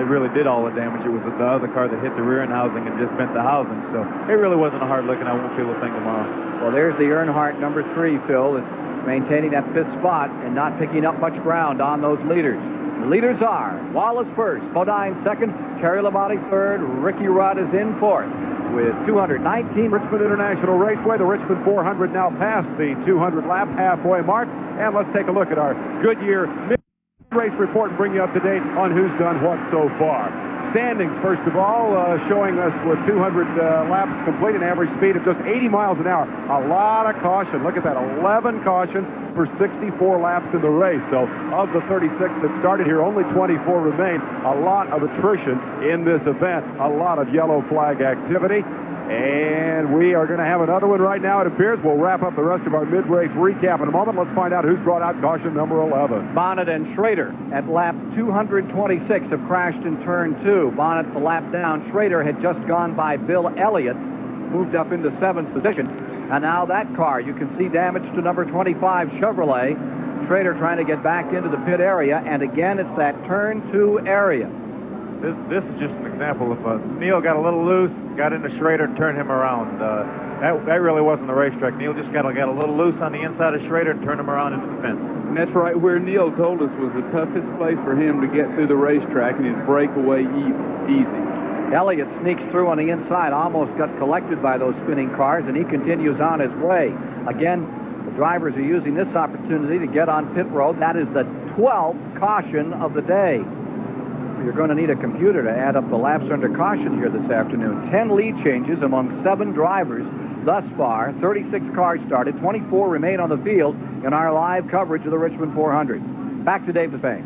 [SPEAKER 17] really did all the damage. It was the other car that hit the rear end housing and just bent the housing. So it really wasn't a hard lick, and I won't feel a thing tomorrow.
[SPEAKER 21] Well, there's the Earnhardt number 3, Phil. It's maintaining that 5th spot and not picking up much ground on those leaders. The leaders are Wallace 1st, Bodine 2nd, Terry Labonte 3rd, Ricky Rudd is in 4th. With 219
[SPEAKER 3] Richmond International Raceway, the Richmond 400 now past the 200 lap halfway mark. And let's take a look at our Goodyear mid-race report and bring you up to date on who's done what so far. Standings, first of all, showing us with 200 laps complete, an average speed of just 80 miles an hour. A lot of caution. Look at that, 11 cautions for 64 laps in the race. So of the 36 that started here, only 24 remain. A lot of attrition in this event. A lot of yellow flag activity. And we are going to have another one right now, it appears. We'll wrap up the rest of our mid-race recap in a moment. Let's find out who's brought out caution number 11.
[SPEAKER 21] Bonnet and Schrader at lap 226 have crashed in turn 2. Bonnet a lap down. Schrader had just gone by Bill Elliott, moved up into 7th position. And now that car, you can see damage to number 25 Chevrolet. Schrader trying to get back into the pit area, and again, it's that turn 2 area.
[SPEAKER 17] This is just an example of Neil got a little loose, got into Schrader, and turned him around. That really wasn't the racetrack. Neil just got a little loose on the inside of Schrader and turned him around into the fence.
[SPEAKER 2] And that's right where Neil told us was the toughest place for him to get through the racetrack, and his breakaway easy.
[SPEAKER 21] Elliott sneaks through on the inside, almost got collected by those spinning cars, and he continues on his way. Again, the drivers are using this opportunity to get on pit road. That is the 12th caution of the day. You're going to need a computer to add up the laps under caution here this afternoon. 10 lead changes among 7 drivers thus far. 36 cars started, 24 remain on the field in our live coverage of the Richmond 400. Back to Dave Despain.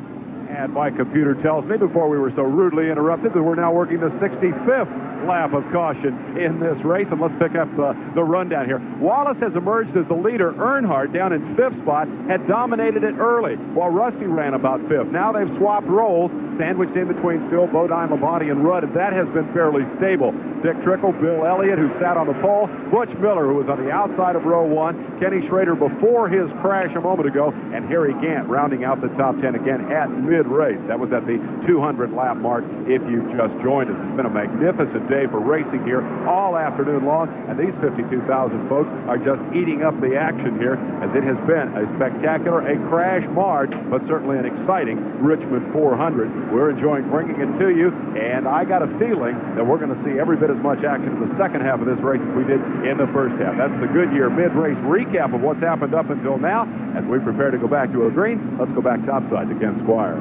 [SPEAKER 3] And my computer tells me, before we were so rudely interrupted, that we're now working the 65th lap of caution in this race. And let's pick up the rundown here. Wallace has emerged as the leader. Earnhardt, down in 5th spot, had dominated it early, while Rusty ran about 5th. Now they've swapped roles, sandwiched in between Phil, Bodine, Labonte, and Rudd, and that has been fairly stable. Dick Trickle, Bill Elliott, who sat on the pole, Butch Miller, who was on the outside of row 1, Kenny Schrader before his crash a moment ago, and Harry Gant rounding out the top 10 again at mid-race. That was at the 200 lap mark if you've just joined us. It's been a magnificent day for racing here all afternoon long, and these 52,000 folks are just eating up the action here, as it has been a spectacular, a crash-marred, but certainly an exciting Richmond 400. We're enjoying bringing it to you, and I got a feeling that we're going to see every bit as much action in the second half of this race as we did in the first half. That's the Goodyear mid-race recap of what's happened up until now. As we prepare to go back to a green, let's go back topside to Ken Squire.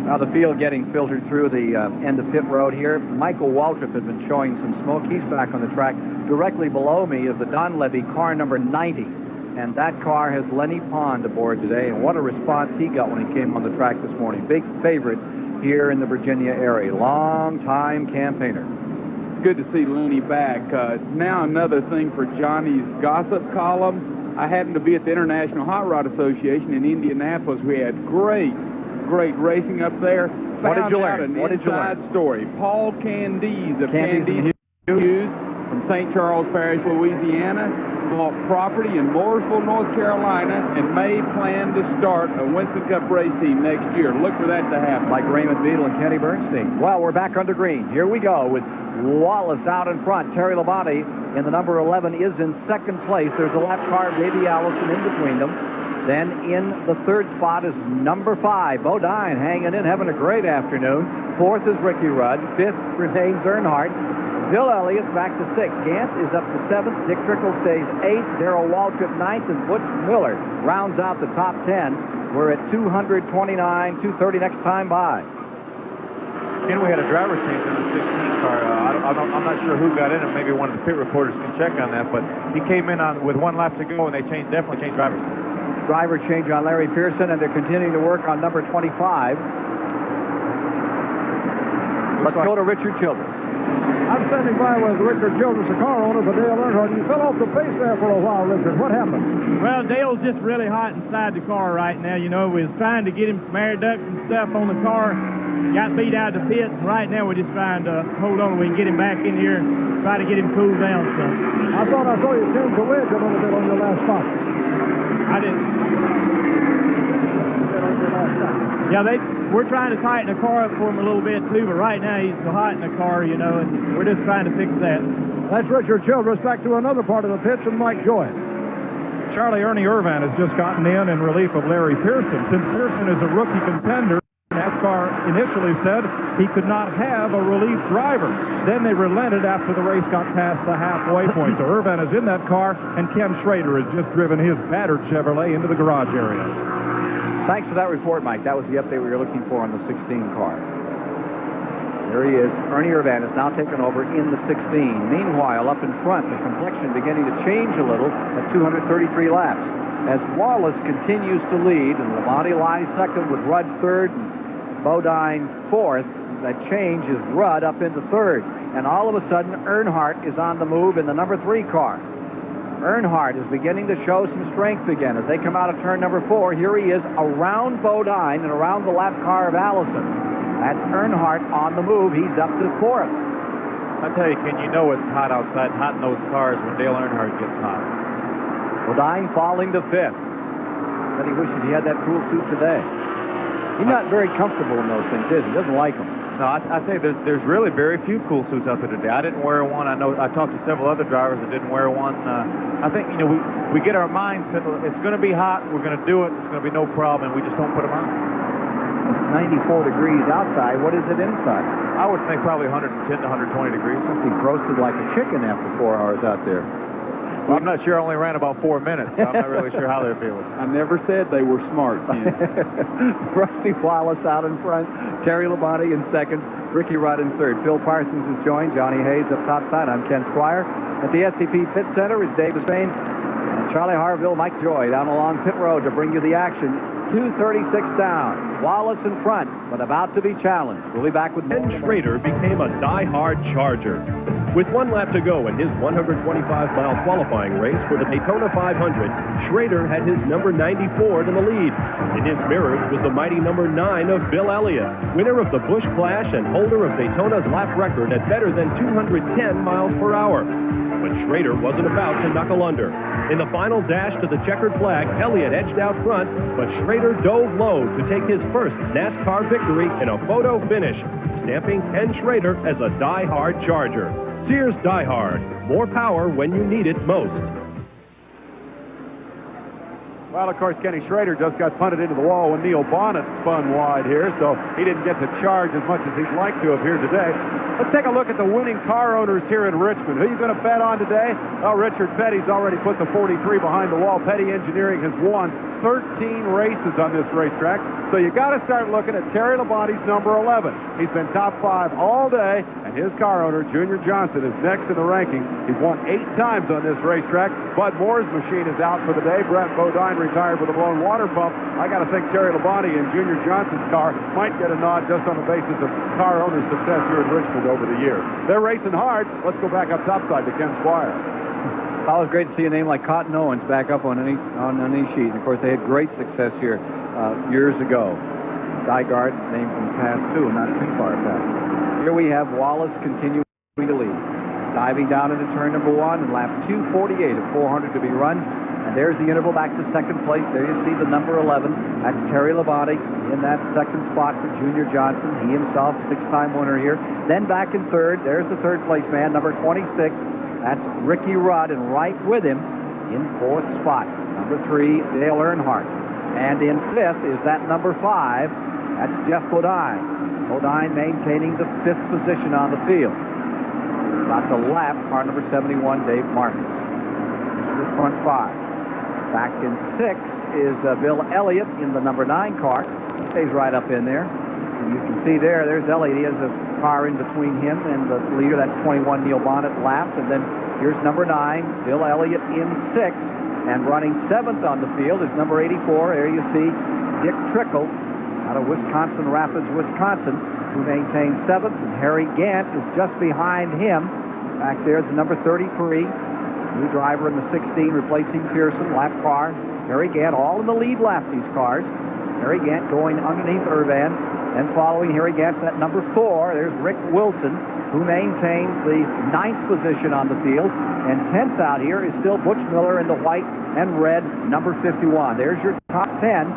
[SPEAKER 21] Now the field getting filtered through the end of pit road here. Michael Waltrip has been showing some smoke. He's back on the track. Directly below me is the Donlevy car number 90. And that car has Lenny Pond aboard today. And what a response he got when he came on the track this morning. Big favorite here in the Virginia area. Long-time campaigner.
[SPEAKER 2] Good to see Lenny back. Now another thing for Johnny's gossip column. I happened to be at the International Hot Rod Association in Indianapolis. We had great racing up there.
[SPEAKER 21] What did you learn?
[SPEAKER 2] What did you learn? Inside story. Paul Candies of Candies Hughes from St. Charles Parish, Louisiana, bought property in Mooresville, North Carolina, and may plan to start a Winston Cup race team next year. Look for that to happen.
[SPEAKER 21] Like Raymond Beadle and Kenny Bernstein. Well, we're back under green. Here we go with Wallace out in front. Terry Labonte in the number 11 is in second place. There's a lap car of Davey Allison in between them. Then in the third spot is number 5, Bodine, hanging in, having a great afternoon. 4th is Ricky Rudd. 5th remains Earnhardt. Bill Elliott back to 6th. Gant is up to 7th. Dick Trickle stays 8th. Darrell Waltrip 9th. And Butch Miller rounds out the top 10. We're at 229, 230 next time by.
[SPEAKER 17] Again, we had a driver change in the 16 car. I'm not sure who got in it. Maybe one of the pit reporters can check on that. But he came in with 1 lap to go, and they definitely changed drivers.
[SPEAKER 21] Driver change on Larry Pearson, and they're continuing to work on number 25. Let's go to Richard Childress.
[SPEAKER 4] I'm standing by with Richard Childress, the car owner for Dale Earnhardt. You fell off the pace there for a while, Richard. What happened?
[SPEAKER 9] Well, Dale's just really hot inside the car right now. You know, we was trying to get him some air ducts and stuff on the car. Got beat out of the pits, and right now we're just trying to hold on. We can get him back in here and try to get him cooled down some.
[SPEAKER 4] I thought I saw you change the wedge a little bit on your last spot.
[SPEAKER 9] I didn't. Yeah, we're trying to tighten the car up for him a little bit, too, but right now he's so hot in the car, you know, and we're just trying to fix that.
[SPEAKER 4] That's Richard Childress. Back to another part of the pits, and Mike Joy.
[SPEAKER 6] Ernie Irvan has just gotten in relief of Larry Pearson. Since Pearson is a rookie contender, NASCAR initially said he could not have a relief driver. Then they relented after the race got past the halfway point. So Irvan is in that car, and Ken Schrader has just driven his battered Chevrolet into the garage area.
[SPEAKER 21] Thanks for that report, Mike. That was the update we were looking for on the 16 car. There he is. Ernie Irvan is now taken over in the 16. Meanwhile, up in front, the complexion beginning to change a little at 233 laps. As Wallace continues to lead, and Labonte lies second with Rudd third, and Bodine fourth. That change is Rudd up into third. And all of a sudden, Earnhardt is on the move in the number 3 car. Earnhardt is beginning to show some strength again as they come out of turn number 4. Here he is around Bodine and around the lap car of Allison. That's Earnhardt on the move. He's up to 4th.
[SPEAKER 17] I tell you, Ken, you know it's hot outside, hot in those cars when Dale Earnhardt gets hot.
[SPEAKER 21] Bodine falling to 5th. But he wishes he had that cool suit today. He's not very comfortable in those things, is he? He doesn't like them.
[SPEAKER 17] No, I tell you, there's really very few cool suits out there today. I didn't wear one. I know I talked to several other drivers that didn't wear one. I think, you know, we get our minds set. It's going to be hot. We're going to do it. It's going to be no problem, and we just don't put them on.
[SPEAKER 21] It's 94 degrees outside. What is it inside?
[SPEAKER 17] I would think probably 110 to 120 degrees.
[SPEAKER 21] Must be roasted like a chicken after 4 hours out there.
[SPEAKER 17] Well, I'm not sure. I only ran about 4 minutes, so I'm not really sure how they're feeling.
[SPEAKER 2] I never said they were smart, Ken.
[SPEAKER 21] Rusty Wallace out in front. Terry Labonte in second. Ricky Rudd in third. Phil Parsons is joined. Johnny Hayes up top side. I'm Ken Squire. At the SCP Pit Center is Dave Spain. And Charlie Harville, Mike Joy down along pit road to bring you the action. 2:36 down. Wallace in front, but about to be challenged. We'll be back with
[SPEAKER 11] Ken Schrader became a die-hard Charger. With 1 lap to go in his 125-mile qualifying race for the Daytona 500, Schrader had his number 94 to the lead. In his mirrors was the mighty number 9 of Bill Elliott, winner of the Busch Clash and holder of Daytona's lap record at better than 210 miles per hour. But Schrader wasn't about to knuckle under. In the final dash to the checkered flag, Elliott edged out front, but Schrader dove low to take his first NASCAR victory in a photo finish, stamping Ken Schrader as a die-hard Charger. Sears Die Hard. More power when you need it most.
[SPEAKER 3] Well, of course, Kenny Schrader just got punted into the wall when Neil Bonnet spun wide here, so he didn't get to charge as much as he'd like to have here today. Let's take a look at the winning car owners here in Richmond. Who are you going to bet on today? Well, Richard Petty's already put the 43 behind the wall. Petty Engineering has won 13 races on this racetrack, so you got to start looking at Terry Labonte's number 11. He's been top 5 all day, and his car owner, Junior Johnson, is next in the ranking. He's won 8 times on this racetrack. Bud Moore's machine is out for the day. Brett Bodine retired with a blown water pump. I got to think Terry Labonte and Junior Johnson's car might get a nod just on the basis of car owner success here in Richmond over the years. They're racing hard. Let's go back up topside to Ken Squire.
[SPEAKER 21] It's always great to see a name like Cotton Owens back up on any sheet. And of course, they had great success here years ago. Dygard, named from the past too, not too far past. Here we have Wallace continuing to lead. Diving down into turn number 1 and lap 2:48 at 400 to be run. And there's the interval back to second place. There you see the number 11. That's Terry Labonte in that second spot for Junior Johnson. He himself, 6-time winner here. Then back in third, there's the third place man, number 26. That's Ricky Rudd, and right with him in 4th spot, number 3, Dale Earnhardt. And in 5th is that number 5. That's Jeff Bodine. Bodine maintaining the 5th position on the field. about to lap car number 71, Dave Martin. This is the front 5. Back in 6 is Bill Elliott in the number 9 car. Stays right up in there. And you can see there's Elliott. He has a car in between him and the leader. That's 21, Neil Bonnet, lapped. And then here's number 9, Bill Elliott in 6. And running 7th on the field is number 84. There you see Dick Trickle out of Wisconsin Rapids, Wisconsin, who maintains 7th. And Harry Gant is just behind him. Back there is the number 33. New driver in the 16, replacing Pearson, lap car. Harry Gant, all in the lead lap, these cars. Harry Gant going underneath Irvan. And following Harry Gant at number 4, there's Rick Wilson, who maintains the 9th position on the field. And 10th out here is still Butch Miller in the white and red, number 51. There's your top 10.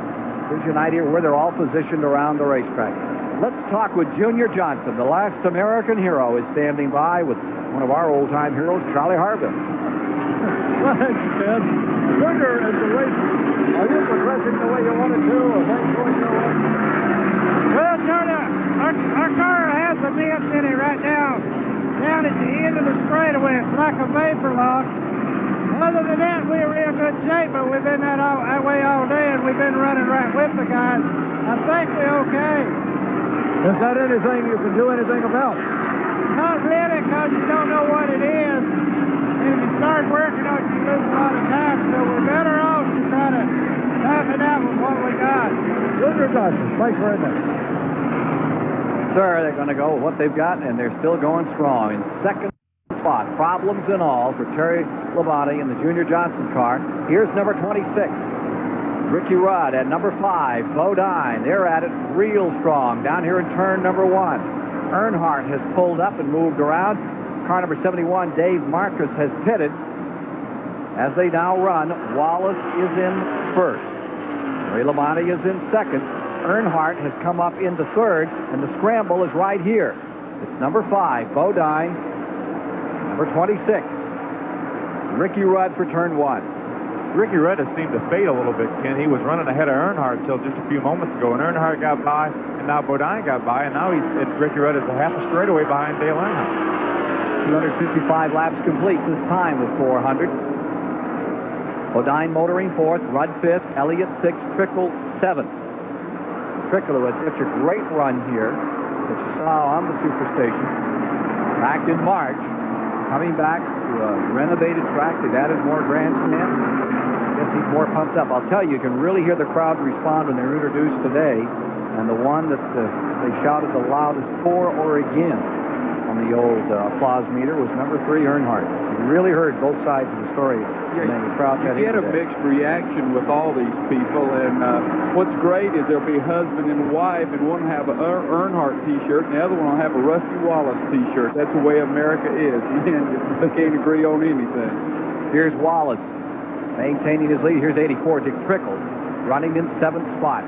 [SPEAKER 21] Gives you an idea where they're all positioned around the racetrack. Let's talk with Junior Johnson, the last American hero, is standing by with one of our old-time heroes, Charlie Harville.
[SPEAKER 4] Thanks, Ted. Junior, as the race, are you progressing the way you wanted to, or things going your way?
[SPEAKER 15] Well, Charlie, our car has a mess in it right now, down at the end of the straightaway. It's like a vapor lock. Other than that, we're in real good shape, but we've been that way all day, and we've been running right with the guys. I think we're okay.
[SPEAKER 4] Is that anything you can do anything about?
[SPEAKER 15] Not really, because you don't know what it is. And if you start working on it, you lose a lot of time. So we're better off to try to tough it out with what we got.
[SPEAKER 4] Junior Johnson, thanks very much.
[SPEAKER 21] Sir, they're going to go with what they've got, and they're still going strong. In second spot, problems and all, for Terry Labonte in the Junior Johnson car. Here's number 26. Ricky Rudd at number 5, Bodine. They're at it real strong down here in turn number 1. Earnhardt has pulled up and moved around. Car number 71, Dave Marcus, has pitted. As they now run, Wallace is in first. Ray Labonte is in second. Earnhardt has come up into third, and the scramble is right here. It's number 5, Bodine. Number 26, Ricky Rudd for turn 1.
[SPEAKER 5] Ricky Rudd has seemed to fade a little bit, Ken. He was running ahead of Earnhardt until just a few moments ago, and Earnhardt got by, and now Bodine got by, and now Ricky Rudd is a half a straightaway behind Dale Earnhardt.
[SPEAKER 21] 255 laps complete this time with 400. Bodine motoring 4th, Rudd 5th, Elliott 6th, Trickle 7th. Trickle, who had such a great run here that you saw on the Superstation back in March, coming back to a renovated track. They've added more grandstands. I guess he's more pumped up. I'll tell you, you can really hear the crowd respond when they're introduced today. And the one that they shouted the loudest for or against on the old applause meter was number 3, Earnhardt. You really heard both sides of the story.
[SPEAKER 2] You get a mixed reaction with all these people, and what's great is there'll be husband and wife, and one will have an Earnhardt T-shirt, and the other one will have a Rusty Wallace T-shirt. That's the way America is. You can't agree on anything.
[SPEAKER 21] Here's Wallace maintaining his lead. Here's 84, Dick Trickle, running in 7th spot.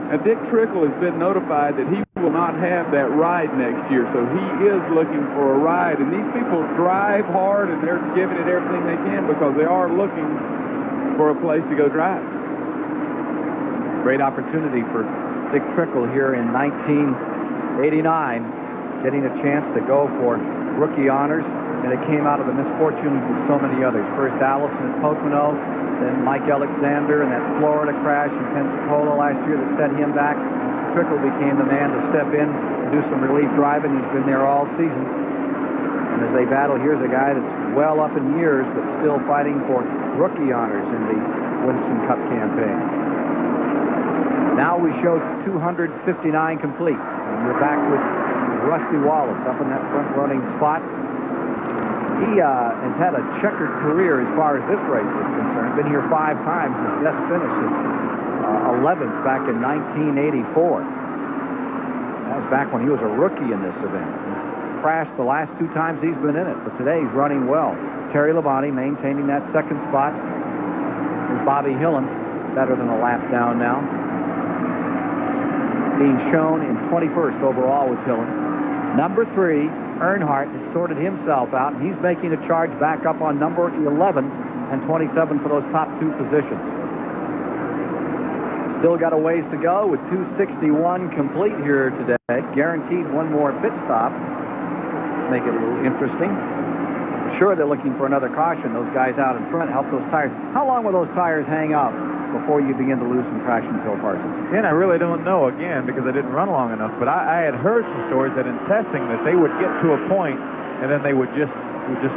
[SPEAKER 2] Now, Dick Trickle has been notified that he will not have that ride next year, so he is looking for a ride. And these people drive hard, and they're giving it everything they can because they are looking for a place to go drive.
[SPEAKER 21] Great opportunity for Dick Trickle here in 1989, getting a chance to go for rookie honors, and it came out of the misfortunes of so many others. First Allison at Pocono, then Mike Alexander in that Florida crash in Pensacola last year that set him back. Trickle became the man to step in and do some relief driving. He's been there all season. And as they battle, here's a guy that's well up in years but still fighting for rookie honors in the Winston Cup campaign. Now we show 259 complete. And we're back with Rusty Wallace up in that front-running spot. He has had a checkered career as far as this race is concerned. Been here 5 times. His best finish is 11th back in 1984. That was back when he was a rookie in this event. He's crashed the last 2 times he's been in it, but today he's running well. Terry Labonte maintaining that 2nd spot. There's Bobby Hillen, better than a lap down now. Being shown in 21st overall with Hillen. Number 3, Earnhardt has sorted himself out, and he's making a charge back up on number 11 and 27 for those top 2 positions. Still got a ways to go with 261 complete here today. Guaranteed one more pit stop. make it a little interesting. Sure, they're looking for another caution. Those guys out in front help those tires. How long will those tires hang out before you begin to lose some traction, Phil Parsons?
[SPEAKER 17] Again, I really don't know, again, because I didn't run long enough. But I had heard some stories that in testing that they would get to a point and then they would just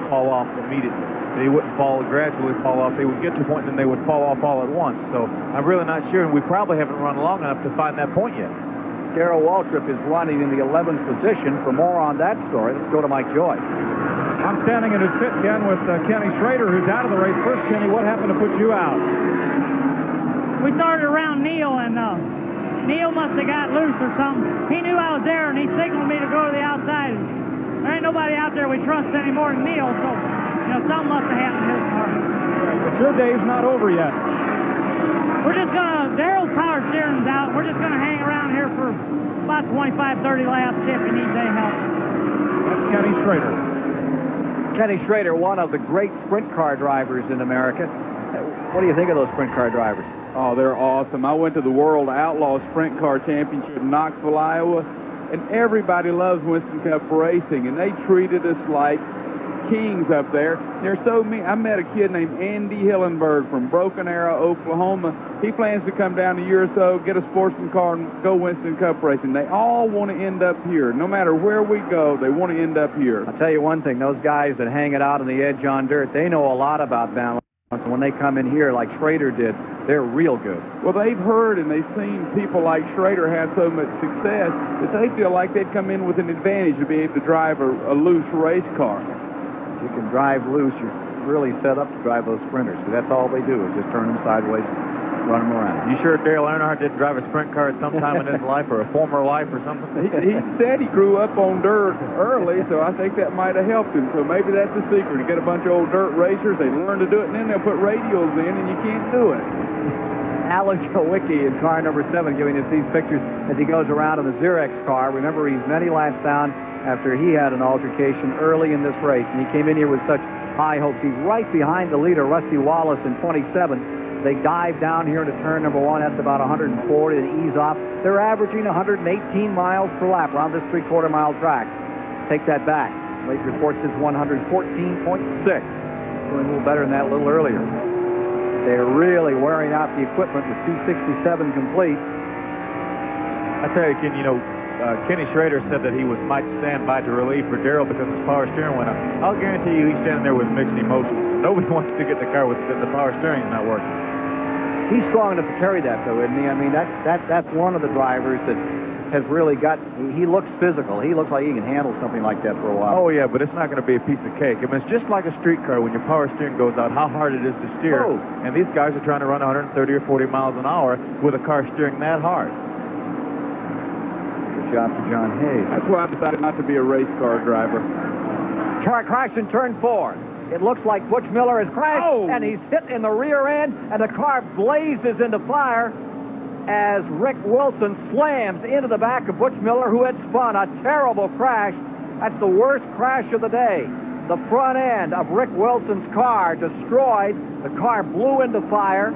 [SPEAKER 17] fall off immediately. They wouldn't gradually fall off. They would get to a point and then they would fall off all at once. So I'm really not sure, and we probably haven't run long enough to find that point yet.
[SPEAKER 21] Darrell Waltrip is running in the 11th position. For more on that story, let's go to Mike Joy.
[SPEAKER 6] I'm standing in his pit, Ken, with Kenny Schrader, who's out of the race. First, Kenny, what happened to put you out?
[SPEAKER 15] We started around Neil, and Neil must have got loose or something. He knew I was there, and he signaled me to go to the outside. There ain't nobody out there we trust any more than Neil, so, something must have happened to his car.
[SPEAKER 6] But your day's not over yet.
[SPEAKER 15] We're just Darrell's power steering's out. We're just going to hang around here for about 25, 30 laps, see if he needs any help.
[SPEAKER 6] That's Kenny Schrader.
[SPEAKER 21] Kenny Schrader, one of the great sprint car drivers in America. What do you think of those sprint car drivers?
[SPEAKER 2] Oh, they're awesome. I went to the World Outlaw Sprint Car Championship in Knoxville, Iowa, and everybody loves Winston Cup racing, and they treated us like kings up there. They're so mean. I met a kid named Andy Hillenberg from Broken Arrow, Oklahoma. He plans to come down a year or so, get a sportsman car, and go Winston Cup racing. They all want to end up here. No matter where we go, they want to end up here.
[SPEAKER 21] I'll tell you one thing, those guys that hang it out on the edge on dirt, they know a lot about balance. When they come in here like Schrader did, they're real good.
[SPEAKER 2] Well, they've heard and they've seen people like Schrader have so much success that they feel like they'd come in with an advantage to be able to drive a loose race car.
[SPEAKER 21] If you can drive loose, you're really set up to drive those sprinters. So that's all they do is just turn them sideways, run them around.
[SPEAKER 17] You sure Dale Earnhardt didn't drive a sprint car at some time in his life or a former life or something?
[SPEAKER 2] He said he grew up on dirt early, so I think that might have helped him. So maybe that's the secret. To get a bunch of old dirt racers, they learn to do it, and then they'll put radials in, and you can't do it.
[SPEAKER 21] Alex Kowicki in car number 7 giving us these pictures as he goes around in the Xerox car. Remember, he's many laps down after he had an altercation early in this race, and he came in here with such high hopes. He's right behind the leader, Rusty Wallace, in 27. They dive down here into turn number 1. That's about 140 and ease off. They're averaging 118 miles per lap around this 3/4-mile track. Take that back. Late report says 114.6. Doing a little better than that a little earlier. They're really wearing out the equipment with 267 complete.
[SPEAKER 17] I tell you, Ken, Kenny Schrader said that he might stand by to relieve for Darrell because his power steering went up. I'll guarantee you he's standing there with mixed emotions. Nobody wants to get in the car with the power steering is not working.
[SPEAKER 21] He's strong enough to carry that, though, isn't he? I mean, that's one of the drivers that has really he looks physical. He looks like he can handle something like that for a while.
[SPEAKER 17] Oh, yeah, but it's not going to be a piece of cake. I mean, it's just like a street car. When your power steering goes out, how hard it is to steer.
[SPEAKER 21] Oh.
[SPEAKER 17] And these guys are trying to run 130 or 40 miles an hour with a car steering that hard.
[SPEAKER 21] Good job to John Hayes.
[SPEAKER 2] That's why I decided not to be a race car driver.
[SPEAKER 21] Car crashed in turn 4. It looks like Butch Miller has crashed, and he's hit in the rear end, and the car blazes into fire as Rick Wilson slams into the back of Butch Miller, who had spun. A terrible crash. That's the worst crash of the day. The front end of Rick Wilson's car destroyed. The car blew into fire.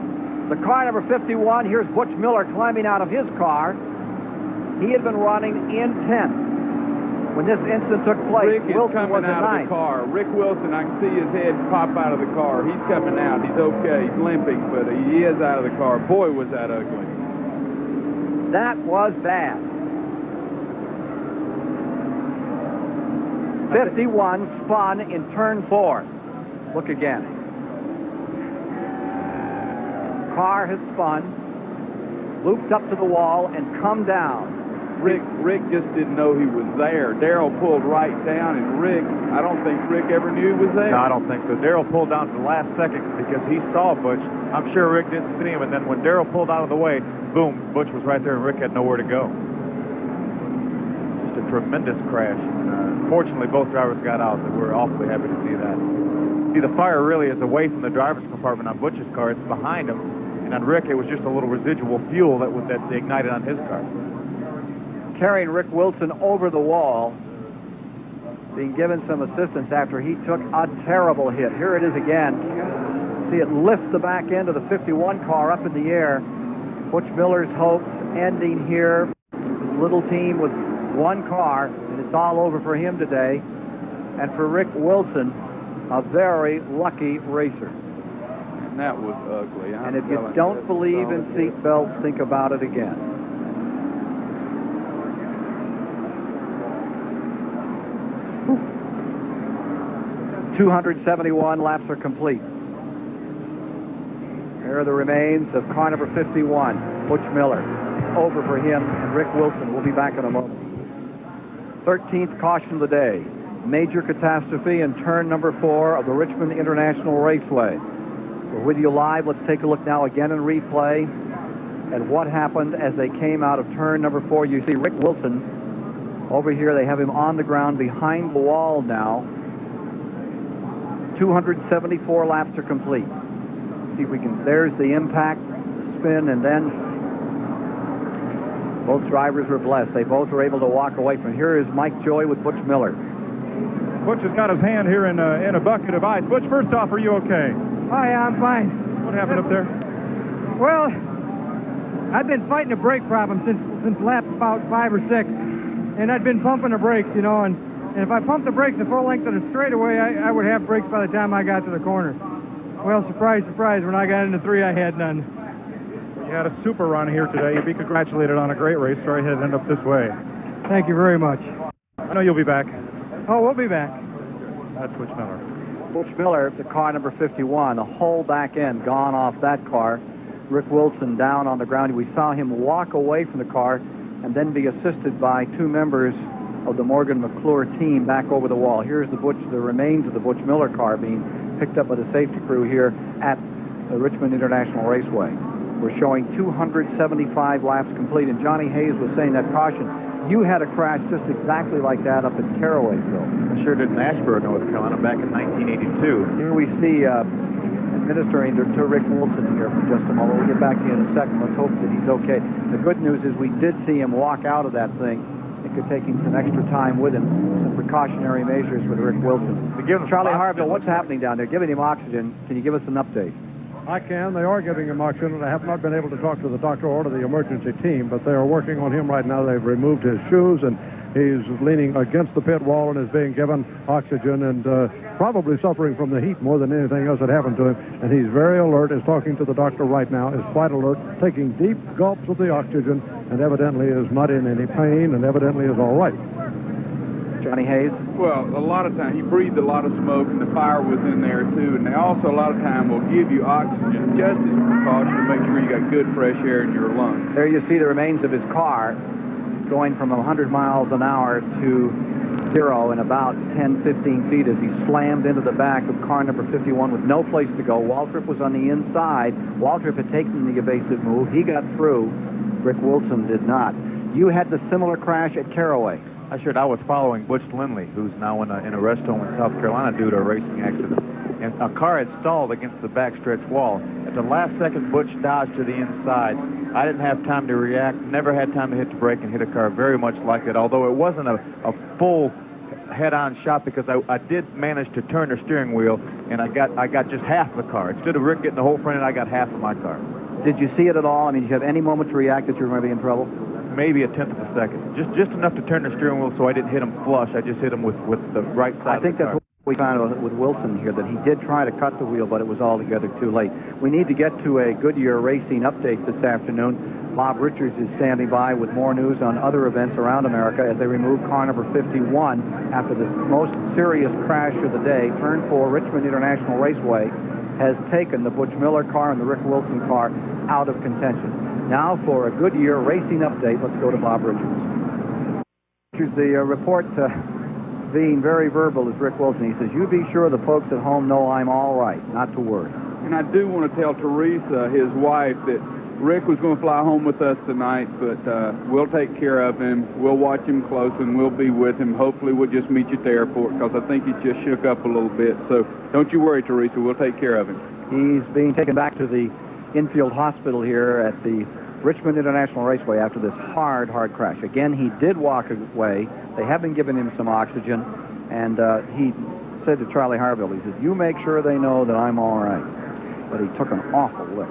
[SPEAKER 21] The car number 51, here's Butch Miller climbing out of his car. He had been running in 10th. When this incident took place,
[SPEAKER 2] Rick is
[SPEAKER 21] Wilson was
[SPEAKER 2] coming
[SPEAKER 21] in
[SPEAKER 2] out of
[SPEAKER 21] 9th.
[SPEAKER 2] the car. Rick Wilson, I can see his head pop out of the car. He's coming out. He's okay. He's limping, but he is out of the car. Boy, was that ugly.
[SPEAKER 21] That was bad. 51 spun in turn 4. Look again. Car has spun, looped up to the wall, and come down.
[SPEAKER 2] Rick just didn't know he was there. Darrell pulled right down, and I don't think Rick ever knew he was there.
[SPEAKER 17] No, I don't think so. Darrell pulled down to the last second because he saw Butch. I'm sure Rick didn't see him, and then when Darrell pulled out of the way, boom, Butch was right there, and Rick had nowhere to go. Just a tremendous crash. Fortunately, both drivers got out. We're awfully happy to see that. See, the fire really is away from the driver's compartment on Butch's car. It's behind him, and on Rick, it was just a little residual fuel that ignited on his car.
[SPEAKER 21] Carrying Rick Wilson over the wall, being given some assistance after he took a terrible hit. Here it is again. See it lift the back end of the 51 car up in the air. Butch Miller's hopes ending here. His little team with one car, and it's all over for him today. and for Rick Wilson, a very lucky racer.
[SPEAKER 2] And that was ugly.
[SPEAKER 21] And if you don't believe in seat belts, think about it again. 271 laps are complete. There are the remains of car number 51, Butch Miller. Over for him and Rick Wilson. We'll be back in a moment. 13th caution of the day. Major catastrophe in turn number 4 of the Richmond International Raceway. We're with you live. Let's take a look now again in replay at what happened as they came out of turn number 4. You see Rick Wilson over here. They have him on the ground behind the wall now. 274 laps are complete. See if we can, there's the impact, the spin, and then both drivers were blessed. They both were able to walk away from. Here is Mike Joy with Butch Miller.
[SPEAKER 6] Butch has got his hand here in a bucket of ice. Butch, first off, are you okay?
[SPEAKER 7] Oh, yeah, I'm fine.
[SPEAKER 6] What happened up there?
[SPEAKER 7] Well, I've been fighting a brake problem since lap about 5 or 6, and I'd been pumping the brakes, you know, and if I pumped the brakes the full length of the straightaway, I would have brakes by the time I got to the corner. Well, surprise, surprise, when I got into 3, I had none.
[SPEAKER 6] You had a super run here today. You'd be congratulated on a great race. Sorry it had to end up this way.
[SPEAKER 7] Thank you very much.
[SPEAKER 6] I know you'll be back.
[SPEAKER 7] Oh, we'll be back.
[SPEAKER 6] That's Butch Miller.
[SPEAKER 21] Butch Miller, the car number 51, the whole back end gone off that car. Rick Wilson down on the ground. We saw him walk away from the car and then be assisted by 2 members of the Morgan McClure team back over the wall. Here's the remains of the Butch Miller car being picked up by the safety crew here at the Richmond International Raceway. We're showing 275 laps complete, and Johnny Hayes was saying that caution. You had a crash just exactly like that up in Caraway, Phil.
[SPEAKER 17] I sure did in Asheboro, North Carolina, back in 1982.
[SPEAKER 21] Here we see administering to Rick Wilson here for just a moment. We'll get back to you in a second. Let's hope that he's okay. The good news is we did see him walk out of that thing. It could take him some extra time with him, some precautionary measures with Rick Wilson. Charlie Harville, what's happening down there? Giving him oxygen. Can you give us an update?
[SPEAKER 4] I can. They are giving him oxygen, and I have not been able to talk to the doctor or to the emergency team, but they are working on him right now. They've removed his shoes, and he's leaning against the pit wall and is being given oxygen and probably suffering from the heat more than anything else that happened to him. And he's very alert, is talking to the doctor right now, is quite alert, taking deep gulps of the oxygen, and evidently is not in any pain, and evidently is all right.
[SPEAKER 21] Johnny Hayes?
[SPEAKER 2] Well, a lot of time, he breathed a lot of smoke, and the fire was in there, too. And they also, a lot of time, will give you oxygen just as a precaution to make sure you got good fresh air in your lungs.
[SPEAKER 21] There you see the remains of his car going from 100 miles an hour to 0 in about 10, 15 feet as he slammed into the back of car number 51 with no place to go. Waltrip was on the inside. Waltrip had taken the evasive move. He got through. Rick Wilson did not. You had the similar crash at Caraway.
[SPEAKER 17] I was following Butch Lindley, who's now in a rest home in South Carolina due to a racing accident. And a car had stalled against the backstretch wall. At the last second, Butch dodged to the inside. I didn't have time to react, never had time to hit the brake and hit a car very much like that, although it wasn't a full head-on shot because I did manage to turn the steering wheel, and I got just half of the car. Instead of Rick getting the whole front end, I got half of my car.
[SPEAKER 21] Did you see it at all? I mean, did you have any moment to react that you were going to be in trouble?
[SPEAKER 17] Maybe a tenth of a second. Just enough to turn the steering wheel so I didn't hit him flush. I just hit him with the right side of the car.
[SPEAKER 21] I think that's what we found with Wilson here, that he did try to cut the wheel, but it was altogether too late. We need to get to a Goodyear racing update this afternoon. Bob Richards is standing by with more news on other events around America as they remove car number 51 after the most serious crash of the day. Turn 4, Richmond International Raceway, has taken the Butch Miller car and the Rick Wilson car out of contention. Now for a Goodyear racing update, let's go to Bob Richards. The report being very verbal is Rick Wilson. He says, you be sure the folks at home know I'm all right, not to worry.
[SPEAKER 2] And I do want to tell Teresa, his wife, that Rick was going to fly home with us tonight, but we'll take care of him. We'll watch him close, and we'll be with him. Hopefully we'll just meet you at the airport because I think he's just shook up a little bit. So don't you worry, Teresa. We'll take care of him.
[SPEAKER 21] He's being taken back to the infield hospital here at the Richmond International Raceway after this hard crash. Again, he did walk away. They have been giving him some oxygen, and he said to Charlie Harville, he says, you make sure they know that I'm all right. But he took an awful lick.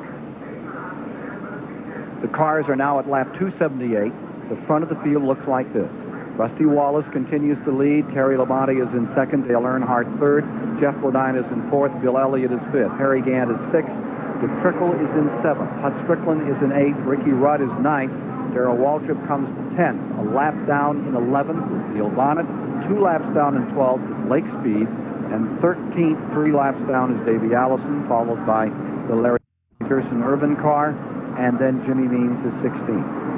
[SPEAKER 21] The cars are now at lap 278. The front of the field looks like this. Rusty Wallace continues to lead. Terry Labonte is in second. Dale Earnhardt third. Jeff Bodine is in fourth. Bill Elliott is fifth. Harry Gant is sixth. Dick Trickle is in seventh. Hut Strickland is in eighth. Ricky Rudd is ninth. Darrell Waltrip comes to 10th. A lap down in 11th is Neil Bonnet. 2 laps down in 12th is Lake Speed. And 13th, 3 laps down, is Davey Allison, followed by the Larry Pearson Urban car. And then Jimmy Means is 16th.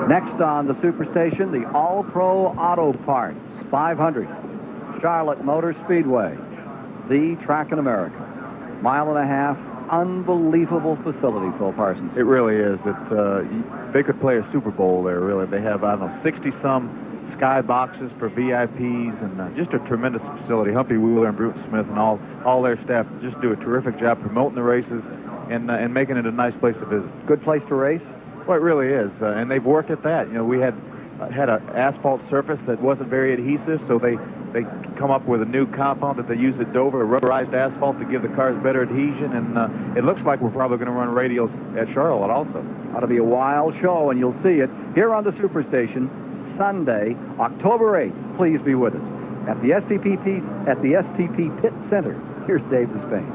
[SPEAKER 21] Next on the Superstation, the All-Pro Auto Parts 500. Charlotte Motor Speedway, the track in America. 1.5 miles, unbelievable facility, Phil Parsons.
[SPEAKER 17] It really is. They could play a Super Bowl there, really. They have, 60-some sky boxes for VIPs, and just a tremendous facility. Humpy Wheeler and Bruton Smith and all their staff just do a terrific job promoting the races and making it a nice place to visit.
[SPEAKER 21] Good place to race?
[SPEAKER 17] Well, it really is, and they've worked at that. We had an asphalt surface that wasn't very adhesive, so they come up with a new compound that they use at Dover, rubberized asphalt, to give the cars better adhesion, and it looks like we're probably going to run radials at Charlotte also.
[SPEAKER 21] Ought to be a wild show, and you'll see it here on the Superstation Sunday, October 8th. Please be with us at the STP Pit Center. Here's Dave Despain.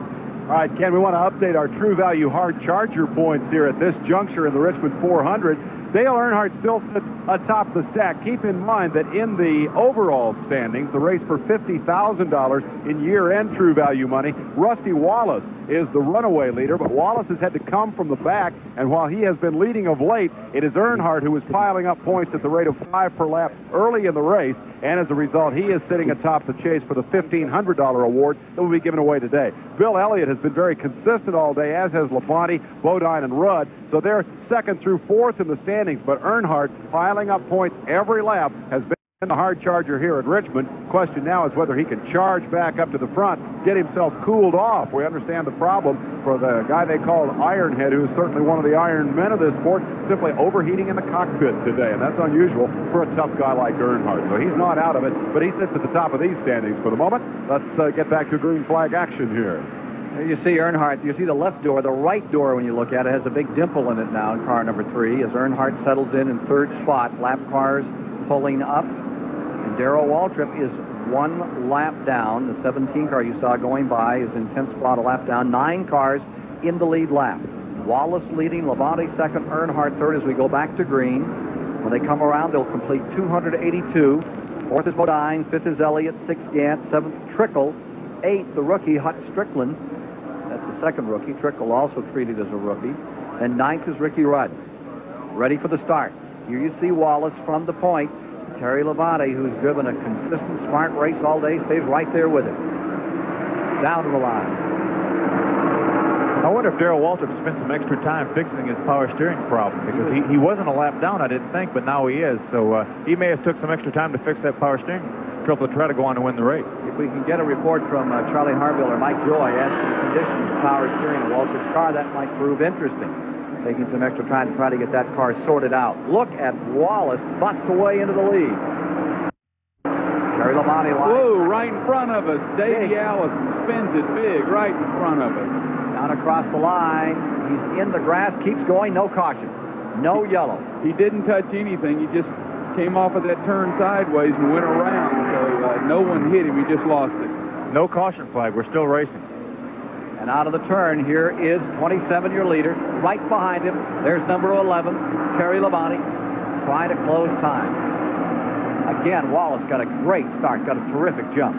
[SPEAKER 3] All right, Ken, we want to update our True Value Hard Charger points here at this juncture in the Richmond 400. Dale Earnhardt still sits atop the stack. Keep in mind that in the overall standings, the race for $50,000 in year-end True Value money, Rusty Wallace is the runaway leader, but Wallace has had to come from the back, and while he has been leading of late, it is Earnhardt who is piling up points at the rate of 5 per lap early in the race, and as a result, he is sitting atop the chase for the $1,500 award that will be given away today. Bill Elliott has been very consistent all day, as has Labonte, Bodine, and Rudd, so they're second through fourth in the standings, but Earnhardt piling up points every lap has been the hard charger here at Richmond. Question now is whether he can charge back up to the front, get himself cooled off. We understand the problem for the guy they called Ironhead, who is certainly one of the iron men of this sport, simply overheating in the cockpit today, and that's unusual for a tough guy like Earnhardt. So he's not out of it, but he sits at the top of these standings for the moment. Let's get back to green flag action here.
[SPEAKER 21] There you see Earnhardt. You see the left door. The right door, when you look at it, has a big dimple in it now in car number 3 as Earnhardt settles in third spot. Lap cars pulling up. And Darrell Waltrip is 1 lap down. The 17 car you saw going by is in 10th spot, a lap down. 9 cars in the lead lap. Wallace leading, Labonte second, Earnhardt third as we go back to green. When they come around, they'll complete 282. Fourth is Bodine, fifth is Elliott, sixth Gant, seventh Trickle, eighth the rookie Hut Strickland. That's the second rookie. Trickle also treated as a rookie. And ninth is Ricky Rudd. Ready for the start. Here you see Wallace from the point. Terry Labonte, who's driven a consistent, smart race all day, stays right there with it. Down to the line.
[SPEAKER 17] I wonder if Darrell Waltrip spent some extra time fixing his power steering problem, because he wasn't a lap down, I didn't think, but now he is. So he may have took some extra time to fix that power steering trouble to try to go on to win the race.
[SPEAKER 21] If we can get a report from Charlie Harville or Mike Joy as to the condition of power steering of Waltrip's car, that might prove interesting. Taking some extra time to try to get that car sorted out. Look at Wallace bust away into the lead. Terry Labonte line.
[SPEAKER 2] Whoa, right in front of us. Davey Allison spins it big right in front of us.
[SPEAKER 21] Down across the line. He's in the grass, keeps going, no caution. No yellow.
[SPEAKER 2] He didn't touch anything. He just came off of that turn sideways and went around. So no one hit him. He just lost it.
[SPEAKER 17] No caution flag. We're still racing.
[SPEAKER 21] And out of the turn, here is 27, your leader. Right behind him, there's number 11, Terry Labonte, trying to close time. Again, Wallace got a great start, got a terrific jump.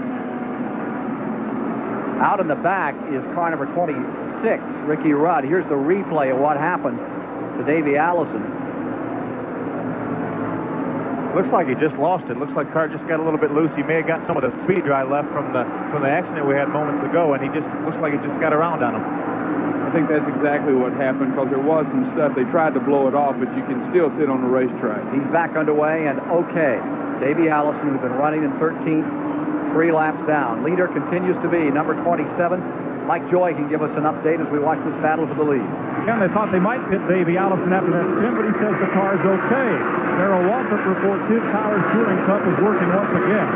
[SPEAKER 21] Out in the back is car number 26, Ricky Rudd. Here's the replay of what happened to Davey Allison.
[SPEAKER 17] Looks like he just lost it. Looks like the car just got a little bit loose. He may have got some of the speed dry left from the accident we had moments ago, and he just looks like he just got around on him.
[SPEAKER 2] I think that's exactly what happened, because there was some stuff. They tried to blow it off, but you can still sit on the racetrack.
[SPEAKER 21] He's back underway and okay. Davey Allison, who's been running in 13th, 3 laps down. Leader continues to be number 27. Mike Joy can give us an update as we watch this battle for the lead.
[SPEAKER 6] Again, they thought they might pit Davey Allison after that spin, but he says the car's okay. Darrell Waltrip reports his Powers Touring Cup is working once again.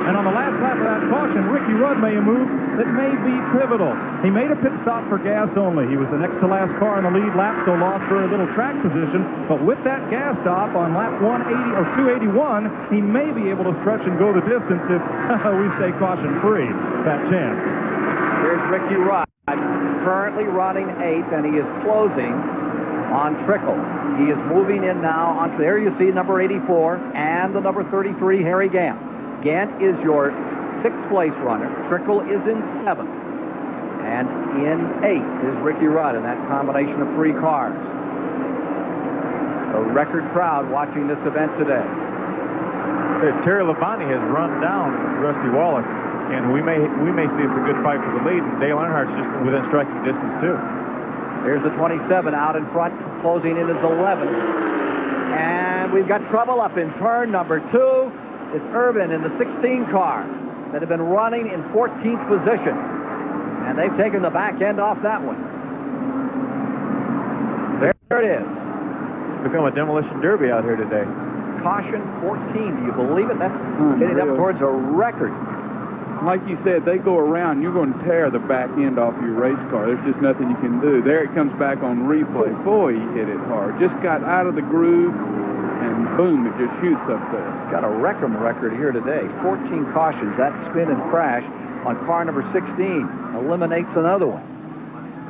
[SPEAKER 6] And on the last lap of that caution, Ricky Rudd made a move that may be pivotal. He made a pit stop for gas only. He was the next to last car in the lead lap, so lost very little track position. But with that gas stop on lap 180 or 281, he may be able to stretch and go the distance if we stay caution-free. That chance.
[SPEAKER 21] Here's Ricky Rudd, currently running 8th, and he is closing on Trickle. He is moving in now onto, there you see number 84 and the number 33, Harry Gant. Gant is your 6th place runner. Trickle is in 7th. And in 8th is Ricky Rudd in that combination of 3 cars. A record crowd watching this event today.
[SPEAKER 17] Terry Labonte has run down Rusty Wallace, and we may see it's a good fight for the lead. And Dale Earnhardt's just within striking distance too.
[SPEAKER 21] Here's the 27 out in front, closing in is 11. And we've got trouble up in turn number 2. It's Irvin in the 16 car that have been running in 14th position. And they've taken the back end off that one. There it is.
[SPEAKER 17] It's become a demolition derby out here today.
[SPEAKER 21] Caution 14. Do you believe it? That's getting up towards a record.
[SPEAKER 2] Like you said, they go around, you're going to tear the back end off your race car. There's just nothing you can do. There it comes back on replay. Boy, he hit it hard. Just got out of the groove, and boom, it just shoots up there.
[SPEAKER 21] Got a Reckham record here today. 14 cautions. That spin and crash on car number 16 eliminates another one.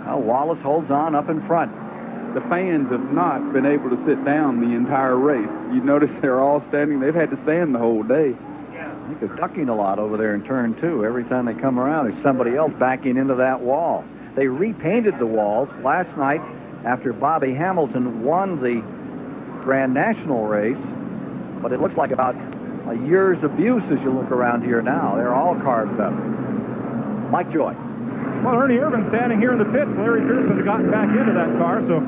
[SPEAKER 21] Now Wallace holds on up in front.
[SPEAKER 2] The fans have not been able to sit down the entire race. You notice they're all standing. They've had to stand the whole day.
[SPEAKER 21] I think they're ducking a lot over there in turn 2. Every time they come around, there's somebody else backing into that wall. They repainted the walls last night after Bobby Hamilton won the Grand National race, but it looks like about a year's abuse as you look around here now. They're all carved up. Mike Joy.
[SPEAKER 6] Well, Ernie Irvin standing here in the pits. Larry Pearson had gotten back into that car, so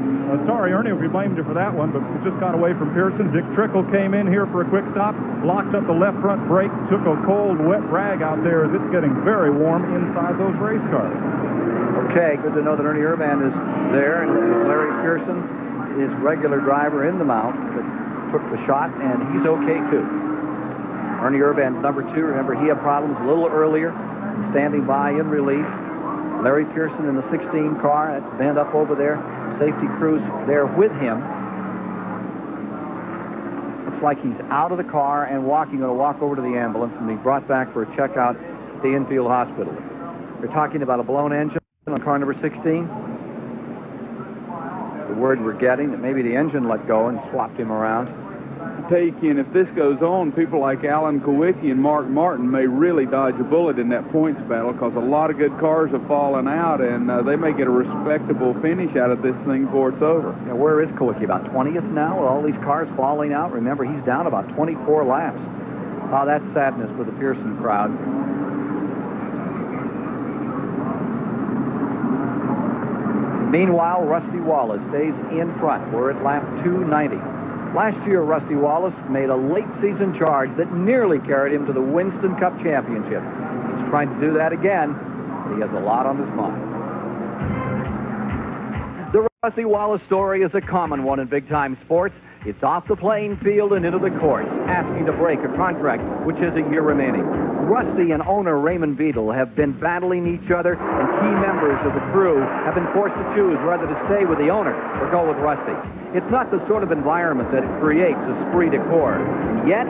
[SPEAKER 6] sorry, Ernie, if we blamed you for that one, but we just got away from Pearson. Dick Trickle came in here for a quick stop, locked up the left front brake, took a cold, wet rag out there as it's getting very warm inside those race cars.
[SPEAKER 21] Okay, good to know that Ernie Irvin is there, and Larry Pearson, his regular driver in the mount, that took the shot, and he's okay too. Ernie Irvin, number 2. Remember, he had problems a little earlier, standing by in relief. Larry Pearson in the 16 car, that's bent up over there. Safety crews there with him. Looks like he's out of the car and going to walk over to the ambulance and be brought back for a checkout at the infield hospital. They're talking about a blown engine on car number 16. The word we're getting that maybe the engine let go and swapped him around.
[SPEAKER 2] Ken, if this goes on, people like Alan Kowicki and Mark Martin may really dodge a bullet in that points battle, because a lot of good cars have fallen out, and they may get a respectable finish out of this thing before it's over.
[SPEAKER 21] Yeah, where is Kowicki? About 20th now with all these cars falling out? Remember, he's down about 24 laps. Oh, that's sadness for the Pearson crowd. Meanwhile, Rusty Wallace stays in front. We're at lap 290. Last year, Rusty Wallace made a late-season charge that nearly carried him to the Winston Cup Championship. He's trying to do that again, but he has a lot on his mind. The Rusty Wallace story is a common one in big-time sports. It's off the playing field and into the courts, asking to break a contract which has a year remaining. Rusty and owner Raymond Beadle have been battling each other, and key members of the crew have been forced to choose whether to stay with the owner or go with Rusty. It's not the sort of environment that creates esprit de corps. Yet,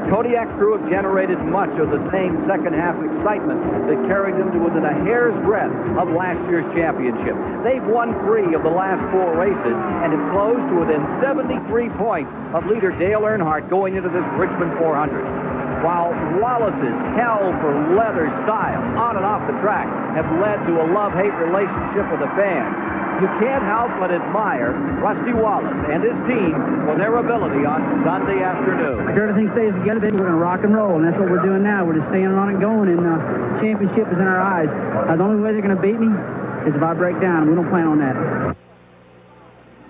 [SPEAKER 21] Kodiak crew have generated much of the same second-half excitement that carried them to within a hair's breadth of last year's championship. They've won 3 of the last 4 races and have closed to within 73 points of leader Dale Earnhardt going into this Richmond 400. While Wallace's hell for leather style on and off the track have led to a love-hate relationship with the fans, you can't help but admire Rusty Wallace and his team for their ability on Sunday afternoon.
[SPEAKER 18] If everything stays together, baby, we're going to rock and roll, and that's what we're doing now. We're just staying on and going, and the championship is in our eyes. The only way they're going to beat me is if I break down, and we don't plan on that.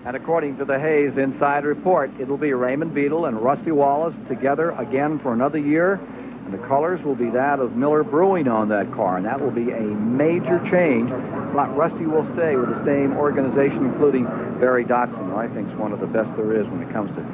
[SPEAKER 21] And according to the Hayes Inside Report, it'll be Raymond Beadle and Rusty Wallace together again for another year. And the colors will be that of Miller Brewing on that car, and that will be a major change. But Rusty will stay with the same organization, including Barry Dotson, who I think is one of the best there is when it comes to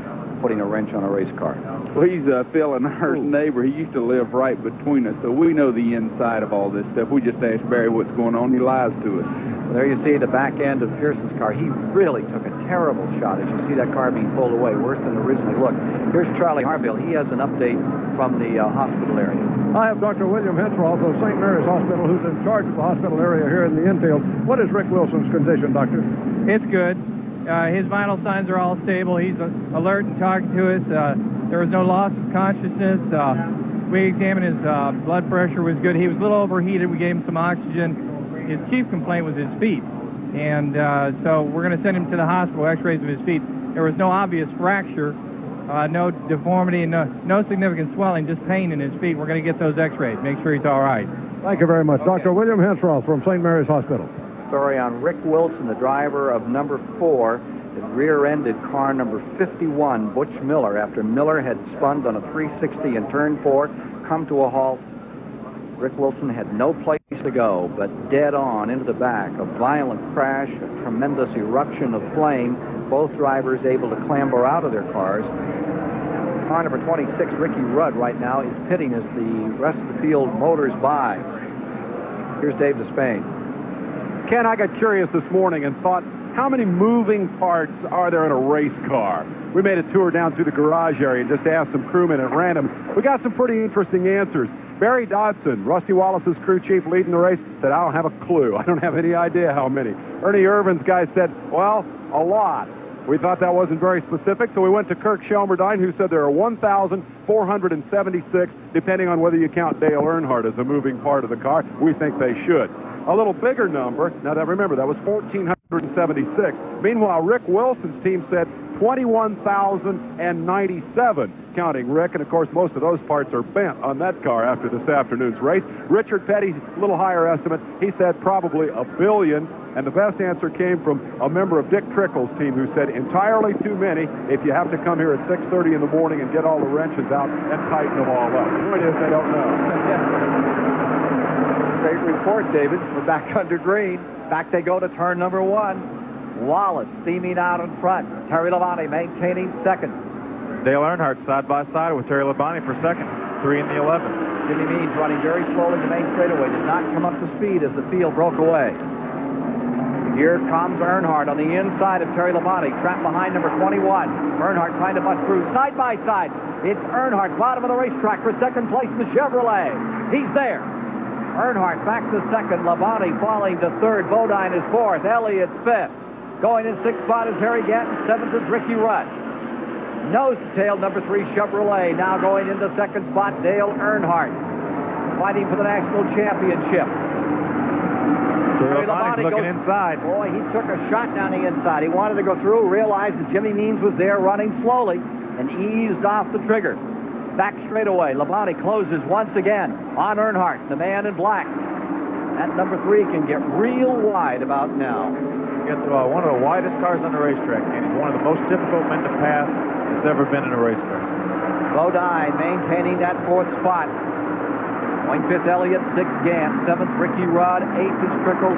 [SPEAKER 21] putting a wrench on a race car?
[SPEAKER 2] Well, he's Phil and our neighbor. He used to live right between us, so we know the inside of all this stuff. We just ask Barry what's going on. He lies to us.
[SPEAKER 21] Well, there you see the back end of Pearson's car. He really took a terrible shot as you see that car being pulled away, worse than originally looked. Here's Charlie Harville. He has an update from the hospital area.
[SPEAKER 4] I have Dr. William Hensroth of St. Mary's Hospital, who's in charge of the hospital area here in the infield. What is Rick Wilson's condition, Doctor?
[SPEAKER 7] It's good. His vital signs are all stable. He's alert and talking to us. There was no loss of consciousness. We examined his blood pressure was good. He was a little overheated. We gave him some oxygen. His chief complaint was his feet. And so we're going to send him to the hospital, x-rays of his feet. There was no obvious fracture, no deformity, and no significant swelling, just pain in his feet. We're going to get those x-rays, make sure he's all right.
[SPEAKER 4] Thank you very much. Dr. William Hensroth from St. Mary's Hospital.
[SPEAKER 21] Story on Rick Wilson, the driver of number 4, that rear-ended car number 51, Butch Miller, after Miller had spun on a 360 in turn 4, come to a halt. Rick Wilson had no place to go but dead on into the back. A violent crash, a tremendous eruption of flame. Both drivers able to clamber out of their cars. Car number 26, Ricky Rudd, right now is pitting as the rest of the field motors by. Here's Dave Despain.
[SPEAKER 3] Ken, I got curious this morning and thought, how many moving parts are there in a race car? We made a tour down through the garage area and just asked some crewmen at random. We got some pretty interesting answers. Barry Dodson, Rusty Wallace's crew chief leading the race, said, I don't have a clue. I don't have any idea how many. Ernie Irvin's guy said, well, a lot. We thought that wasn't very specific, so we went to Kirk Shelmerdine, who said there are 1,476, depending on whether you count Dale Earnhardt as a moving part of the car. We think they should. A little bigger number, now that remember, that was 1,476. Meanwhile, Rick Wilson's team said 21,097, counting Rick, and of course most of those parts are bent on that car after this afternoon's race. Richard Petty's a little higher estimate, he said probably 1 billion, and the best answer came from a member of Dick Trickle's team who said entirely too many if you have to come here at 6:30 in the morning and get all the wrenches out and tighten them all up. The point is they don't know.
[SPEAKER 21] Great report, David. We're back under green. Back they go to turn number 1. Wallace steaming out in front. Terry Labonte maintaining second.
[SPEAKER 5] Dale Earnhardt side by side with Terry Labonte for second. 3 in the 11.
[SPEAKER 21] Jimmy Means running very slowly the main straightaway. Did not come up to speed as the field broke away. Here comes Earnhardt on the inside of Terry Labonte, trapped behind number 21. Earnhardt trying to bust through side by side. It's Earnhardt, bottom of the racetrack for second place in the Chevrolet. He's there. Earnhardt back to second. Labonte falling to third. Bodine is fourth. Elliott's fifth. Going in sixth spot is Harry Gatton. Seventh is Ricky Rudd. Nose to tail, number 3 Chevrolet. Now going into second spot, Dale Earnhardt. Fighting for the national championship.
[SPEAKER 5] Terry Labonte looking inside.
[SPEAKER 21] Boy, he took a shot down the inside. He wanted to go through, realized that Jimmy Means was there running slowly, and eased off the trigger. Back straightaway. Labonte closes once again on Earnhardt, the man in black. That number 3 can get real wide about now.
[SPEAKER 5] Gets one of the widest cars on the racetrack, and he's one of the most difficult men to pass that's ever been in a racetrack.
[SPEAKER 21] Bodine maintaining that 4th spot. Going 5th, Elliott, 6th, Gant, 7th, Ricky Rudd, 8th is Trickle,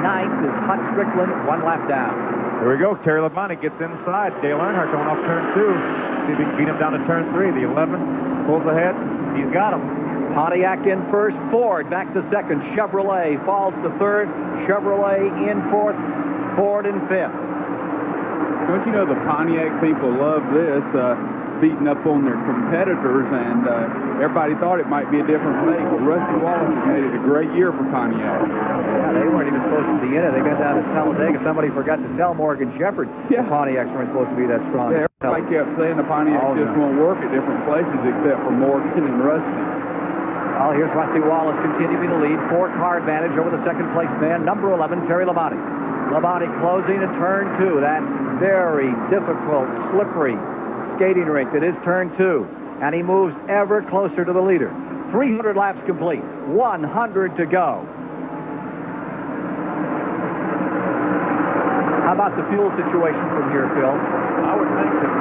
[SPEAKER 21] 9th is Hunt Strickland, 1 lap down.
[SPEAKER 5] There we go. Terry Labonte gets inside. Dale Earnhardt going off turn 2. See if he can beat him down to turn 3. The 11 pulls ahead. He's got him.
[SPEAKER 21] Pontiac in first. Ford back to second. Chevrolet falls to third. Chevrolet in fourth. Ford in fifth.
[SPEAKER 2] Don't you know the Pontiac people love this, beating up on their competitors, and everybody thought it might be a different make. But Rusty Wallace has made it a great year for Pontiac.
[SPEAKER 21] Yeah, they weren't even supposed to be in it. They got down to Talladega. Somebody forgot to tell Morgan Shepherd the Pontiacs weren't supposed to be that strong.
[SPEAKER 2] Yeah, everybody kept saying the Pontiac just won't work at different places except for Morgan and Rusty.
[SPEAKER 21] Well, here's Rusty Wallace continuing to lead. 4-car advantage over the second place man, number 11, Terry Labonte. Labonte closing to turn 2. That very difficult, slippery skating rink that is turn 2. And he moves ever closer to the leader. 300 laps complete. 100 to go. How about the fuel situation from here, Phil?
[SPEAKER 5] I would think that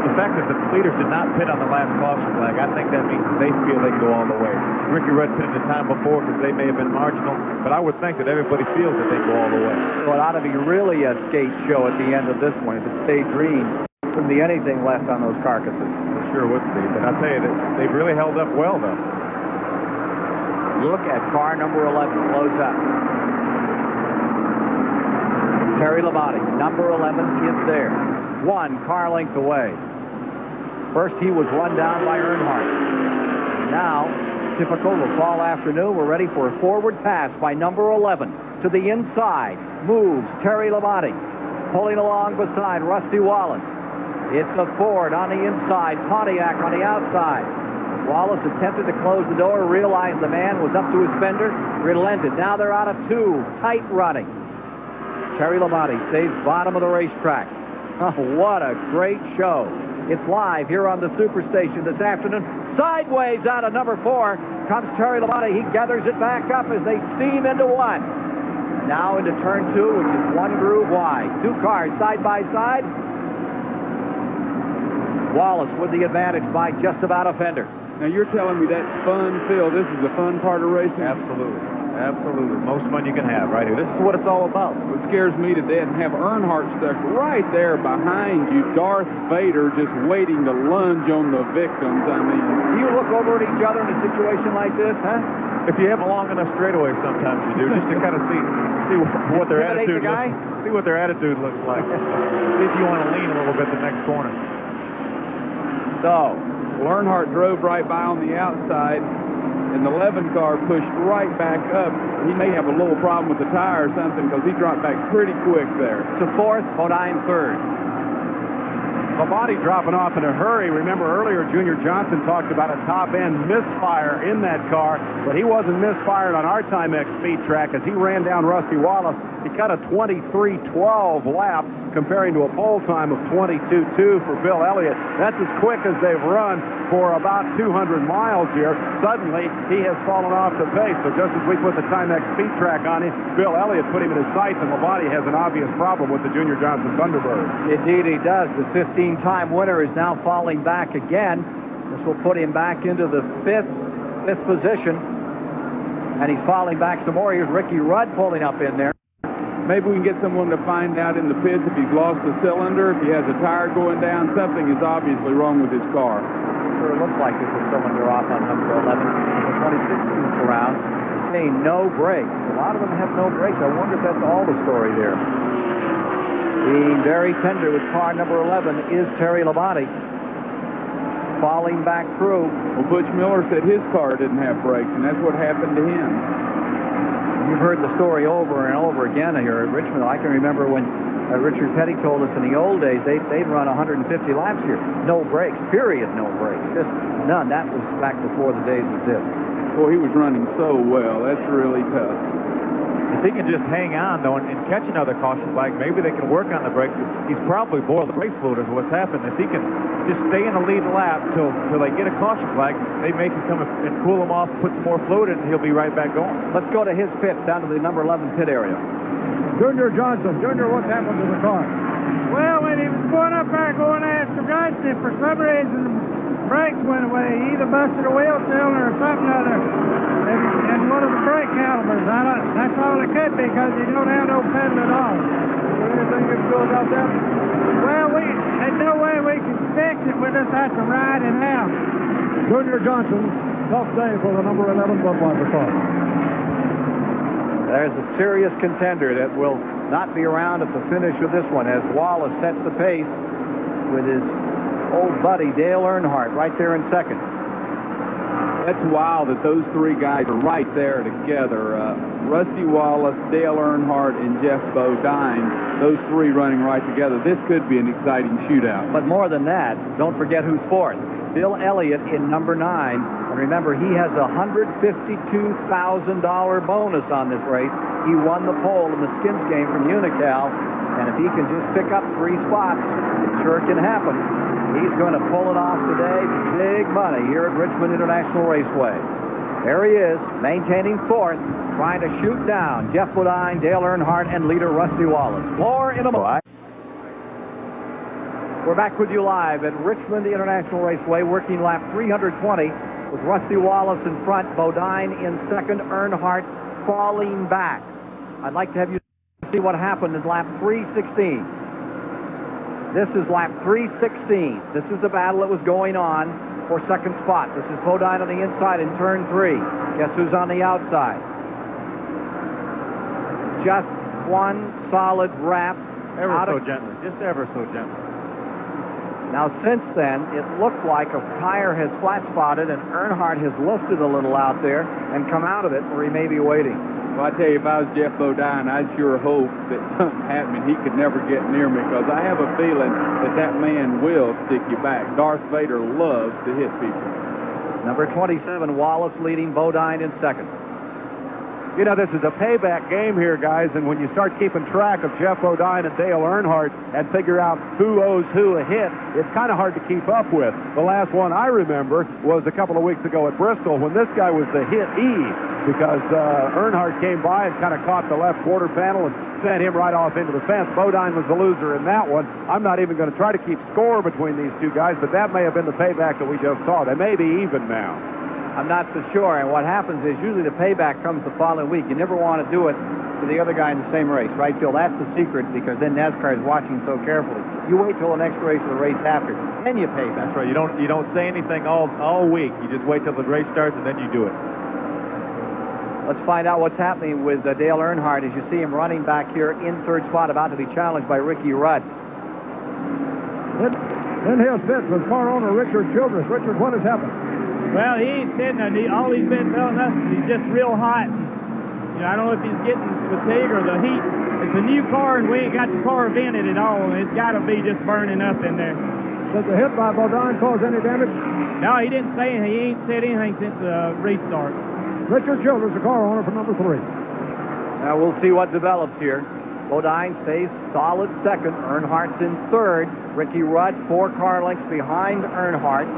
[SPEAKER 5] the fact that the leaders did not pit on the last caution flag, I think that means they feel they can go all the way. Ricky Rudd pitted the time before because they may have been marginal, but I would think that everybody feels that they go all the way.
[SPEAKER 21] So it ought to be really a skate show at the end of this one if it stayed green. them be anything left on those carcasses.
[SPEAKER 17] It sure would be, but I'll tell you that they've really held up well, though.
[SPEAKER 21] Look at car number 11 close up. Terry Labonte, number 11, is there. 1 car length away. First, he was run down by Earnhardt. Now, typical of fall afternoon, we're ready for a forward pass by number 11 to the inside. Moves Terry Labonte, pulling along beside Rusty Wallace. It's a Ford on the inside, Pontiac on the outside. Wallace attempted to close the door, realized the man was up to his fender, relented. Now they're out of 2, tight running. Terry Labonte stays bottom of the racetrack. Oh, what a great show. It's live here on the Superstation this afternoon. Sideways out of number 4 comes Terry Labonte. He gathers it back up as they steam into 1. Now into turn 2, which is 1 groove wide. 2 cars side by side. Wallace with the advantage by just about a fender.
[SPEAKER 2] Now you're telling me that's fun, Phil. This is the fun part of racing?
[SPEAKER 17] Absolutely. Absolutely. Most fun you can have right here. This is what it's all about.
[SPEAKER 2] What scares me to death, have Earnhardt stuck right there behind you, Darth Vader just waiting to lunge on the victims. I mean,
[SPEAKER 21] do you look over at each other in a situation like this, huh?
[SPEAKER 17] If you have a long enough straightaway, sometimes you do, just to kind of see what their attitude looks. See what their attitude looks like. See if you want to lean a little bit the next corner.
[SPEAKER 2] So, Earnhardt drove right by on the outside, and the 11 car pushed right back up. He may have a little problem with the tire or something because he dropped back pretty quick there.
[SPEAKER 21] To 4th, Bodine 3rd.
[SPEAKER 3] Labonte dropping off in a hurry. Remember earlier, Junior Johnson talked about a top-end misfire in that car, but he wasn't misfired on our Timex speed track as he ran down Rusty Wallace. He cut a 23:12 lap, comparing to a pole time of 22:2 for Bill Elliott. That's as quick as they've run for about 200 miles here. Suddenly, he has fallen off the pace. So just as we put the Timex speed track on him, Bill Elliott put him in his sights, and Labonte has an obvious problem with the Junior Johnson Thunderbird.
[SPEAKER 21] Indeed, he does. The 15-time winner is now falling back again. This will put him back into the fifth position, and he's falling back some more. Here's Ricky Rudd pulling up in there.
[SPEAKER 2] Maybe we can get someone to find out in the pits if he's lost a cylinder, if he has a tire going down. Something is obviously wrong with his car.
[SPEAKER 21] Sure looks like there's a cylinder off on number 11. The 26th around, saying no brakes. A lot of them have no brakes. I wonder if that's all the story there. Being very tender with car number 11 is Terry Labonte. Falling back through.
[SPEAKER 2] Well, Butch Miller said his car didn't have brakes, and that's what happened to him.
[SPEAKER 21] You've heard the story over and over again here at Richmond. I can remember when Richard Petty told us in the old days they'd run 150 laps here. No brakes, period, no brakes. Just none. That was back before the days of this.
[SPEAKER 2] Boy, he was running so well. That's really tough.
[SPEAKER 17] If he can just hang on, though, and catch another caution flag, maybe they can work on the brakes. He's probably boiled the brake fluid is what's happened. If he can just stay in the lead lap till they get a caution flag, they may come and cool him off, put some more fluid in, and he'll be right back going.
[SPEAKER 21] Let's go to his pit, down to the number 11 pit area.
[SPEAKER 4] Junior Johnson. Junior, what's happened to the car?
[SPEAKER 15] Well, when he was going up there going after Johnson, for some reason the brakes went away. He either busted a wheel cylinder or something other. And one of the brake calipers. That's all it could be because he don't have no pedal at all.
[SPEAKER 4] Is there anything you can do about that?
[SPEAKER 15] Well, there's no way we can fix it. We just have to ride it out.
[SPEAKER 4] Junior Johnson, tough day for the number 11 Budweiser car.
[SPEAKER 21] There's a serious contender that will not be around at the finish of this one as Wallace sets the pace with his old buddy Dale Earnhardt right there in second.
[SPEAKER 2] That's wild that those three guys are right there together. Rusty Wallace, Dale Earnhardt, and Jeff Bodine, those three running right together. This could be an exciting shootout.
[SPEAKER 21] But more than that, don't forget who's fourth. Bill Elliott in number 9. And remember, he has a $152,000 bonus on this race. He won the pole in the skins game from Unocal. And if he can just pick up 3 spots, it sure can happen. He's going to pull it off today. Big money here at Richmond International Raceway. There he is, maintaining 4th, trying to shoot down Jeff Bodine, Dale Earnhardt, and leader Rusty Wallace. 4 in a minute. We're back with you live at Richmond International Raceway, working lap 320 with Rusty Wallace in front, Bodine in second, Earnhardt falling back. I'd like to have you see what happened in lap 316. This is lap 316. This is the battle that was going on for second spot. This is Bodine on the inside in turn 3. Guess who's on the outside? Just one solid wrap.
[SPEAKER 17] Ever so gently. Just ever so gently.
[SPEAKER 21] Now, since then, it looked like a tire has flat-spotted and Earnhardt has lifted a little out there and come out of it where he may be waiting.
[SPEAKER 2] Well, I tell you, if I was Jeff Bodine, I'd sure hope that something happened and he could never get near me, because I have a feeling that that man will stick you back. Darth Vader loves to hit people.
[SPEAKER 21] Number 27, Wallace leading, Bodine in second.
[SPEAKER 3] You know, this is a payback game here, guys, and when you start keeping track of Jeff Bodine and Dale Earnhardt and figure out who owes who a hit, it's kind of hard to keep up with. The last one I remember was a couple of weeks ago at Bristol when this guy was the hit E, because Earnhardt came by and kind of caught the left quarter panel and sent him right off into the fence. Bodine was the loser in that one. I'm not even going to try to keep score between these two guys, but that may have been the payback that we just saw. They may be even now.
[SPEAKER 21] I'm not so sure, and what happens is usually the payback comes the following week. You never want to do it to the other guy in the same race, right, Phil? That's the secret, because then NASCAR is watching so carefully. You wait till the next race or the race after, then you pay back.
[SPEAKER 17] That's right. You don't say anything all week. You just wait till the race starts and then you do it.
[SPEAKER 21] Let's find out what's happening with Dale Earnhardt as you see him running back here in third spot, about to be challenged by Ricky Rudd.
[SPEAKER 4] In his pits with car owner Richard Childress. Richard, what has happened?
[SPEAKER 15] Well, he ain't sitting there. All he's been telling us is he's just real hot. I don't know if he's getting fatigue or the heat. It's a new car, and we ain't got the car vented at all, and it's got to be just burning up in there.
[SPEAKER 4] Does the hit by Bodine cause any damage?
[SPEAKER 15] No, he didn't say anything. He ain't said anything since the restart.
[SPEAKER 4] Richard Childress, the car owner for number 3.
[SPEAKER 21] Now we'll see what develops here. Bodine stays solid second. Earnhardt's in third. Ricky Rudd 4 car lengths behind Earnhardt.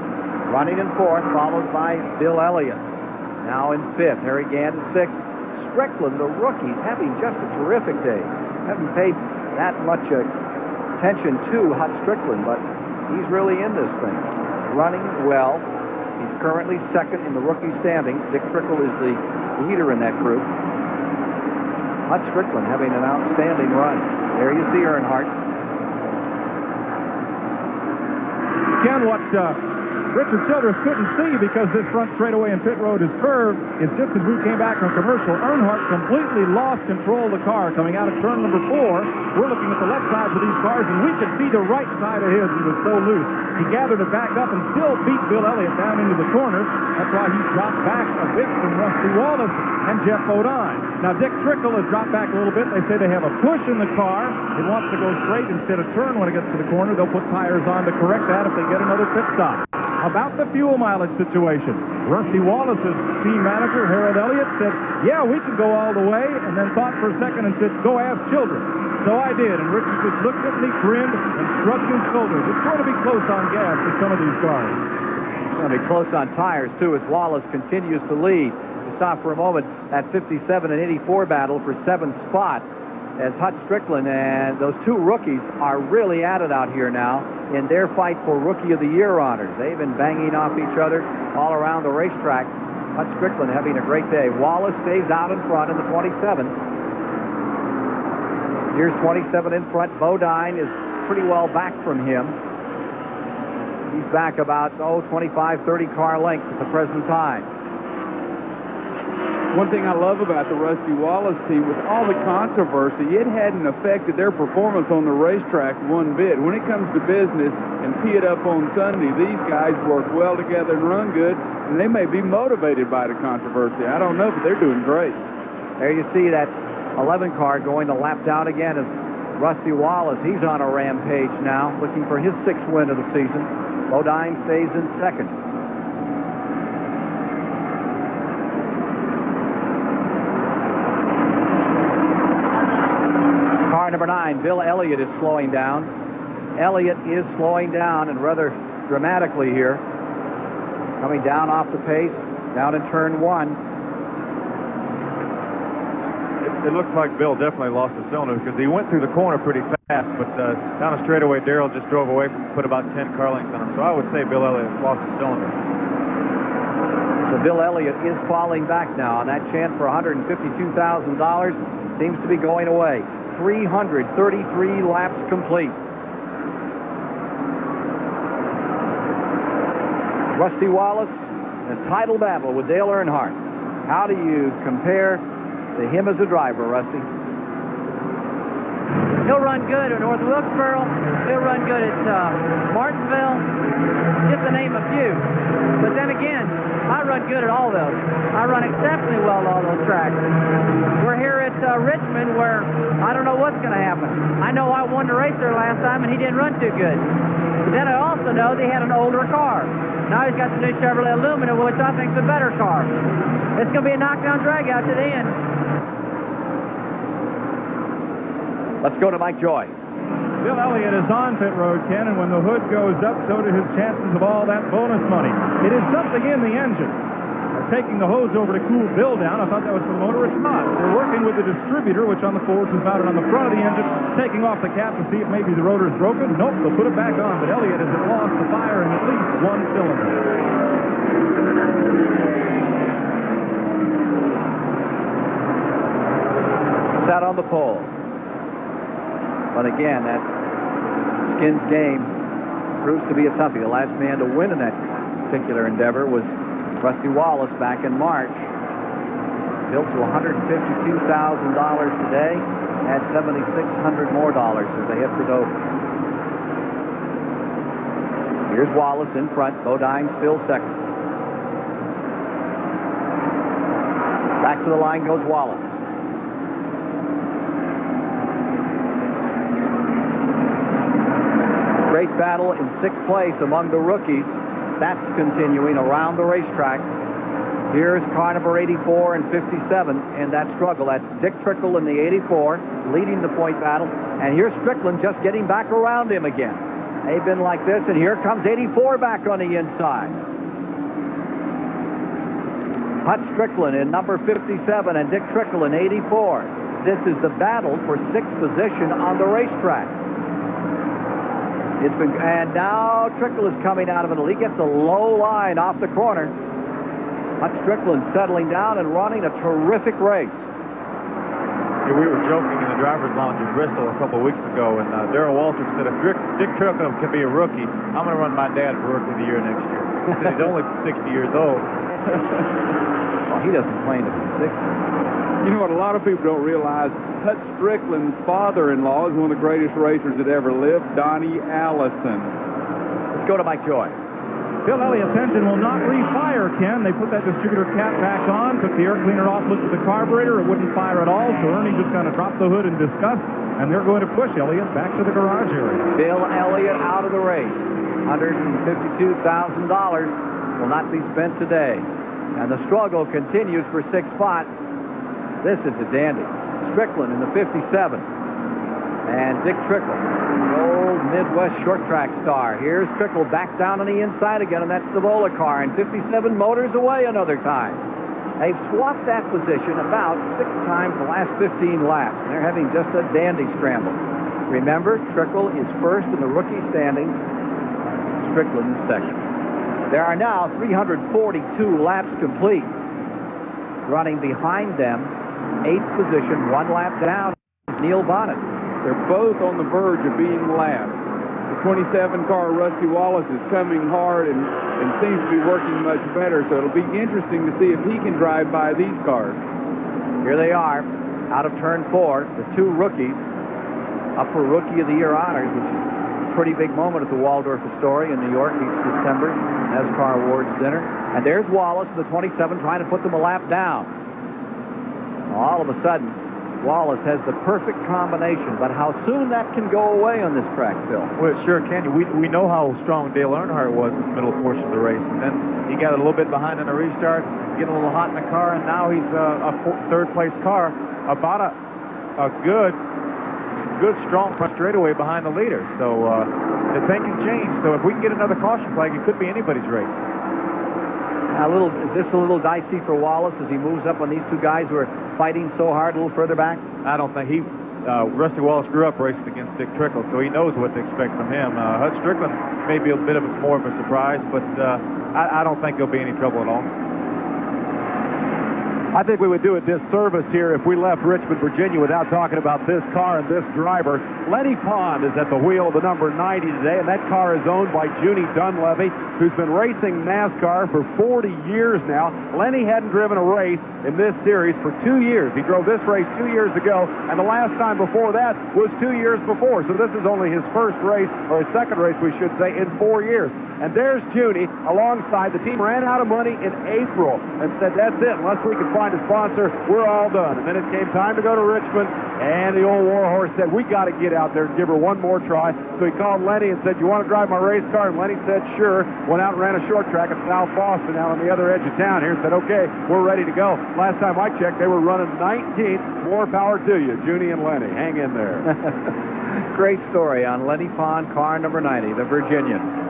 [SPEAKER 21] Running in fourth, followed by Bill Elliott. Now in fifth, Harry Gant in sixth. Strickland, the rookie, having just a terrific day. Haven't paid that much attention to Hut Strickland, but he's really in this thing. Running well. He's currently second in the rookie standing. Dick Trickle is the leader in that group. Hut Strickland having an outstanding run. There you see Earnhardt.
[SPEAKER 6] Ken, what Richard Childress couldn't see, because this front straightaway in pit road is curved, is just as we came back from commercial, Earnhardt completely lost control of the car coming out of turn number 4. We're looking at the left sides of these cars, and we could see the right side of his. He was so loose. He gathered it back up and still beat Bill Elliott down into the corner. That's why he dropped back a bit from Rusty Wallace and Jeff Bodine. Now, Dick Trickle has dropped back a little bit. They say they have a push in the car. It wants to go straight instead of turn when it gets to the corner. They'll put tires on to correct that if they get another pit stop. About the fuel mileage situation, Rusty Wallace's team manager, Harold Elliott, said, yeah, we can go all the way, and then thought for a second and said, go ask Childress. So I did, and Richard just looked at me, grinned, and shrugged his shoulders. It's going to be close on gas for some of these cars.
[SPEAKER 21] It's going to be close on tires, too, as Wallace continues to lead. To stop for a moment, that 57 and 84 battle for 7th spot, as Hut Strickland and those 2 rookies are really at it out here now in their fight for Rookie of the Year honors. They've been banging off each other all around the racetrack. Hut Strickland having a great day. Wallace stays out in front in the 27. Here's 27 in front. Bodine is pretty well back from him. He's back about, 25, 30 car lengths at the present time.
[SPEAKER 2] One thing I love about the Rusty Wallace team, with all the controversy, it hadn't affected their performance on the racetrack one bit. When it comes to business and tee it up on Sunday, these guys work well together and run good, and they may be motivated by the controversy. I don't know, but they're doing great.
[SPEAKER 21] There you see that 11 car going to lap down again as Rusty Wallace. He's on a rampage now, looking for his 6th win of the season. Bodine stays in second. Car number 9, Bill Elliott, is slowing down. Elliott is slowing down, and rather dramatically here. Coming down off the pace, down in turn 1.
[SPEAKER 17] It looks like Bill definitely lost the cylinder, because he went through the corner pretty fast, but down the straightaway, Darrell just drove away from, put about 10 car lengths on him. So I would say Bill Elliott lost the cylinder.
[SPEAKER 21] So Bill Elliott is falling back now, and that chance for $152,000 seems to be going away. 333 laps complete. Rusty Wallace in a title battle with Dale Earnhardt. How do you compare to him as a driver, Rusty?
[SPEAKER 18] He'll run good at North Wilkesboro. He'll run good at Martinsville, just to name a few. But then again, I run good at all those. I run exceptionally well at all those tracks. We're here at Richmond, where I don't know what's going to happen. I know I won the race there last time, and he didn't run too good. But then I also know they had an older car. Now he's got the new Chevrolet Lumina, which I think is a better car. It's going to be a knockdown drag out to the end.
[SPEAKER 21] Let's go to Mike Joy.
[SPEAKER 6] Bill Elliott is on pit road, Ken, and when the hood goes up, so do his chances of all that bonus money. It is something in the engine. They're taking the hose over to cool Bill down. I thought that was for the motor. It's not. They're working with the distributor, which on the Fords is mounted on the front of the engine, taking off the cap to see if maybe the rotor is broken. Nope, they'll put it back on, but Elliott has lost the fire in at least one cylinder.
[SPEAKER 21] Sat on the pole. But again, that skins game proves to be a toughie. The last man to win in that particular endeavor was Rusty Wallace back in March. Built to $152,000 today. Had $7,600 more as they hit for Dover. Here's Wallace in front. Bodine still second. Back to the line goes Wallace. Great battle in 6th place among the rookies. That's continuing around the racetrack. Here's car number 84 and 57 in that struggle. That's Dick Trickle in the 84 leading the point battle. And here's Strickland just getting back around him again. They've been like this, and here comes 84 back on the inside. Hut Strickland in number 57 and Dick Trickle in 84. This is the battle for 6th position on the racetrack. And now Trickle is coming out of it. He gets a low line off the corner. Hut Strickland settling down and running a terrific race.
[SPEAKER 17] Yeah, we were joking in the driver's lounge in Bristol a couple of weeks ago, and Darrell Walter said, if Dick Trickle can be a rookie, I'm going to run my dad for Rookie of the Year next year. He said he's only 60 years old.
[SPEAKER 21] Well, he doesn't claim to be 60.
[SPEAKER 2] You know what a lot of people don't realize? Hut Strickland's father-in-law is one of the greatest racers that ever lived, Donnie Allison.
[SPEAKER 21] Let's go to Mike Joy.
[SPEAKER 6] Bill Elliott's engine will not refire, Ken. They put that distributor cap back on, took the air cleaner off, looked at the carburetor. It wouldn't fire at all, so Ernie just kind of dropped the hood in disgust, and they're going to push Elliott back to the garage area.
[SPEAKER 21] Bill Elliott out of the race. $152,000 will not be spent today. And the struggle continues for 6th spot. This is a dandy. Strickland in the 57. And Dick Trickle, the old Midwest short track star. Here's Trickle back down on the inside again, and that's the Vola car. And 57 motors away another time. They've swapped that position about 6 times the last 15 laps. And they're having just a dandy scramble. Remember, Trickle is first in the rookie standings. Strickland is second. There are now 342 laps complete. Running behind them, 8th position, 1 lap down, Neil Bonnet.
[SPEAKER 2] They're both on the verge of being lapped. The 27 car, Rusty Wallace, is coming hard and seems to be working much better, so it'll be interesting to see if he can drive by these cars.
[SPEAKER 21] Here they are, out of turn 4, the 2 rookies, up for Rookie of the Year honors, which is a pretty big moment at the Waldorf Astoria in New York each December, NASCAR Awards dinner. And there's Wallace, the 27, trying to put them a lap down. All of a sudden, Wallace has the perfect combination, but how soon that can go away on this track, Phil?
[SPEAKER 17] Well, it sure can. We know how strong Dale Earnhardt was in the middle portion of the race, and then he got a little bit behind in the restart, getting a little hot in the car, and now he's a 3rd-place car, about a good, strong front straightaway behind the leader. So the thing can change. So if we can get another caution flag, it could be anybody's race.
[SPEAKER 21] Is this a little dicey for Wallace as he moves up on these 2 guys who are fighting so hard a little further back?
[SPEAKER 17] I don't think Rusty Wallace grew up racing against Dick Trickle, so he knows what to expect from him. Hut Strickland may be a bit more of a surprise, but I don't think there'll be any trouble at all.
[SPEAKER 3] I think we would do a disservice here if we left Richmond, Virginia without talking about this car and this driver. Lenny Pond is at the wheel of the number 90 today, and that car is owned by Junie Dunleavy, who's been racing NASCAR for 40 years now. Lenny hadn't driven a race in this series for 2 years. He drove this race 2 years ago, and the last time before that was 2 years before. So this is only his first race, or his second race, we should say, in 4 years. And there's Junie alongside. The team ran out of money in April and said, that's it, unless we can find a sponsor, we're all done. And then it came time to go to Richmond, and the old warhorse said, we got to get out there and give her one more try. So he called Lenny and said, you want to drive my race car? And Lenny said, sure. Went out and ran a short track at South Boston, out on the other edge of town here, and said, okay, we're ready to go. Last time I checked, they were running 19th. More power to you, Junie and Lenny. Hang in there.
[SPEAKER 21] Great story on Lenny Pond, car number 90, the Virginian.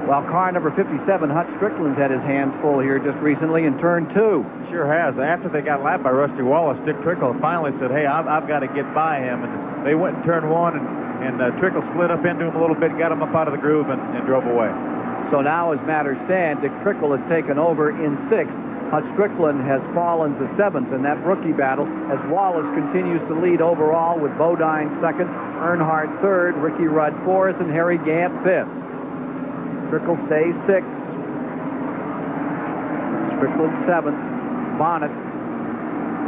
[SPEAKER 21] Well, car number 57, Hut Strickland's had his hands full here just recently in turn 2.
[SPEAKER 17] Sure has. After they got lapped by Rusty Wallace, Dick Trickle finally said, hey, I've got to get by him. And they went in turn 1, and Trickle slid up into him a little bit, got him up out of the groove, and drove away.
[SPEAKER 21] So now, as matters stand, Dick Trickle has taken over in 6th. Hut Strickland has fallen to 7th in that rookie battle as Wallace continues to lead overall with Bodine 2nd, Earnhardt 3rd, Ricky Rudd 4th, and Harry Gant 5th. Trickle stays 6th. Strickland 7th. Bonnet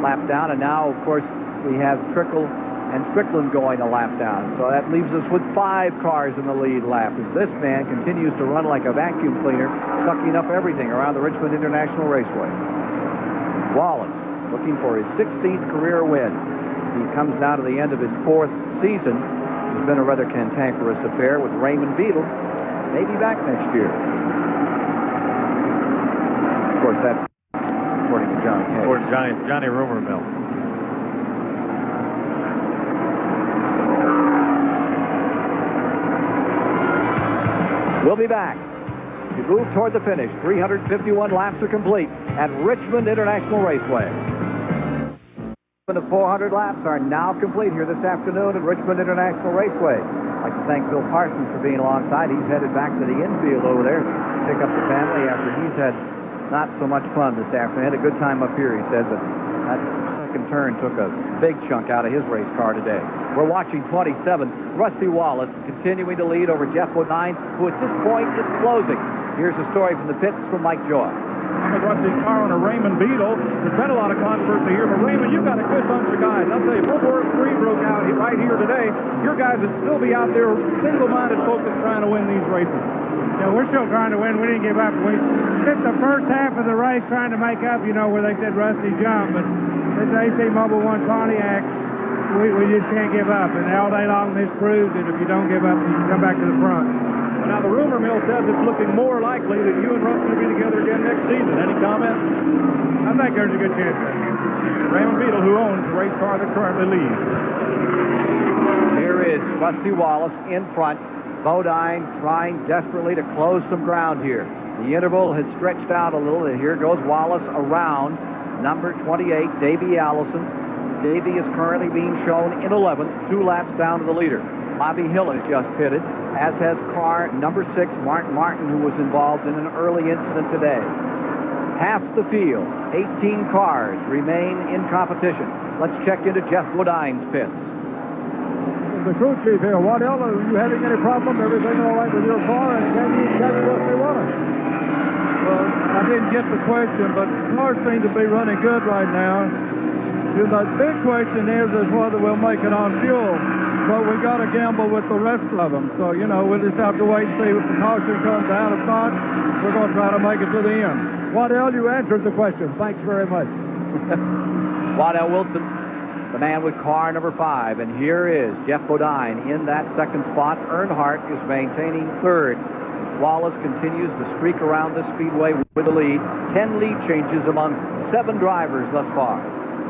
[SPEAKER 21] lap down, and now, of course, we have Trickle and Strickland going a lap down. So that leaves us with 5 cars in the lead lap as this man continues to run like a vacuum cleaner, sucking up everything around the Richmond International Raceway. Wallace looking for his 16th career win. He comes now to the end of his 4th season. It's been a rather cantankerous affair with Raymond Beadle. Maybe back next year. Of course, that's according to John Kay.
[SPEAKER 17] Or Johnny Rumor Mill.
[SPEAKER 21] We'll be back. We move toward the finish. 351 laps are complete at Richmond International Raceway. The 400 laps are now complete here this afternoon at Richmond International Raceway. I'd like to thank Bill Parsons for being alongside. He's headed back to the infield over there to pick up the family after he's had not so much fun this afternoon. Had a good time up here, he said, but that second turn took a big chunk out of his race car today. We're watching 27, Rusty Wallace, continuing to lead over Jeff Bodine, who at this point is closing. Here's a story from the pits from Mike Joy.
[SPEAKER 6] I'm a Rusty's car on a Raymond Beadle. There's been a lot of controversy here, but Raymond, you've got a good bunch of guys. I'll tell you, World War III broke out right here today. Your guys would still be out there single-minded focused trying to win these races.
[SPEAKER 15] Yeah, we're still trying to win. We didn't give up. We spent the first half of the race trying to make up, where they said Rusty jumped, but this AC Mobile 1 Pontiac, we just can't give up. And all day long, this proves that if you don't give up, you can come back to the front.
[SPEAKER 6] Now, the rumor mill says it's looking more likely that you and Rusty will be together again next season. Any comment?
[SPEAKER 15] I think there's a good chance of that.
[SPEAKER 6] Raymond Beadle, who owns the race car that currently leads.
[SPEAKER 21] Here is Rusty Wallace in front. Bodine trying desperately to close some ground here. The interval has stretched out a little, and here goes Wallace around number 28, Davey Allison. Davey is currently being shown in 11th, 2 laps down to the leader. Bobby Hill has just pitted, as has car number 6, Mark Martin, who was involved in an early incident today. Half the field, 18 cars, remain in competition. Let's check into Jeff Bodine's pits.
[SPEAKER 4] The crew chief here, Waddell, are you having any problem? Everything all right with your car? And can you tell me what they want?
[SPEAKER 8] Well, I didn't get the question, but cars seem to be running good right now. The big question is whether we'll make it on fuel. But we got to gamble with the rest of them. So, we'll just have to wait and see if the caution comes out. If not, we're going to try to make it to the end.
[SPEAKER 4] Waddell, you answered the question. Thanks very much.
[SPEAKER 21] Waddell Wilson, the man with car number 5. And here is Jeff Bodine in that second spot. Earnhardt is maintaining 3rd. Wallace continues to streak around the speedway with the lead. 10 lead changes among 7 drivers thus far.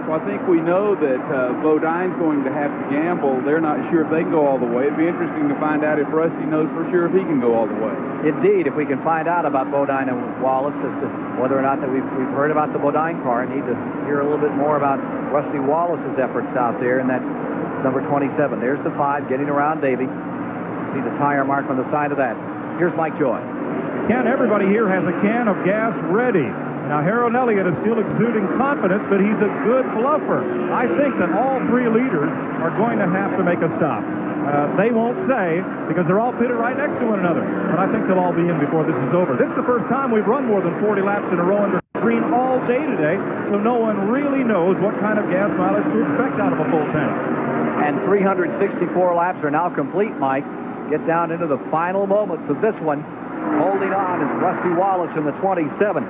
[SPEAKER 2] Well, I think we know that Bodine's going to have to gamble. They're not sure if they can go all the way. It'd be interesting to find out if Rusty knows for sure if he can go all the way.
[SPEAKER 21] Indeed, if we can find out about Bodine and Wallace as to whether or not that we've heard about the Bodine car, I need to hear a little bit more about Rusty Wallace's efforts out there in that number 27. There's the 5 getting around Davey. See the tire mark on the side of that. Here's Mike Joy.
[SPEAKER 6] Ken, everybody here has a can of gas ready. Now, Harold Elliott is still exuding confidence, but he's a good bluffer. I think that all three leaders are going to have to make a stop. They won't say, because they're all pitted right next to one another. But I think they'll all be in before this is over. This is the first time we've run more than 40 laps in a row under green all day today, so no one really knows what kind of gas mileage to expect out of a full tank.
[SPEAKER 21] And 364 laps are now complete, Mike. Get down into the final moments of this one. Holding on is Rusty Wallace in the 27.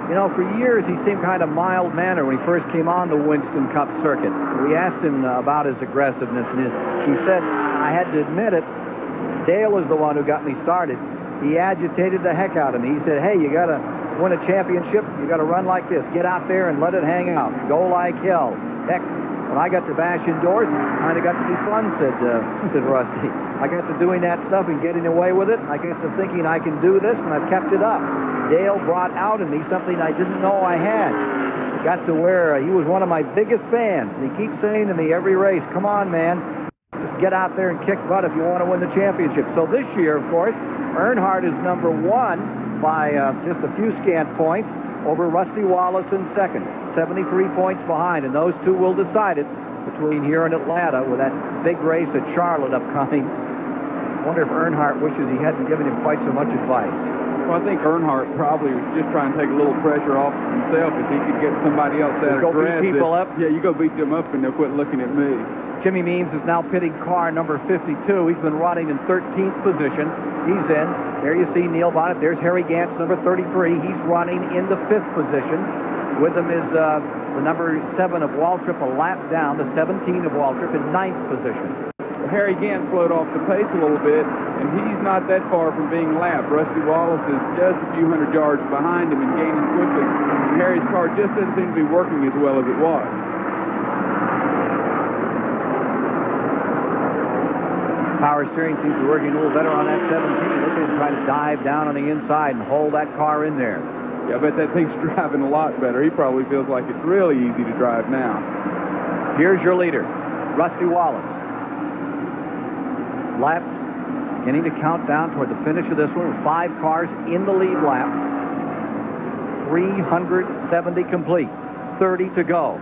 [SPEAKER 21] You know, for years he seemed kind of mild-mannered when he first came on the Winston Cup circuit. We asked him about his aggressiveness, and he said, I had to admit it, Dale was the one who got me started. He agitated the heck out of me. He said, hey, you got to win a championship, you got to run like this. Get out there and let it hang out. Go like hell. Heck, when I got to bash indoors, it kind of got to be fun, said Rusty. I got to doing that stuff and getting away with it. I got to thinking I can do this, and I've kept it up. Dale brought out in me something I didn't know I had. Got to where he was one of my biggest fans. And he keeps saying to me every race, come on, man, just get out there and kick butt if you want to win the championship. So this year, of course, Earnhardt is number one by just a few scant points over Rusty Wallace in second. 73 points behind, and those two will decide it between here and Atlanta with that big race at Charlotte upcoming. I wonder if Earnhardt wishes he hadn't given him quite so much advice.
[SPEAKER 2] Well, I think Earnhardt probably was just trying to take a little pressure off himself if he could get somebody else that aggressive.
[SPEAKER 21] Go beat people up?
[SPEAKER 2] Yeah, you go beat them up and they'll quit looking at me.
[SPEAKER 21] Jimmy Means is now pitting car number 52. He's been running in 13th position. He's in. There you see Neil Bonnet. There's Harry Gantz, number 33. He's running in the 5th position. With him is the number 7 of Waltrip, a lap down. The 17 of Waltrip in 9th position.
[SPEAKER 2] Harry Gantz slowed off the pace a little bit, and he's not that far from being lapped. Rusty Wallace is just a few hundred yards behind him and gaining quickly. Harry's car just doesn't seem to be working as well as it was.
[SPEAKER 21] Power steering seems to be working a little better on that 17. Look at him trying to dive down on the inside and hold that car in there.
[SPEAKER 2] Yeah, I bet that thing's driving a lot better. He probably feels like it's really easy to drive now.
[SPEAKER 21] Here's your leader, Rusty Wallace. Laps beginning to count down toward the finish of this one with 5 cars in the lead lap. 370 complete. 30 to go.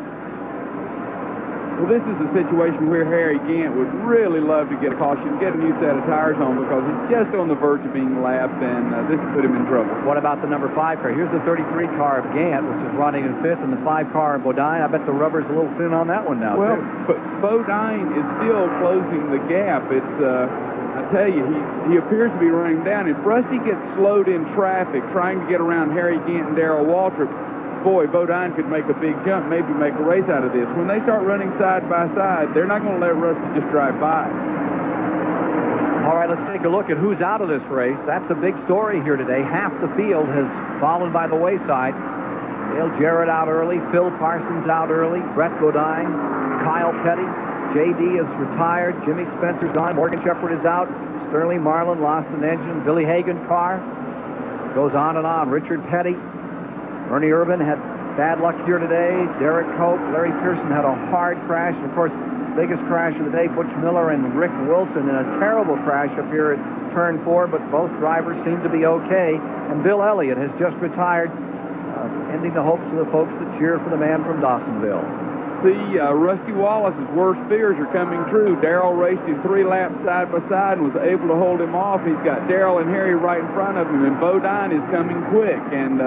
[SPEAKER 2] Well, this is a situation where Harry Gant would really love to get a caution, get a new set of tires on, because he's just on the verge of being lapped, and this would put him in trouble.
[SPEAKER 21] What about the number 5 car? Here's the 33 car of Gant, which is running in 5th, and the 5 car of Bodine. I bet the rubber's a little thin on that one now,
[SPEAKER 2] well,
[SPEAKER 21] too.
[SPEAKER 2] But Bodine is still closing the gap. It's, I tell you, he appears to be running down. If Rusty gets slowed in traffic trying to get around Harry Gant and Darrell Waltrip, boy, Bodine could make a big jump, maybe make a race out of this. When they start running side by side, they're not going to let Rusty just drive by.
[SPEAKER 21] All right, let's take a look at who's out of this race. That's a big story here today. Half the field has fallen by the wayside. Dale Jarrett out early, Phil Parsons out early, Brett Bodine, Kyle Petty, J.D. is retired, Jimmy Spencer's gone, Morgan Shepherd is out, Sterling Marlin lost an engine, Billy Hagan car, goes on and on, Richard Petty, Ernie Urban had bad luck here today. Derek Cope, Larry Pearson had a hard crash. And of course, biggest crash of the day, Butch Miller and Rick Wilson in a terrible crash up here at turn 4, but both drivers seem to be okay. And Bill Elliott has just retired, ending the hopes of the folks that cheer for the man from Dawsonville.
[SPEAKER 2] See, Rusty Wallace's worst fears are coming true. Darrell raced in 3 laps side by side and was able to hold him off. He's got Darrell and Harry right in front of him, and Bodine is coming quick. And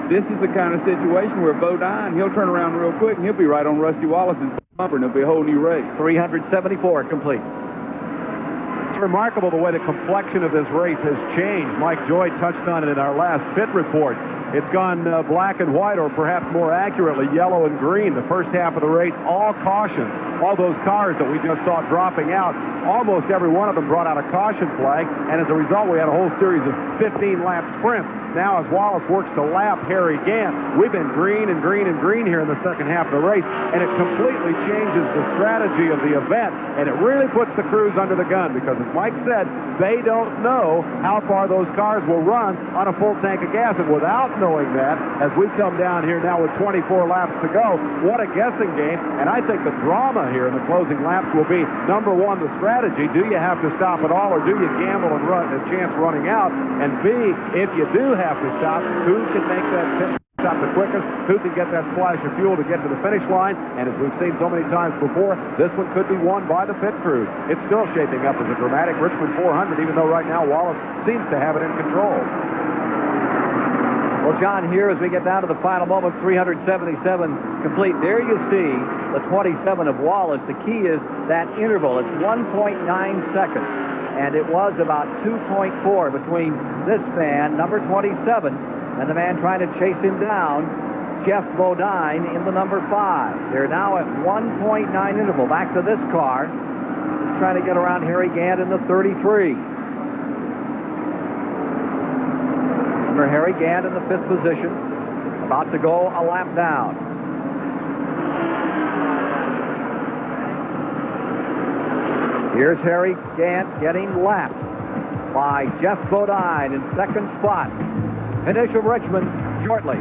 [SPEAKER 2] this is the kind of situation where Bodine, he'll turn around real quick, and he'll be right on Rusty Wallace's bumper, and it'll be a whole new race.
[SPEAKER 21] 374 complete.
[SPEAKER 3] It's remarkable the way the complexion of this race has changed. Mike Joy touched on it in our last pit report. It's gone black and white, or perhaps more accurately, yellow and green. The first half of the race, all cautions. All those cars that we just saw dropping out, almost every one of them brought out a caution flag, and as a result, we had a whole series of 15-lap sprints. Now, as Wallace works to lap Harry Gant, we've been green and green and green here in the second half of the race, and it completely changes the strategy of the event, and it really puts the crews under the gun, because as Mike said, they don't know how far those cars will run on a full tank of gas, and without knowing that, as we come down here now with 24 laps to go, what a guessing game. And I think the drama here in the closing laps will be, number 1, the strategy. Do you have to stop at all, or do you gamble and run a chance running out? And B, if you do have to stop, who can make that pit out the quickest, who can get that splash of fuel to get to the finish line. And as we've seen so many times before, this one could be won by the pit crew. It's still shaping up as a dramatic Richmond 400, even though right now Wallace seems to have it in control.
[SPEAKER 21] Well, John, here as we get down to the final moment, 377 complete. There you see the 27 of Wallace. The key is that interval. It's 1.9 seconds, and it was about 2.4 between this man, number 27, and the man trying to chase him down, Jeff Bodine, in the number 5. They're now at 1.9 interval. Back to this car. He's trying to get around Harry Gant in the 33. Remember, Harry Gant in the 5th position, about to go a lap down. Here's Harry Gant getting lapped by Jeff Bodine in 2nd spot. Finish of Richmond shortly.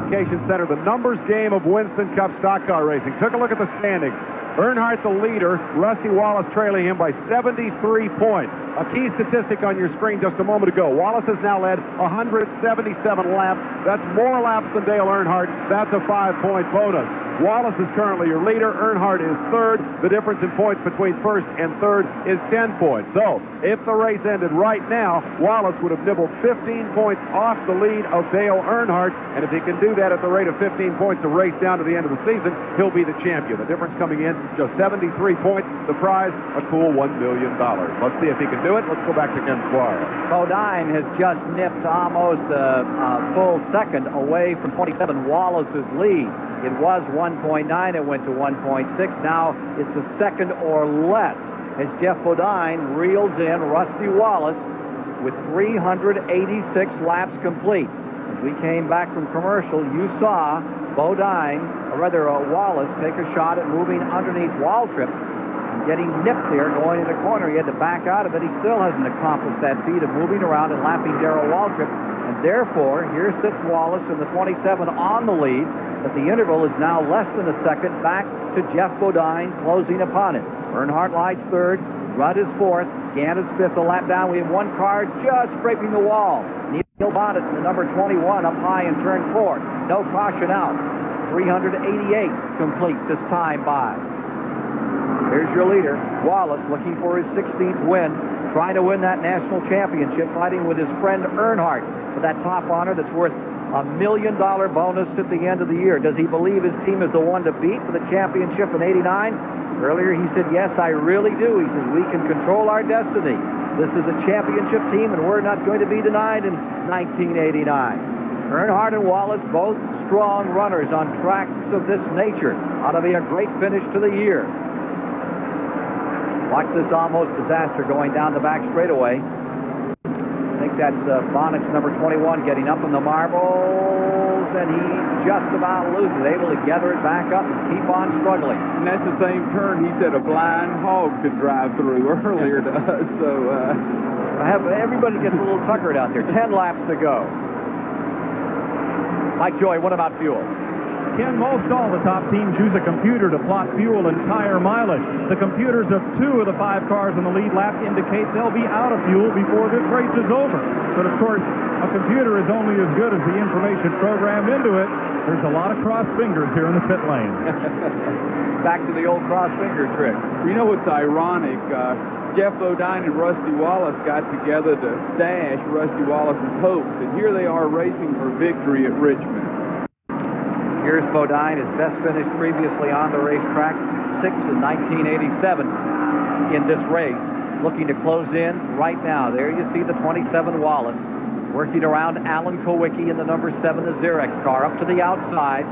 [SPEAKER 3] Communication Center, the numbers game of Winston Cup stock car racing. Took a look at the standings. Earnhardt the leader, Rusty Wallace trailing him by 73 points. A key statistic on your screen just a moment ago. Wallace has now led 177 laps. That's more laps than Dale Earnhardt. That's a 5-point bonus. Wallace is currently your leader. Earnhardt is 3rd. The difference in points between 1st and 3rd is 10 points. So, if the race ended right now, Wallace would have nibbled 15 points off the lead of Dale Earnhardt. And if he can do that at the rate of 15 points a race down to the end of the season, he'll be the champion. The difference coming in, just 73 points. The prize, a cool $1 million. Let's see if he can do it. Let's go back to Ken Squire.
[SPEAKER 21] Bodine has just nipped almost a full second away from 27 Wallace's lead. It was 1.9. It went to 1.6. Now it's a second or less as Jeff Bodine reels in Rusty Wallace with 386 laps complete. As we came back from commercial, you saw Bodine, or rather Wallace, take a shot at moving underneath Waltrip and getting nipped there going in the corner. He had to back out of it. He still hasn't accomplished that feat of moving around and lapping Darrell Waltrip. And therefore, here sits Wallace in the 27 on the lead. But the interval is now less than a second back to Jeff Bodine closing upon it. Earnhardt lies 3rd. Rudd is 4th. Gant is 5th. A lap down. We have one car just scraping the wall. Neil Bonnet, the number 21, up high in turn 4. No caution out. 388 complete this time by. Here's your leader, Wallace, looking for his 16th win, trying to win that national championship, fighting with his friend Earnhardt for that top honor that's worth $1 million bonus at the end of the year. Does he believe his team is the one to beat for the championship in '89? Earlier he said, yes, I really do. He says, we can control our destiny. This is a championship team, and we're not going to be denied in 1989. Earnhardt and Wallace, both strong runners on tracks of this nature. Ought to be a great finish to the year. Watch this almost disaster going down the back straightaway. I think that's Bonnet's number 21 getting up in the marbles, and he just about loses, able to gather it back up and keep on struggling.
[SPEAKER 2] And that's the same turn he said a blind hog could drive through earlier to us. So
[SPEAKER 21] everybody gets a little tuckered out there. 10 laps to go. Mike Joy, what about fuel?
[SPEAKER 6] Ken, most all the top teams use a computer to plot fuel and tire mileage. The computers of 2 of the 5 cars in the lead lap indicate they'll be out of fuel before this race is over. But of course, a computer is only as good as the information programmed into it. There's a lot of cross fingers here in the pit lane.
[SPEAKER 21] Back to the old cross finger trick.
[SPEAKER 2] You know what's ironic? Jeff Bodine and Rusty Wallace got together to dash Rusty Wallace's hopes, and here they are racing for victory at Richmond.
[SPEAKER 21] Here's Bodine, his best finish previously on the racetrack, 6th in 1987 in this race. Looking to close in right now. There you see the 27 Wallace working around Alan Kowicki in the number 7, the Xerox car, up to the outside.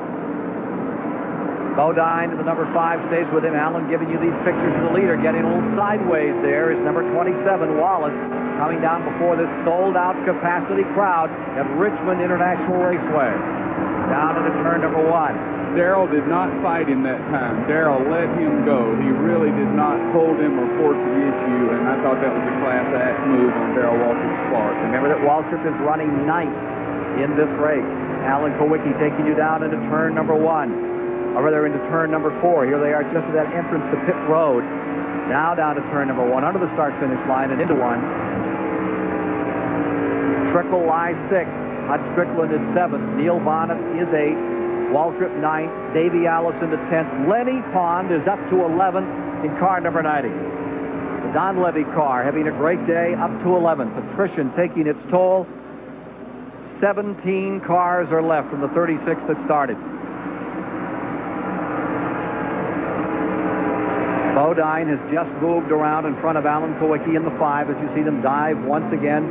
[SPEAKER 21] Bodine in the number 5 stays with him. Alan giving you these pictures of the leader, getting a little sideways there is number 27 Wallace, coming down before this sold-out capacity crowd at Richmond International Raceway. Down into turn number 1.
[SPEAKER 2] Darrell did not fight him that time. Darrell let him go. He really did not hold him or force the issue, and I thought that was a class act move on Darrell Waltrip's part.
[SPEAKER 21] Remember that Waltrip is running 9th in this race. Alan Kowicki taking you down into turn number 1, or rather into turn number 4. Here they are just at that entrance to pit road. Now down to turn number 1, under the start-finish line and into 1. Trickle lies 6th. Hut Strickland is 7th. Neil Bonnet is 8th. Waltrip 9th. Davey Allison to 10th. Lenny Pond is up to 11th in car number 90. The Don Levy car having a great day, up to 11th. Attrition taking its toll. 17 cars are left from the 36 that started. Bodine has just moved around in front of Alan Kowicki in the 5 as you see them dive once again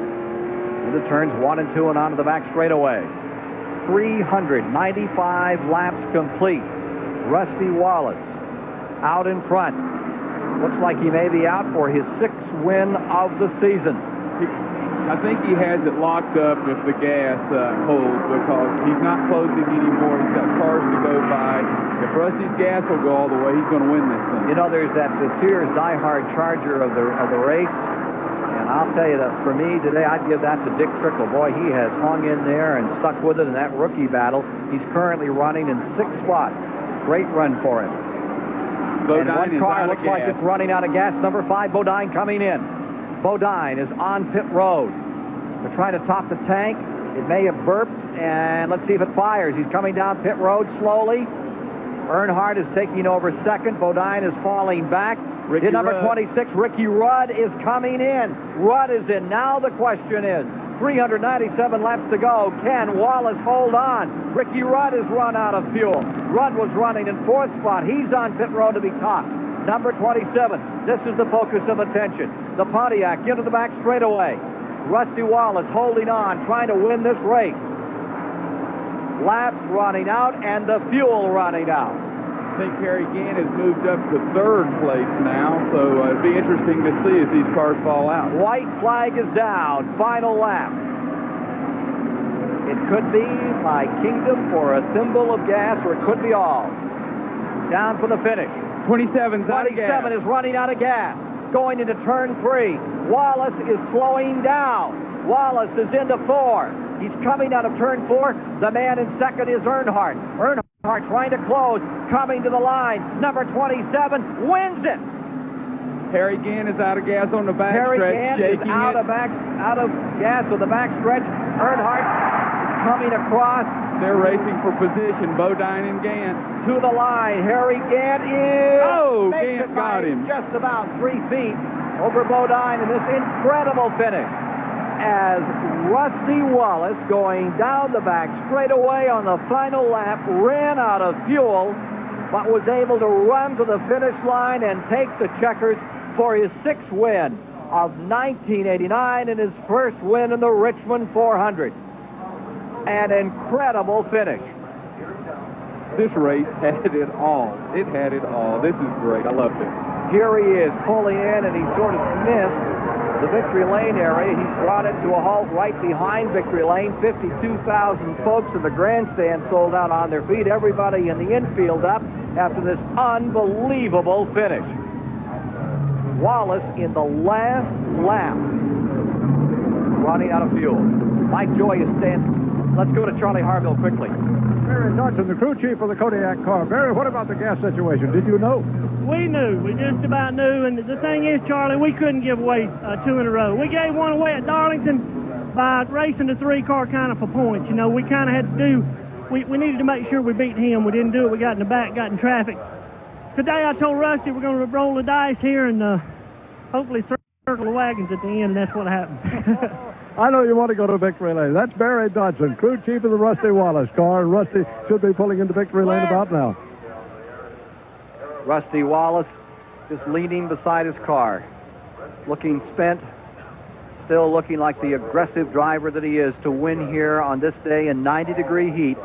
[SPEAKER 21] into turns 1 and 2 and onto the back straightaway. 395 laps complete. Rusty Wallace out in front. Looks like he may be out for his 6th win of the season.
[SPEAKER 2] I think he has it locked up if the gas holds, because he's not closing anymore. He's got cars to go by. If Rusty's gas will go all the way, he's going to win this thing.
[SPEAKER 21] You know, there's that Sears diehard charger of the race, and I'll tell you that for me today, I'd give that to Dick Trickle. Boy, he has hung in there and stuck with it in that rookie battle. He's currently running in 6th spot. Great run for him.
[SPEAKER 2] Bodine
[SPEAKER 21] and one car looks like
[SPEAKER 2] gas.
[SPEAKER 21] it's running out of gas. Number 5, Bodine coming in. Bodine is on pit road. They're trying to top the tank. It may have burped, and let's see if it fires. He's coming down pit road slowly. Earnhardt is taking over 2nd. Bodine is falling back.
[SPEAKER 2] Ricky
[SPEAKER 21] number
[SPEAKER 2] Rudd.
[SPEAKER 21] 26, Ricky Rudd, is coming in. Rudd is in. Now the question is, 397 laps to go. Can Wallace hold on? Ricky Rudd has run out of fuel. Rudd was running in 4th spot. He's on pit road to be topped. Number 27. This is the focus of attention. The Pontiac into the back straightaway. Rusty Wallace holding on, trying to win this race. Laps running out and the fuel running out.
[SPEAKER 2] I think Harry Gann has moved up to 3rd place now, so it'd be interesting to see as these cars fall out.
[SPEAKER 21] White flag is down. Final lap. It could be my kingdom for a thimble of gas, or it could be all. Down for the finish.
[SPEAKER 2] 27's out of gas.
[SPEAKER 21] 27 is running out of gas. Going into turn 3. Wallace is slowing down. Wallace is into 4. He's coming out of turn 4. The man in 2nd is Earnhardt. Earnhardt trying to close. Coming to the line. Number 27 wins it.
[SPEAKER 2] Harry Gann is out of gas on the back
[SPEAKER 21] Harry
[SPEAKER 2] stretch.
[SPEAKER 21] Gann is out of gas on the back stretch. Earnhardt coming across.
[SPEAKER 2] They're racing for position, Bodine and Gann.
[SPEAKER 21] To the line, Harry Gann is...
[SPEAKER 2] Oh,
[SPEAKER 21] Gann
[SPEAKER 2] got him.
[SPEAKER 21] Just about 3 feet over Bodine in this incredible finish. As Rusty Wallace, going down the back straightaway on the final lap, ran out of fuel, but was able to run to the finish line and take the checkers for his 6th win of 1989 and his 1st win in the Richmond 400. An incredible finish.
[SPEAKER 2] This race had it all. It had it all. This is great. I loved it.
[SPEAKER 21] Here he is pulling in, and he sort of missed the victory lane area. He's brought it to a halt right behind victory lane. 52,000 folks in the grandstand sold out on their feet. Everybody in the infield up after this unbelievable finish. Wallace in the last lap, running out of fuel. Mike Joy is standing. Let's go to Charlie Harville quickly.
[SPEAKER 4] Barry Dodson, the crew chief of the Kodiak car. Barry, what about the gas situation? Did you know?
[SPEAKER 15] We knew. We just about knew. And the thing is, Charlie, we couldn't give away 2 in a row. We gave one away at Darlington by racing the 3-car kind of for points. You know, we kind of had to do, we needed to make sure we beat him. We didn't do it. We got in the back, got in traffic. Today I told Rusty we're going to roll the dice here and hopefully circle the wagons at the end, and that's what happened.
[SPEAKER 4] I know you want to go to victory lane. That's Barry Dodson, crew chief of the Rusty Wallace car, and Rusty should be pulling into victory lane about now.
[SPEAKER 21] Rusty Wallace just leaning beside his car, looking spent, still looking like the aggressive driver that he is to win here on this day in 90-degree heat,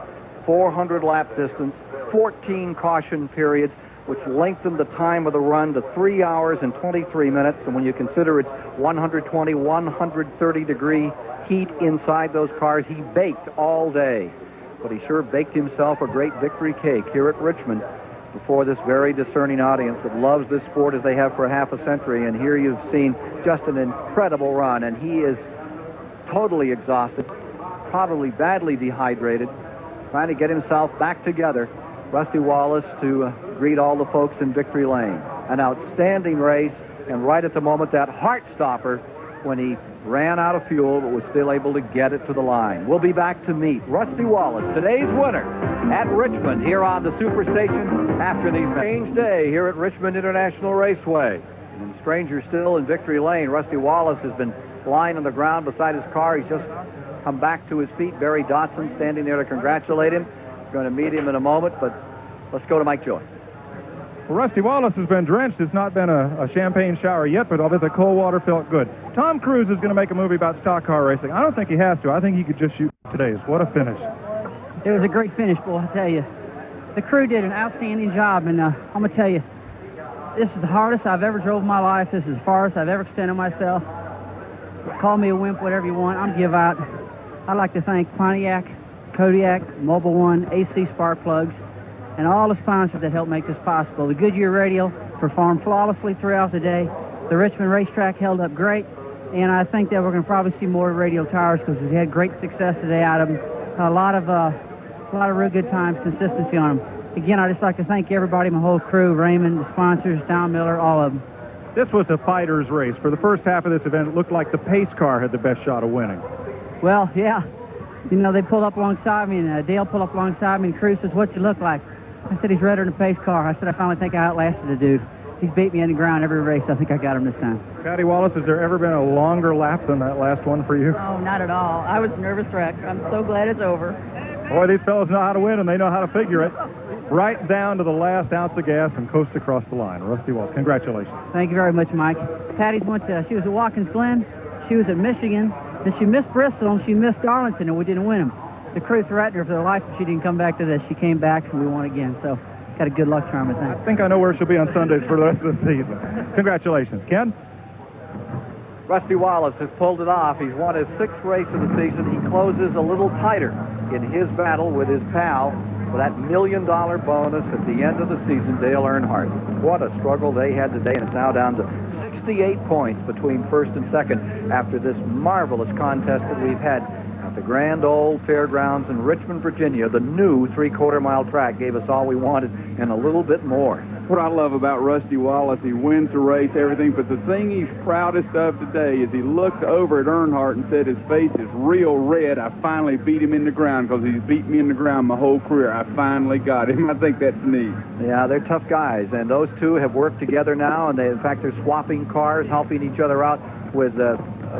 [SPEAKER 21] 400 lap distance, 14 caution periods, which lengthened the time of the run to 3 hours and 23 minutes. And when you consider it's 120, 130-degree heat inside those cars, he baked all day. But he sure baked himself a great victory cake here at Richmond before this very discerning audience that loves this sport as they have for half a century. And here you've seen just an incredible run, and he is totally exhausted, probably badly dehydrated, trying to get himself back together. Rusty Wallace to greet all the folks in victory lane. An outstanding race, and right at the moment, that heart stopper when he ran out of fuel but was still able to get it to the line. We'll be back to meet Rusty Wallace, today's winner, at Richmond here on the Superstation after the strange day here at Richmond International Raceway. And stranger still in Victory Lane, Rusty Wallace has been lying on the ground beside his car. He's just come back to his feet. Barry Dotson standing there to congratulate him. We're going to meet him in a moment, but let's go to Mike Joy.
[SPEAKER 6] Well, Rusty Wallace has been drenched. It's not been a champagne shower yet, but I'll bet the cold water felt good. Tom Cruise is going to make a movie about stock car racing. I don't think he has to. I think he could just shoot today's. What a finish.
[SPEAKER 18] It was a great finish, boy, I tell you. The crew did an outstanding job, and I'm going to tell you, this is the hardest I've ever drove in my life. This is the farthest I've ever extended myself. Call me a wimp, whatever you want. I'm give out. I'd like to thank Pontiac, Kodiak, Mobil One, AC Spark Plugs, and all the sponsors that helped make this possible. The Goodyear radio performed flawlessly throughout the day. The Richmond racetrack held up great, and I think that we're going to probably see more radio tires because we had great success today out of them. A lot of real good times, consistency on them. Again, I'd just like to thank everybody, my whole crew, Raymond, the sponsors, Don Miller, all of them.
[SPEAKER 6] This was a fighter's race. For the first half of this event, it looked like the pace car had the best shot of winning.
[SPEAKER 18] Well, yeah. You know, they pulled up alongside me, and Dale pulled up alongside me, and Cruz says, "What's you look like?" I said, "He's redder than a pace car." I said, "I finally think I outlasted the dude. He's beat me in the ground every race. I think I got him this time."
[SPEAKER 6] Patty Wallace, has there ever been a longer lap than that last one for you?
[SPEAKER 12] Oh, not at all. I was a nervous wreck. I'm so glad it's over.
[SPEAKER 6] Boy, these fellows know how to win, and they know how to figure it. Right down to the last ounce of gas and coast across the line. Rusty Wallace, congratulations.
[SPEAKER 18] Thank you very much, Mike. Patty's she was at Watkins Glen, she was at Michigan, and she missed Bristol, and she missed Darlington, and we didn't win them. The crew threatened her for their life if she didn't come back to this. She came back, and we won again, so got a good luck charm, I think.
[SPEAKER 6] I think I know where she'll be on Sundays for the rest of the season. Congratulations. Ken?
[SPEAKER 21] Rusty Wallace has pulled it off. He's won his 6th race of the season. He closes a little tighter in his battle with his pal for that $1 million bonus at the end of the season, Dale Earnhardt. What a struggle they had today, and it's now down to 68 points between first and second after this marvelous contest that we've had at the Grand Ole Fairgrounds in Richmond, Virginia. The new 3/4-mile track gave us all we wanted and a little bit more.
[SPEAKER 2] What I love about Rusty Wallace, he wins the race, everything, but the thing he's proudest of today is he looked over at Earnhardt and said his face is real red. I finally beat him in the ground because he's beat me in the ground my whole career. I finally got him. I think that's neat.
[SPEAKER 21] Yeah, they're tough guys, and those two have worked together now, and in fact, they're swapping cars, helping each other out with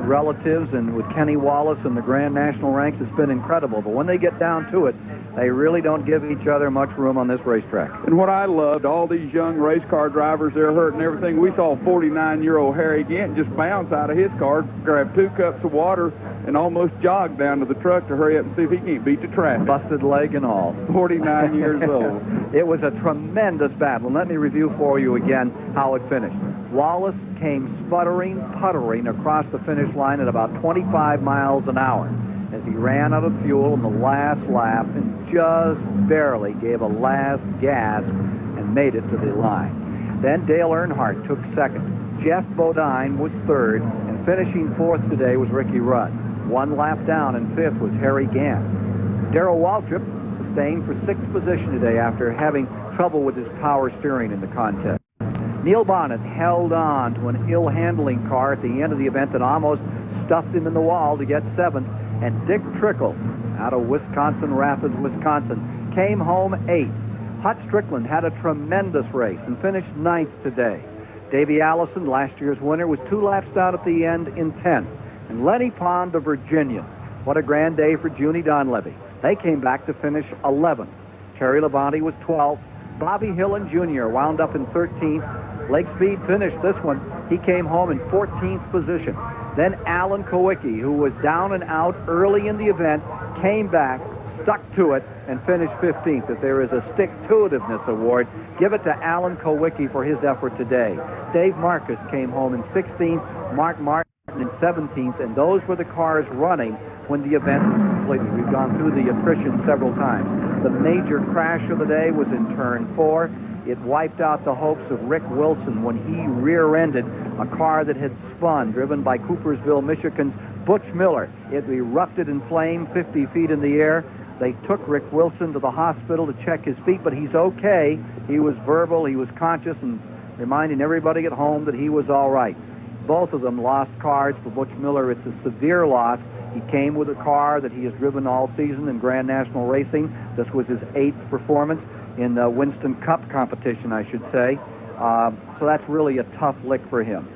[SPEAKER 21] relatives and with Kenny Wallace and the Grand National ranks. It's been incredible, but when they get down to it, they really don't give each other much room on this racetrack.
[SPEAKER 2] And what I loved, all these young race car drivers, they're hurt and everything. We saw 49-year-old Harry Gant just bounce out of his car, grab 2 cups of water, and almost jog down to the truck to hurry up and see if he can't beat the traffic.
[SPEAKER 21] Busted leg and all.
[SPEAKER 2] 49 years old.
[SPEAKER 21] It was a tremendous battle. And let me review for you again how it finished. Wallace came sputtering, puttering across the finish line at about 25 miles an hour as he ran out of fuel in the last lap and just barely gave a last gasp and made it to the line. Then Dale Earnhardt took second. Jeff Bodine was third, and finishing fourth today was Ricky Rudd. 1 lap down, and fifth was Harry Gant. Darrell Waltrip sustained for 6th position today after having trouble with his power steering in the contest. Neil Bonnet held on to an ill-handling car at the end of the event that almost stuffed him in the wall to get 7th, and Dick Trickle out of Wisconsin Rapids, Wisconsin, came home 8th. Hut Strickland had a tremendous race and finished 9th today. Davey Allison, last year's winner, was 2 laps down at the end in 10th. And Lenny Pond, the Virginian, what a grand day for Junie Donlevy. They came back to finish 11th. Terry Labonte was 12th. Bobby Hillen Jr. wound up in 13th. Lake Speed finished this one. He came home in 14th position. Then Alan Kowicki, who was down and out early in the event, came back, stuck to it, and finished 15th. If there is a stick-to-itiveness award, give it to Alan Kowicki for his effort today. Dave Marcus came home in 16th, Mark Martin in 17th, and those were the cars running when the event was completed. We've gone through the attrition several times. The major crash of the day was in turn 4. It wiped out the hopes of Rick Wilson when he rear-ended a car that had spun, driven by Coopersville, Michigan's Butch Miller. It erupted in flame 50 feet in the air. They took Rick Wilson to the hospital to check his feet, but he's okay. He was verbal, he was conscious, and reminding everybody at home that he was all right. both of them lost cars. For Butch Miller, it's a severe loss. He came with a car that he has driven all season in Grand National Racing. This was his 8th performance in the Winston Cup competition, I should say. So that's really a tough lick for him.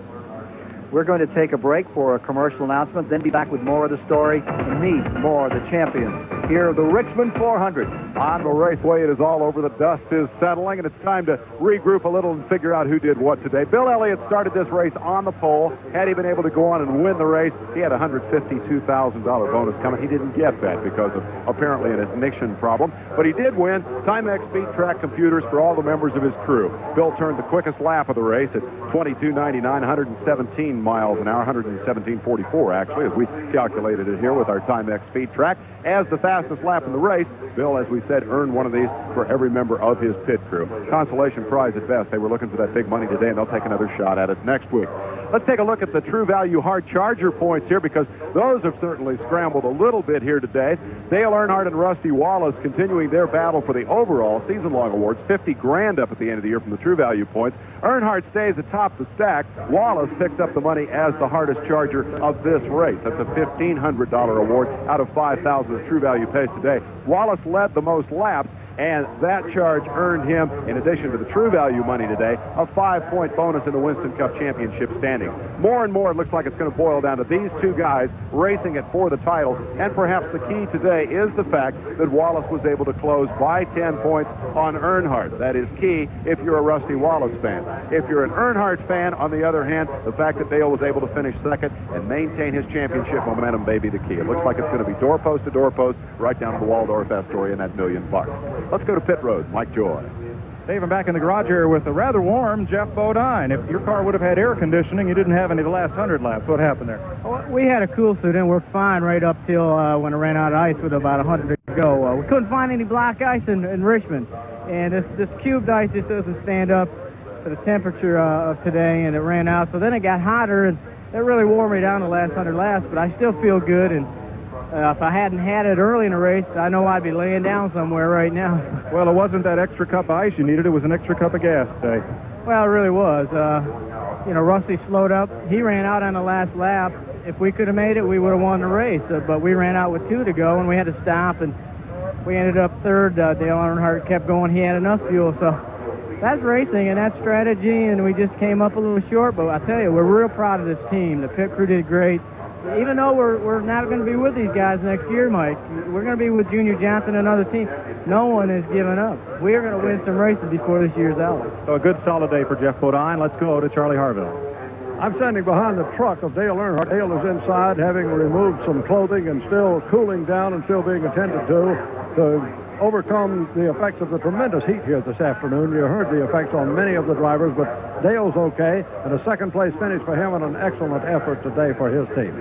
[SPEAKER 21] We're going to take a break for a commercial announcement, then be back with more of the story and meet more of the champions. Here, the Richmond 400.
[SPEAKER 3] On the raceway, it is all over. The dust is settling, and it's time to regroup a little and figure out who did what today. Bill Elliott started this race on the pole. Had he been able to go on and win the race, he had a $152,000 bonus coming. He didn't get that because of apparently an ignition problem, but he did win Timex Speed Track computers for all the members of his crew. Bill turned the quickest lap of the race at 22.99, 117 miles an hour, 117.44 actually, as we calculated it here with our Timex Speed Track. As the fastest lap in the race, Bill, as we said, earned one of these for every member of his pit crew. Consolation prize at best. They were looking for that big money today, and they'll take another shot at it next week. Let's take a look at the True Value Hard Charger points here, because those have certainly scrambled a little bit here today. Dale Earnhardt and Rusty Wallace continuing their battle for the overall season-long awards. 50 grand up at the end of the year from the True Value points. Earnhardt stays atop the stack. Wallace picked up the money as the hardest charger of this race. That's a $1,500 award out of 5,000 that True Value pays today. Wallace led the most laps, and that charge earned him, in addition to the True Value money today, a 5-point bonus in the Winston Cup Championship standing. More and more, it looks like it's going to boil down to these two guys racing it for the title, and perhaps the key today is the fact that Wallace was able to close by 10 points on Earnhardt. That is key if you're a Rusty Wallace fan. If you're an Earnhardt fan, on the other hand, the fact that Dale was able to finish second and maintain his championship momentum may be the key. It looks like it's going to be doorpost to doorpost, right down to the Waldorf Astoria and that $1 million. Let's go to pit road. Mike Joy.
[SPEAKER 6] Dave, I'm back in the garage here with a rather warm Jeff Bodine. If your car would have had air conditioning, you didn't have any of the last 100 laps. What happened there?
[SPEAKER 20] Well, we had a cool suit and we're fine right up till when it ran out of ice with about 100 to go. We couldn't find any black ice in Richmond, and this cubed ice just doesn't stand up to the temperature of today, and it ran out. So then it got hotter, and it really wore me down the last 100 laps, but I still feel good. And if I hadn't had it early in the race, I know I'd be laying down somewhere right now.
[SPEAKER 6] Well, it wasn't that extra cup of ice you needed. It was an extra cup of gas today.
[SPEAKER 20] Well, it really was. You know, Rusty slowed up. He ran out on the last lap. If we could have made it, we would have won the race. But we ran out with 2 to go, and we had to stop, and we ended up third. Dale Earnhardt kept going. He had enough fuel, so that's racing, and that's strategy, and we just came up a little short. But I tell you, we're real proud of this team. The pit crew did great. Even though we're not going to be with these guys next year, Mike, we're going to be with Junior Johnson and other teams. No one is giving up. We are going to win some races before this year's out.
[SPEAKER 6] So a good solid day for Jeff Bodine. Let's go to Charlie Harville.
[SPEAKER 4] I'm standing behind the truck of Dale Earnhardt. Dale is inside, having removed some clothing and still cooling down and still being attended to overcome the effects of the tremendous heat here this afternoon. You heard the effects on many of the drivers, but Dale's okay, and a second-place finish for him and an excellent effort today for his team.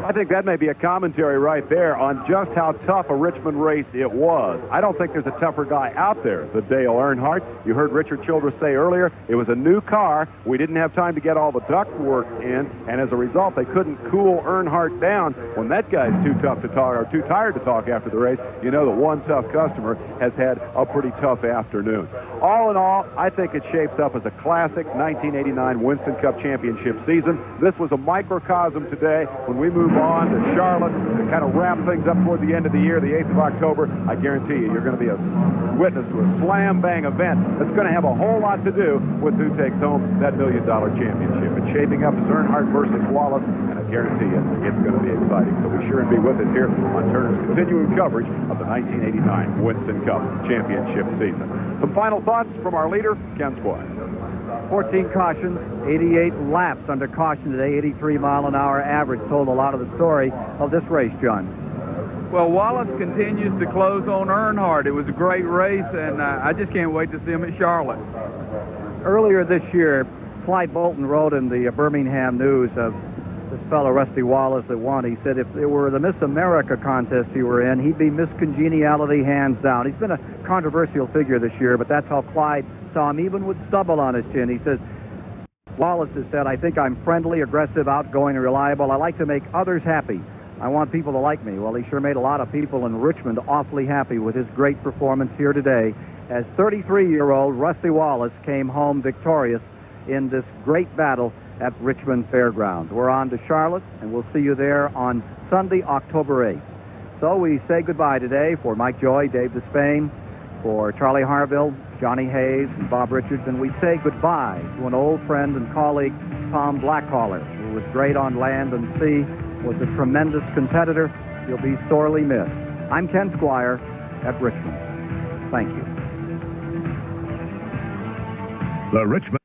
[SPEAKER 3] I think that may be a commentary right there on just how tough a Richmond race it was. I don't think there's a tougher guy out there than Dale Earnhardt. You heard Richard Childress say earlier, it was a new car. We didn't have time to get all the duct work in, and as a result, they couldn't cool Earnhardt down. When that guy's too tough to talk or too tired to talk after the race, you know that one tough customer has had a pretty tough afternoon. All in all, I think it shapes up as a classic 1989 Winston Cup Championship season. This was a microcosm today. When we move on to Charlotte to kind of wrap things up toward the end of the year, the 8th of October, I guarantee you're going to be a witness to a slam-bang event that's going to have a whole lot to do with who takes home that $1 million championship. It's shaping up as Earnhardt versus Wallace, and I guarantee you it's going to be exciting. So be sure and be with us here on Turner's continuing coverage of the 1989 Winston Cup Championship season. Some final thoughts from our leader, Ken Spoy.
[SPEAKER 21] 14 cautions, 88 laps under caution today, 83-mile-an-hour average. Told a lot of the story of this race, John.
[SPEAKER 2] Well, Wallace continues to close on Earnhardt. It was a great race, and I just can't wait to see him at Charlotte.
[SPEAKER 21] Earlier this year, Clyde Bolton wrote in the Birmingham News of this fellow Rusty Wallace that won. He said if it were the Miss America contest he were in, he'd be Miss Congeniality hands down. He's been a controversial figure this year, but that's how Clyde saw him, even with stubble on his chin. He says, Wallace has said, I think I'm friendly, aggressive, outgoing, and reliable. I like to make others happy. I want people to like me. Well, he sure made a lot of people in Richmond awfully happy with his great performance here today.
[SPEAKER 1] as 33-year-old Rusty Wallace came home victorious in this great battle at Richmond Fairgrounds. We're on to Charlotte, and we'll see you there on Sunday, October 8th. So we say goodbye today for Mike Joy, Dave Despain, for Charlie Harville, Johnny Hayes, and Bob Richards, and we say goodbye to an old friend and colleague, Tom Blackcaller, who was great on land and sea, was a tremendous competitor. He'll be sorely missed. I'm Ken Squire at Richmond. Thank you.
[SPEAKER 14] The Richmond